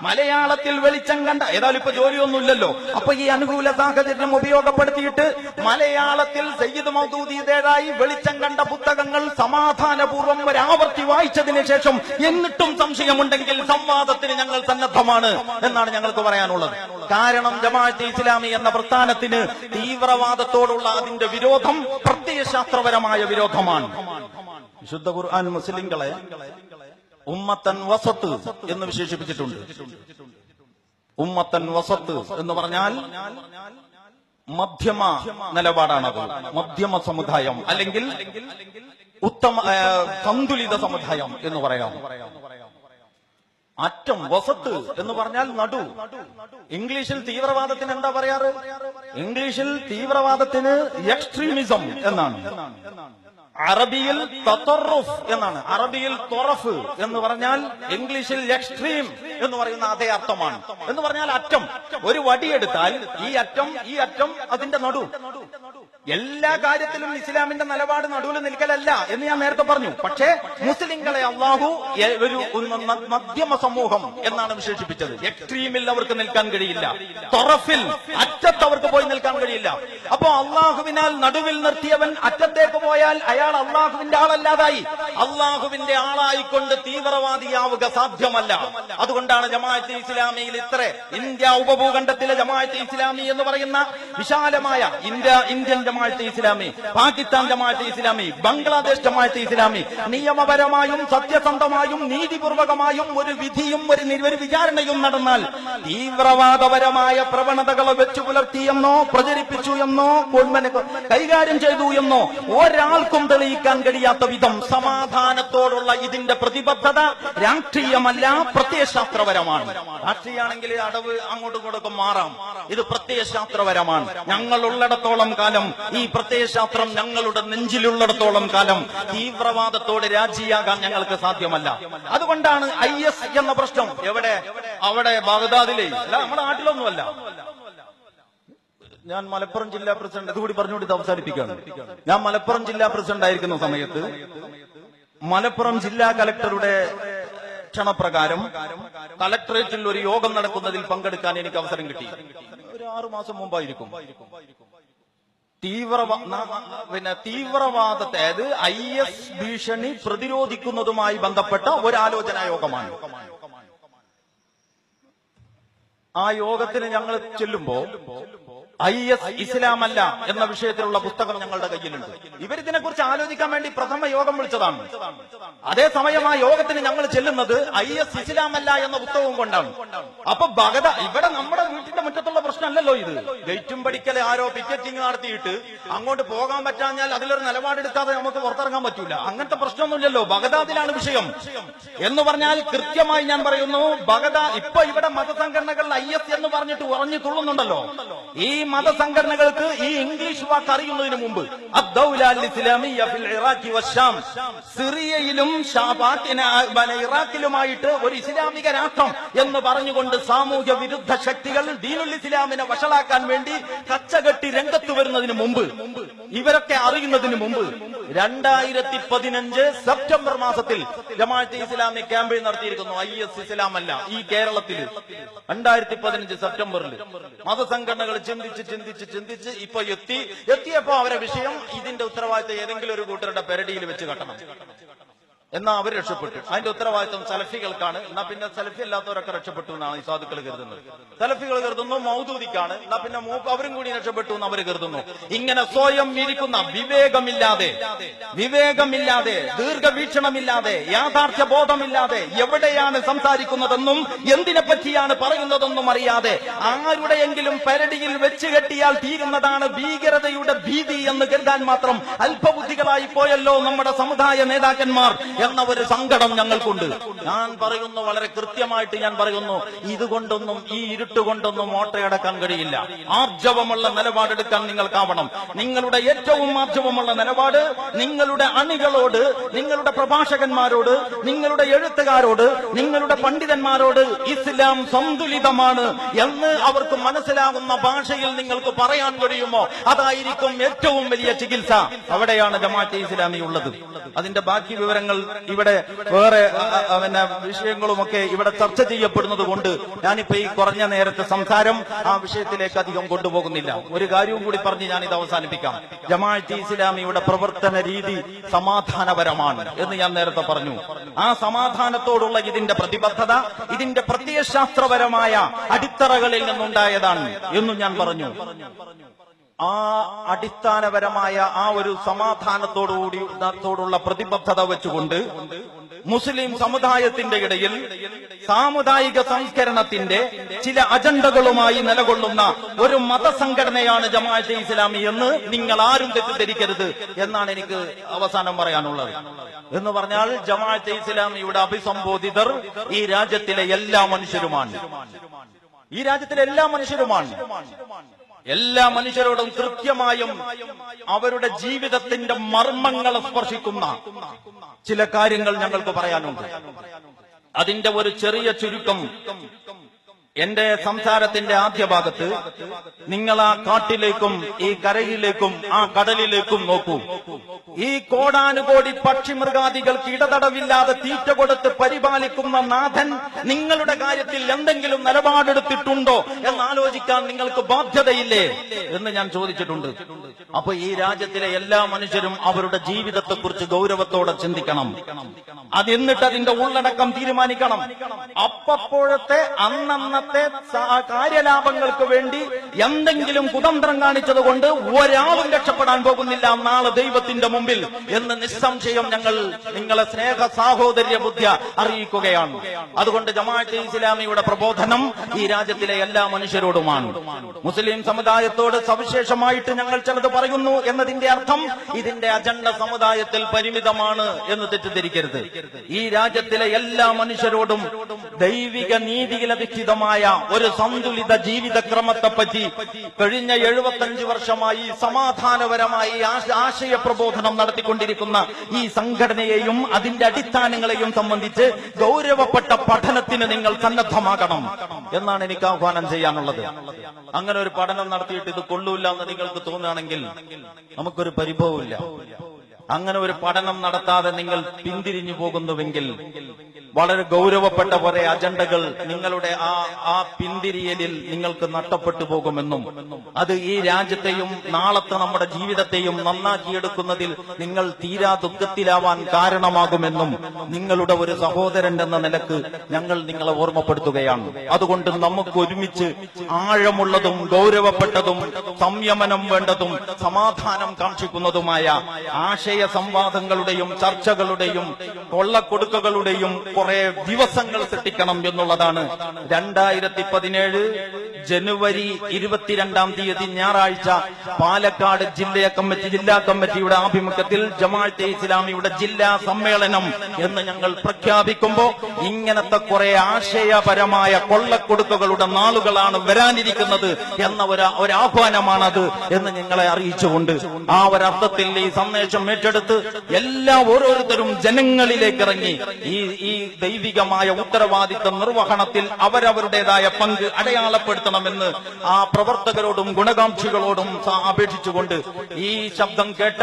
മലയാളത്തിൽ വെളിച്ചം കണ്ട, ഏതായാലും ഇപ്പൊ ജോലിയൊന്നുമില്ലല്ലോ, അപ്പൊ ഈ അനുകൂല സാഹചര്യം ഉപയോഗപ്പെടുത്തിയിട്ട് മലയാളത്തിൽ സയ്യിദ് മൗദൂദിയുടേതായി വെളിച്ചം കണ്ട പുസ്തകങ്ങൾ സമാധാനപൂർവ്വം ഒരാവർത്തി വായിച്ചതിന് ശേഷം എന്നിട്ടും സംശയമുണ്ടെങ്കിൽ സംവാദത്തിന് ഞങ്ങൾ സന്നദ്ധമാണ് എന്നാണ് ഞങ്ങൾക്ക് പറയാനുള്ളത്. കാരണം ജമാഅത്തെ ഇസ്ലാമി എന്ന പ്രസ്ഥാനത്തിന് തീവ്രവാദത്തോടുള്ള അതിന്റെ വിരോധം പ്രത്യയശാസ്ത്രപരമായ വിരോധമാണ്. വിശുദ്ധ ഖുർആൻ മുസ്ലിങ്ങളെ ഉമ്മത്തൻ വസത്ത് എന്ന് വിശേഷിപ്പിച്ചിട്ടുണ്ട്. ഉമ്മത്തൻ വസത്ത് എന്ന് പറഞ്ഞാൽ മധ്യമ നിലപാടാണത്. മധ്യമ സമുദായം അല്ലെങ്കിൽ ഉത്തമ സന്തുലിത സമുദായം എന്ന് പറയാം. അറ്റം വസത്ത് എന്ന് പറഞ്ഞാൽ നടു. ഇംഗ്ലീഷിൽ തീവ്രവാദത്തിന് എന്താ പറയാറ്? ഇംഗ്ലീഷിൽ തീവ്രവാദത്തിന് എക്സ്ട്രീമിസം എന്നാണ്. അറബിയിൽ തതറുഫ് എന്നാണ്. അറബിയിൽ തൊറഫ് എന്ന് പറഞ്ഞാൽ ഇംഗ്ലീഷിൽ എക്സ്ട്രീം എന്ന് പറയുന്ന അതേ അർത്ഥമാണ്. എന്ന് പറഞ്ഞാൽ അറ്റം. ഒരു വടിയെടുത്താൽ ഈ അറ്റം അതിന്റെ നടു. എല്ലാ കാര്യത്തിലും ഇസ്ലാമിന്റെ നിലപാട് നടുവിൽ നിൽക്കലല്ല എന്ന് ഞാൻ നേരത്തെ പറഞ്ഞു. പക്ഷേ മുസ്ലിങ്ങളെ അള്ളാഹു ഒരു മധ്യമ സമൂഹം എന്നാണ് വിശേഷിപ്പിച്ചത്. എക്സ്ട്രീമിൽ അവർക്ക് നിൽക്കാൻ കഴിയില്ല, തൊറഫിൽ അറ്റത്ത് അവർക്ക് പോയി നിൽക്കാൻ കഴിയില്ല. അപ്പോ അള്ളാഹുവിനാൽ നടുവിൽ നിർത്തിയവൻ അറ്റത്തേക്ക് പോയാൽ അയാൾ അള്ളാഹുവിന്റെ ആളല്ലാതായി. അള്ളാഹുവിന്റെ ആളായിക്കൊണ്ട് തീവ്രവാദിയാവുക സാധ്യമല്ല. അതുകൊണ്ടാണ് ജമാഅത്തെ ഇസ്ലാമിയിൽ ഇന്ത്യ ഉപഭൂഖണ്ഡത്തിലെ ജമാഅത്തെ ഇസ്ലാമി എന്ന് പറയുന്ന വിശാലമായ ഇന്ത്യൻ ജമാഅത്തെ ഇസ്ലാമി, പാകിസ്ഥാൻ ജമാഅത്തെ ഇസ്ലാമി, ബംഗ്ലാദേശ് ജമാഅത്തെ ഇസ്ലാമി നിയമപരമായും സത്യസന്ധമായും നീതിപൂർവകമായും ഒരു വിധിയും ഒരു വിചാരണയും നടന്നാൽ തീവ്രവാദപരമായ പ്രവണതകളെ വെച്ചു പുലർത്തിയെന്നോ പ്രചരിപ്പിച്ചു എന്നോ കൈകാര്യം ചെയ്തു എന്നോ ഒരാൾക്കും തെളിയിക്കാൻ കഴിയാത്ത വിധം സമാധാനത്തോടുള്ള ഇതിന്റെ പ്രതിബദ്ധത രാഷ്ട്രീയമല്ല, പ്രത്യയശാസ്ത്രപരമാണ്. രാഷ്ട്രീയമാണെങ്കിൽ അടവ് അങ്ങോട്ടും ഇങ്ങോട്ടും മാറാം. ഇത് പ്രത്യയശാസ്ത്രപരമാണ്. ഞങ്ങൾ ഉള്ളിടത്തോളം കാലം, ഈ പ്രത്യയശാസ്ത്രം ഞങ്ങളുടെ നെഞ്ചിലുള്ളിടത്തോളം കാലം തീവ്രവാദത്തോട് രാജിയാകാൻ ഞങ്ങൾക്ക് സാധ്യമല്ല. അതുകൊണ്ടാണ് IS എന്ന പ്രശ്നം അവിടെ ബാഗ്ദാദിലെ അല്ല, നമ്മുടെ നാട്ടിലൊന്നുമല്ല. ഞാൻ മലപ്പുറം ജില്ലാ പ്രസിഡന്റ്, അതുകൂടി പറഞ്ഞുകൊണ്ട് അവസാനിപ്പിക്കുകയാണ്. ഞാൻ മലപ്പുറം ജില്ലാ പ്രസിഡന്റ് ആയിരിക്കുന്ന സമയത്ത് മലപ്പുറം ജില്ലാ കലക്ടറുടെ ക്ഷണപ്രകാരം കളക്ടറേറ്റിൽ ഒരു യോഗം നടക്കുന്നതിൽ പങ്കെടുക്കാൻ എനിക്ക് അവസരം കിട്ടി. ഒരു 6 മാസം മുമ്പായിരിക്കും. തീവ്രവാദത്തെ, അതായത് IS ഭീഷണി പ്രതിരോധിക്കുന്നതുമായി ബന്ധപ്പെട്ട ഒരു ആലോചനാ യോഗമാണ്. ആ യോഗത്തിന് ഞങ്ങൾ ചെല്ലുമ്പോ IS ഇസ്ലാമല്ല എന്ന വിഷയത്തിലുള്ള പുസ്തകം ഞങ്ങളുടെ കയ്യിലുണ്ട്. ഇവരിതിനെ കുറിച്ച് ആലോചിക്കാൻ വേണ്ടി പ്രഥമ യോഗം വിളിച്ചതാണ്. അതേസമയം ആ യോഗത്തിന് ഞങ്ങൾ ചെല്ലുന്നത് IS ഇസ്ലാമല്ല എന്ന പുസ്തകവും കൊണ്ടാണ്. അപ്പൊ ഭഗത ഇവിടെ നമ്മുടെ വീട്ടിന്റെ മുറ്റത്തുള്ള പ്രശ്നമല്ലല്ലോ ഇത്. ഗേറ്റും പഠിക്കൽ ആരോ പിക്കറ്റിംഗ് നടത്തിയിട്ട് അങ്ങോട്ട് പോകാൻ പറ്റാഞ്ഞാൽ അതിലൊരു നിലപാടെടുക്കാതെ നമുക്ക് പുറത്തിറങ്ങാൻ പറ്റൂല. അങ്ങനത്തെ പ്രശ്നമൊന്നുമില്ലല്ലോ. ബഗദാദിലാണ് വിഷയം എന്ന് പറഞ്ഞാൽ കൃത്യമായി ഞാൻ പറയുന്നു, ബഗദാദ് ഇപ്പൊ ഇവിടെ മതസംഘടനകൾ IS എന്ന് പറഞ്ഞിട്ട് ഉറഞ്ഞു തുള്ളുന്നുണ്ടല്ലോ. ഈ മതസംഘടനകൾക്ക് ഈ ഇംഗ്ലീഷ് വാക്ക് അറിയുന്നതിന് മുമ്പ് സിറിയയിലും ഇറാഖിലുമായിട്ട് ഒരു ഇസ്ലാമിക രാഷ്ട്രം എന്ന് പറഞ്ഞുകൊണ്ട് സാമൂഹ്യ വിരുദ്ധ ശക്തികൾ ദീനുൽ ഇസ്ലാമിനെ വഷളാക്കാൻ വേണ്ടി കച്ചകെട്ടി രംഗത്ത് വരുന്നതിന് മുമ്പ്, ഇവരൊക്കെ അറിയുന്നതിന് മുമ്പ് 2015 സെപ്റ്റംബർ മാസത്തിൽ ജമാഅത്തെ ഇസ്ലാമി ക്യാമ്പയിൻ നടത്തിയിരിക്കുന്നു. IS ഇസ്ലാമല്ല ഈ കേരളത്തിൽ 2015 സെപ്റ്റംബറിൽ മതസംഘടനകൾ ചിന്തിച്ച് ഇപ്പൊ എത്തിയപ്പോ അവരെ വിഷയം ഇതിന്റെ ഉത്തരവാദിത്തം ഏതെങ്കിലും ഒരു കൂട്ടരുടെ പെരടിയിൽ വെച്ച് കെട്ടണം എന്നാ അവർ രക്ഷപ്പെട്ടു. അതിന്റെ ഉത്തരവാദിത്വം സലഫികൾക്കാണ്. എന്നാ പിന്നെ സലഫി അല്ലാത്തവരൊക്കെ രക്ഷപ്പെട്ടു എന്നാണ് ഈ സാധുക്കൾ കരുതുന്നത്. സലഫികൾ കരുതുന്നു മൗദൂദിക്കാണ്. എന്നാ പിന്നെ അവരും കൂടി രക്ഷപ്പെട്ടു എന്ന് അവർ കരുതുന്നു. ഇങ്ങനെ സ്വയം ഇരിക്കുന്ന വിവേകമില്ലാതെ ദീർഘവീക്ഷണമില്ലാതെ യാഥാർത്ഥ്യ ബോധമില്ലാതെ എവിടെയാണ് സംസാരിക്കുന്നതെന്നും എന്തിനെ പറ്റിയാണ് പറയുന്നതെന്നും അറിയാതെ ആരുടെയെങ്കിലും പരടിയിൽ വെച്ച് കെട്ടിയാൽ തീരുന്നതാണ് ഭീകരതയുടെ ഭീതി എന്ന് കരുതാൻ മാത്രം അല്പബുദ്ധികളായി പോയല്ലോ നമ്മുടെ സമുദായ നേതാക്കന്മാർ എന്ന ഒരു സങ്കടം ഞങ്ങൾക്കുണ്ട്. ഞാൻ പറയുന്നു, വളരെ കൃത്യമായിട്ട് ഞാൻ പറയുന്നു, ഇതുകൊണ്ടൊന്നും ഈ ഇരുട്ടുകൊണ്ടൊന്നും ഓട്ടയടക്കാൻ കഴിയില്ല. ആർജവമുള്ള നിലപാടെടുക്കാൻ നിങ്ങൾക്കാവണം. നിങ്ങളുടെ ഏറ്റവും ആർജവമുള്ള നിലപാട് നിങ്ങളുടെ അണികളോട്, നിങ്ങളുടെ പ്രഭാഷകന്മാരോട്, നിങ്ങളുടെ എഴുത്തുകാരോട്, നിങ്ങളുടെ പണ്ഡിതന്മാരോട് ഇസ്ലാം സന്തുലിതമാണ് എന്ന് അവർക്ക് മനസ്സിലാകുന്ന ഭാഷയിൽ നിങ്ങൾക്ക് പറയാൻ കഴിയുമോ? അതായിരിക്കും ഏറ്റവും വലിയ ചികിത്സ. അവിടെയാണ് ജമാഅത്തെ ഇസ്ലാമി ഉള്ളത്. അതിന്റെ ബാക്കി വിവരങ്ങൾ ഇവിടെ വേറെ വിഷയങ്ങളുമൊക്കെ ഇവിടെ ചർച്ച ചെയ്യപ്പെടുന്നത് കൊണ്ട് ഞാനിപ്പോ ഈ കുറഞ്ഞ നേരത്തെ സംസാരം ആ വിഷയത്തിലേക്ക് അധികം കൊണ്ടുപോകുന്നില്ല. ഒരു കാര്യവും കൂടി പറഞ്ഞ് ഞാനിത് അവസാനിപ്പിക്കാം. ജമാഅത്തെ ഇസ്ലാമിയുടെ പ്രവർത്തന രീതി സമാധാനപരമാണ് എന്ന് ഞാൻ നേരത്തെ പറഞ്ഞു. ആ സമാധാനത്തോടുള്ള ഇതിന്റെ പ്രതിബദ്ധത ഇതിന്റെ പ്രത്യയശാസ്ത്രപരമായ അടിത്തറകളിൽ നിന്നുണ്ടായതാണ് എന്നും ഞാൻ പറഞ്ഞു. ആ അടിസ്ഥാനപരമായ ആ ഒരു സമാധാനത്തോടുള്ള പ്രതിബദ്ധത വെച്ചുകൊണ്ട് മുസ്ലിം സമുദായത്തിന്റെ ഇടയിൽ സാമുദായിക സംസ്കരണത്തിന്റെ ചില അജണ്ടകളുമായി നിലകൊള്ളുന്ന ഒരു മതസംഘടനയാണ് ജമാഅത്തെ ഇസ്ലാമി എന്ന് നിങ്ങൾ ആരും തെറ്റിദ്ധരിക്കരുത് എന്നാണ് എനിക്ക് അവസാനം പറയാനുള്ളത്. എന്ന് പറഞ്ഞാൽ ജമാഅത്തെ ഇസ്ലാമിയുടെ അഭിസംബോധിതർ ഈ രാജ്യത്തിലെ എല്ലാ മനുഷ്യരുമാണ്. ഈ രാജ്യത്തിലെ എല്ലാ മനുഷ്യരുമാണ്. എല്ലാ മനുഷ്യരോടും കൃത്യമായും അവരുടെ ജീവിതത്തിന്റെ മർമ്മങ്ങളെ സ്പർശിക്കുന്ന ചില കാര്യങ്ങൾ ഞങ്ങൾക്ക് പറയാനുണ്ട്. അതിന്റെ ഒരു ചെറിയ ചുരുക്കം എന്റെ സംസാരത്തിന്റെ ആദ്യ ഭാഗത്ത് നിങ്ങൾ ആ കാട്ടിലേക്കും ഈ കരയിലേക്കും ആ കടലിലേക്കും നോക്കൂ. ഈ കോടാനുകോടി പക്ഷിമൃഗാദികൾക്ക് ഇടതടവില്ലാതെ തീറ്റ കൊടുത്ത് പരിപാലിക്കുന്ന നാഥൻ നിങ്ങളുടെ കാര്യത്തിൽ എന്തെങ്കിലും നിലപാടെടുത്തിട്ടുണ്ടോ എന്നാലോചിക്കാൻ നിങ്ങൾക്ക് ബാധ്യതയില്ലേ എന്ന് ഞാൻ ചോദിച്ചിട്ടുണ്ട്. അപ്പൊ ഈ രാജ്യത്തിലെ എല്ലാ മനുഷ്യരും അവരുടെ ജീവിതത്തെക്കുറിച്ച് ഗൗരവത്തോടെ ചിന്തിക്കണം. എന്നിട്ട് അതിന്റെ ഉള്ളടക്കം തീരുമാനിക്കണം. അപ്പോഴത്തെ അന്നന്നത്തെ കാര്യലാഭങ്ങൾക്ക് വേണ്ടി എന്തെങ്കിലും കുതന്ത്രം കാണിച്ചത് കൊണ്ട് ഒരാളും രക്ഷപ്പെടാൻ പോകുന്നില്ല നാളെ ദൈവത്തിന്റെ മുമ്പിൽ എന്ന് നിസ്സംശയം ഞങ്ങൾ നിങ്ങളെ സ്നേഹ സാഹോദര്യ ബുദ്ധി അറിയിക്കുകയാണ്. അതുകൊണ്ട് ജമാഅത്തെ ഇസ്ലാമിയുടെ പ്രബോധനം ഈ രാജ്യത്തിലെ എല്ലാ മനുഷ്യരോടുമാണ്. മുസ്ലിം സമുദായത്തോട് സവിശേഷമായിട്ട് ഞങ്ങൾ ചിലത് പറയുന്നു എന്നതിന്റെ അർത്ഥം ഇതിന്റെ അജണ്ട സമുദായത്തിൽ പരിമിതമാണ് എന്ന് തെറ്റിദ്ധരിക്കരുത്. ഈ രാജ്യത്തിലെ എല്ലാ മനുഷ്യരോടും ദൈവിക നീതിയിലധിഷ്ഠിതമായ ഒരു സന്തുലിത ജീവിതക്രമത്തെപ്പറ്റി കഴിഞ്ഞ 75 വർഷമായി സമാധാനപരമായി ആശയ പ്രബോധനം നടത്തിക്കൊണ്ടിരിക്കുന്ന ഈ സംഘടനയെയും അതിന്റെ അടിസ്ഥാനങ്ങളെയും സംബന്ധിച്ച് ഗൗരവപ്പെട്ട പഠനത്തിന് നിങ്ങൾ സന്നദ്ധമാകണം എന്നാണ് എനിക്ക് ആഹ്വാനം ചെയ്യാനുള്ളത്. അങ്ങനെ ഒരു പഠനം നടത്തിയിട്ട് ഇത് കൊള്ളൂല്ല എന്ന് നിങ്ങൾക്ക് തോന്നുകയാണെങ്കിൽ നമുക്കൊരു പരിഭവമില്ല. അങ്ങനെ ഒരു പഠനം നടത്താതെ നിങ്ങൾ പിന്തിരിഞ്ഞു പോകുന്നുവെങ്കിൽ വളരെ ഗൗരവപ്പെട്ട കുറെ അജണ്ടകൾ നിങ്ങളുടെ ആ പിന്തിരിയലിൽ നിങ്ങൾക്ക് നഷ്ടപ്പെട്ടു പോകുമെന്നും അത് ഈ രാജ്യത്തെയും നാളത്തെ നമ്മുടെ ജീവിതത്തെയും നന്നാക്കിയെടുക്കുന്നതിൽ നിങ്ങൾ തീരാ ദുഃഖത്തിലാവാൻ കാരണമാകുമെന്നും നിങ്ങളുടെ ഒരു സഹോദരൻ എന്ന നിലക്ക് ഞങ്ങൾ നിങ്ങളെ ഓർമ്മപ്പെടുത്തുകയാണ്. അതുകൊണ്ട് നമുക്ക് ഒരുമിച്ച് ആഴമുള്ളതും ഗൗരവപ്പെട്ടതും സംയമനം വേണ്ടതും സമാധാനം കാക്ഷിക്കുന്നതുമായ ആശയ സംവാദങ്ങളുടെയും ചർച്ചകളുടെയും കൊള്ളക്കൊടുക്കകളുടെയും കുറെ ദിവസങ്ങൾ സൃഷ്ടിക്കണം എന്നുള്ളതാണ് 2017 ജനുവരി 22 ഞായറാഴ്ച പാലക്കാട് ജില്ലാ കമ്മിറ്റിയുടെ ആഭിമുഖ്യത്തിൽ ജമാഅത്തെ ഇസ്ലാമിയുടെ ജില്ലാ സമ്മേളനം എന്ന് ഞങ്ങൾ പ്രഖ്യാപിക്കുമ്പോൾ ഇങ്ങനത്തെ കുറെ ആശയപരമായ കൊള്ളക്കൊടുക്കകളുടെ നാളുകളാണ് വരാനിരിക്കുന്നത് എന്ന ഒരാഹ്വാനമാണത് എന്ന് ഞങ്ങളെ അറിയിച്ചുകൊണ്ട് ആ ഒരർത്ഥത്തിൽ ഈ സന്ദേശം ഏറ്റെടുത്ത് ഓരോരുത്തരും ജനങ്ങളിലേക്ക് ഇറങ്ങി ഈ ദൈവികമായ ഉത്തരവാദിത്ത നിർവഹണത്തിൽ അവരവരുടേതായ പങ്ക് അടയാളപ്പെടുത്തണമെന്ന് ആ പ്രവർത്തകരോടും ഗുണകാംക്ഷികളോടും അപേക്ഷിച്ചുകൊണ്ട് ഈ ശബ്ദം കേട്ട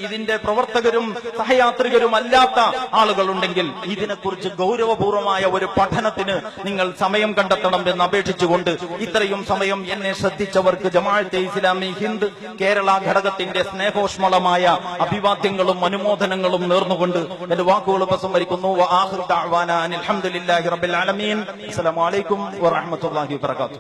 ഇതിന്റെ പ്രവർത്തകരും സഹയാത്രികരും അല്ലാത്ത ആളുകളുണ്ടെങ്കിൽ ഇതിനെക്കുറിച്ച് ഗൗരവപൂർവമായ ഒരു പഠനത്തിന് നിങ്ങൾ സമയം കണ്ടെത്തണം എന്ന് അപേക്ഷിച്ചുകൊണ്ട് ഇത്രയും സമയം എന്നെ ശ്രദ്ധിച്ചവർക്ക് ജമാഅത്തെ ഇസ്ലാമി ഹിന്ദ് കേരള ഘടകത്തിന്റെ സ്നേഹോഷ്മളമായ അഭിവാദ്യങ്ങളും അനുമോദനങ്ങളും നേർന്നുകൊണ്ട് എന്റെ വാക്കുകൾ ഉപസംഹരിക്കുന്നു. അൽഹംദുലില്ലാഹി റബ്ബിൽ ആലമീൻ. അസ്സലാമു അലൈക്കും വറഹ്മത്തുള്ളാഹി വബറകാതുഹു.